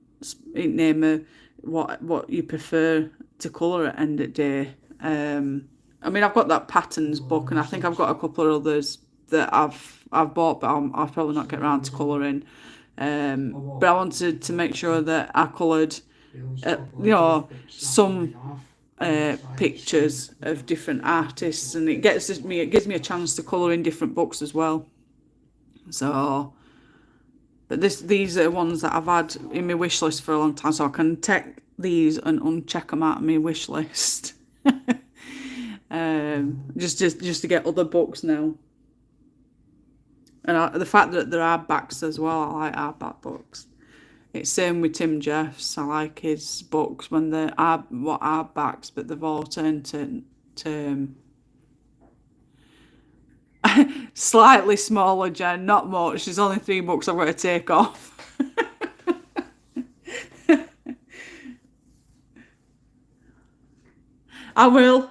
name of what you prefer to colour at end of the day. I mean, I've got that patterns book, and I think I've got a couple of others that I've bought, but I'll probably not get around to colouring. But I wanted to make sure that I coloured, some pictures of different artists, and it gives me a chance to colour in different books as well. So, but these are ones that I've had in my wish list for a long time, so I can take these and uncheck them out of my wish list. Just to get other books now. And the fact that there are backs as well, I like hardback books. It's same with Tim Jeffs. I like his books when they are backs, but they've all turned to slightly smaller, Jen. Not much. There's only 3 books I've got to take off. I will.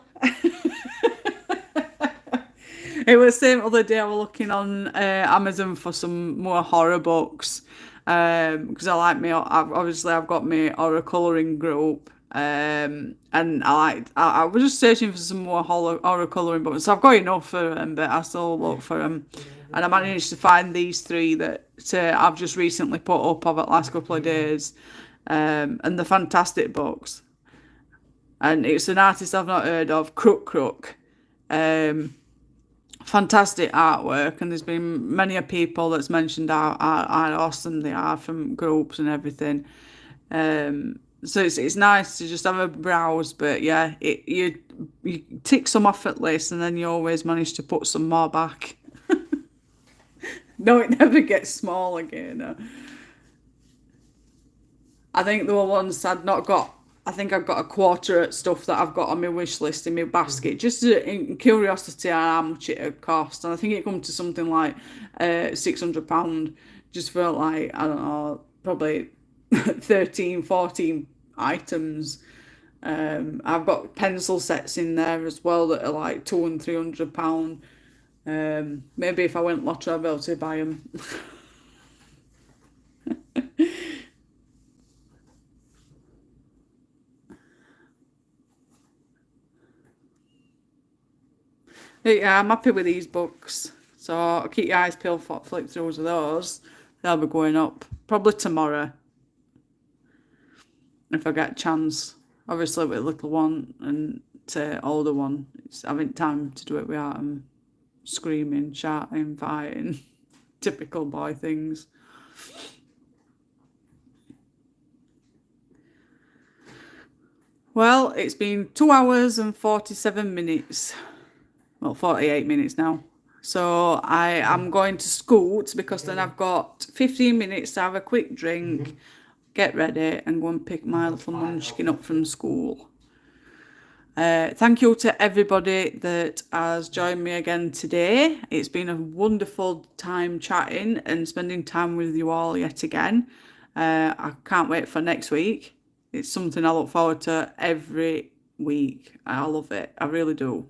It was the same other day. I was looking on Amazon for some more horror books, because I've got my horror colouring group, and I was just searching for some more horror colouring books. So I've got enough for them, but I still look for them, and I managed to find these 3 that I've just recently put up over the last couple of days, and they're fantastic books. And it's an artist I've not heard of, Crook. Fantastic artwork, and there's been many people that's mentioned how awesome they are from groups and everything. So it's nice to just have a browse, but yeah, you tick some off at least, and then you always manage to put some more back. No, it never gets small again. No. I think there were ones I'd not got. I think I've got a quarter at stuff that I've got on my wish list in my basket, just in curiosity on how much it would cost. And I think it come to something like £600, just for like, I don't know, probably 13, 14 items. I've got pencil sets in there as well that are like £200 and £300. Maybe if I went lottery, I'd be able to buy them. Yeah, I'm happy with these books. So keep your eyes peeled for flip throughs of those. They'll be going up probably tomorrow, if I get a chance. Obviously with a little one and older one, it's having time to do it without them screaming, shouting, fighting. Typical boy things. Well, it's been 2 hours and 47 minutes. Well, 48 minutes now. So I am going to scoot, because then I've got 15 minutes to have a quick drink, get ready, and go and pick my little munchkin up from school. Thank you to everybody that has joined me again today. It's been a wonderful time chatting and spending time with you all yet again. I can't wait for next week. It's something I look forward to every week. I love it. I really do.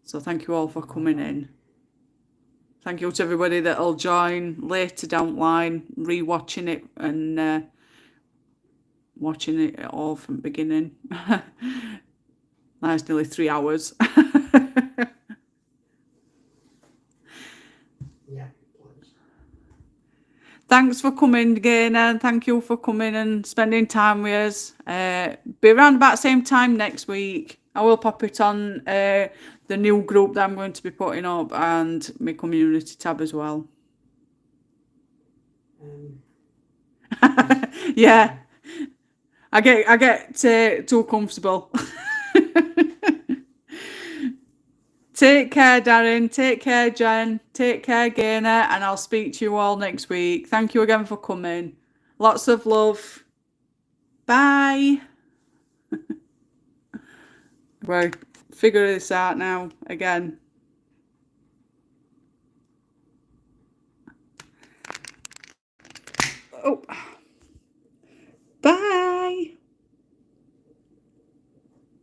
So thank you all for coming in. Thank you to everybody that'll join later down the line, rewatching it and watching it all from the beginning. That's nearly 3 hours. Yeah, please. Thanks for coming, Gaynor, and thank you for coming and spending time with us. Be around about the same time next week. I will pop it on the new group that I'm going to be putting up and my community tab as well. Yeah, I get too comfortable. Take care, Darren. Take care, Jen. Take care, Gaynor. And I'll speak to you all next week. Thank you again for coming. Lots of love. Bye. We'll figure this out now again. Oh.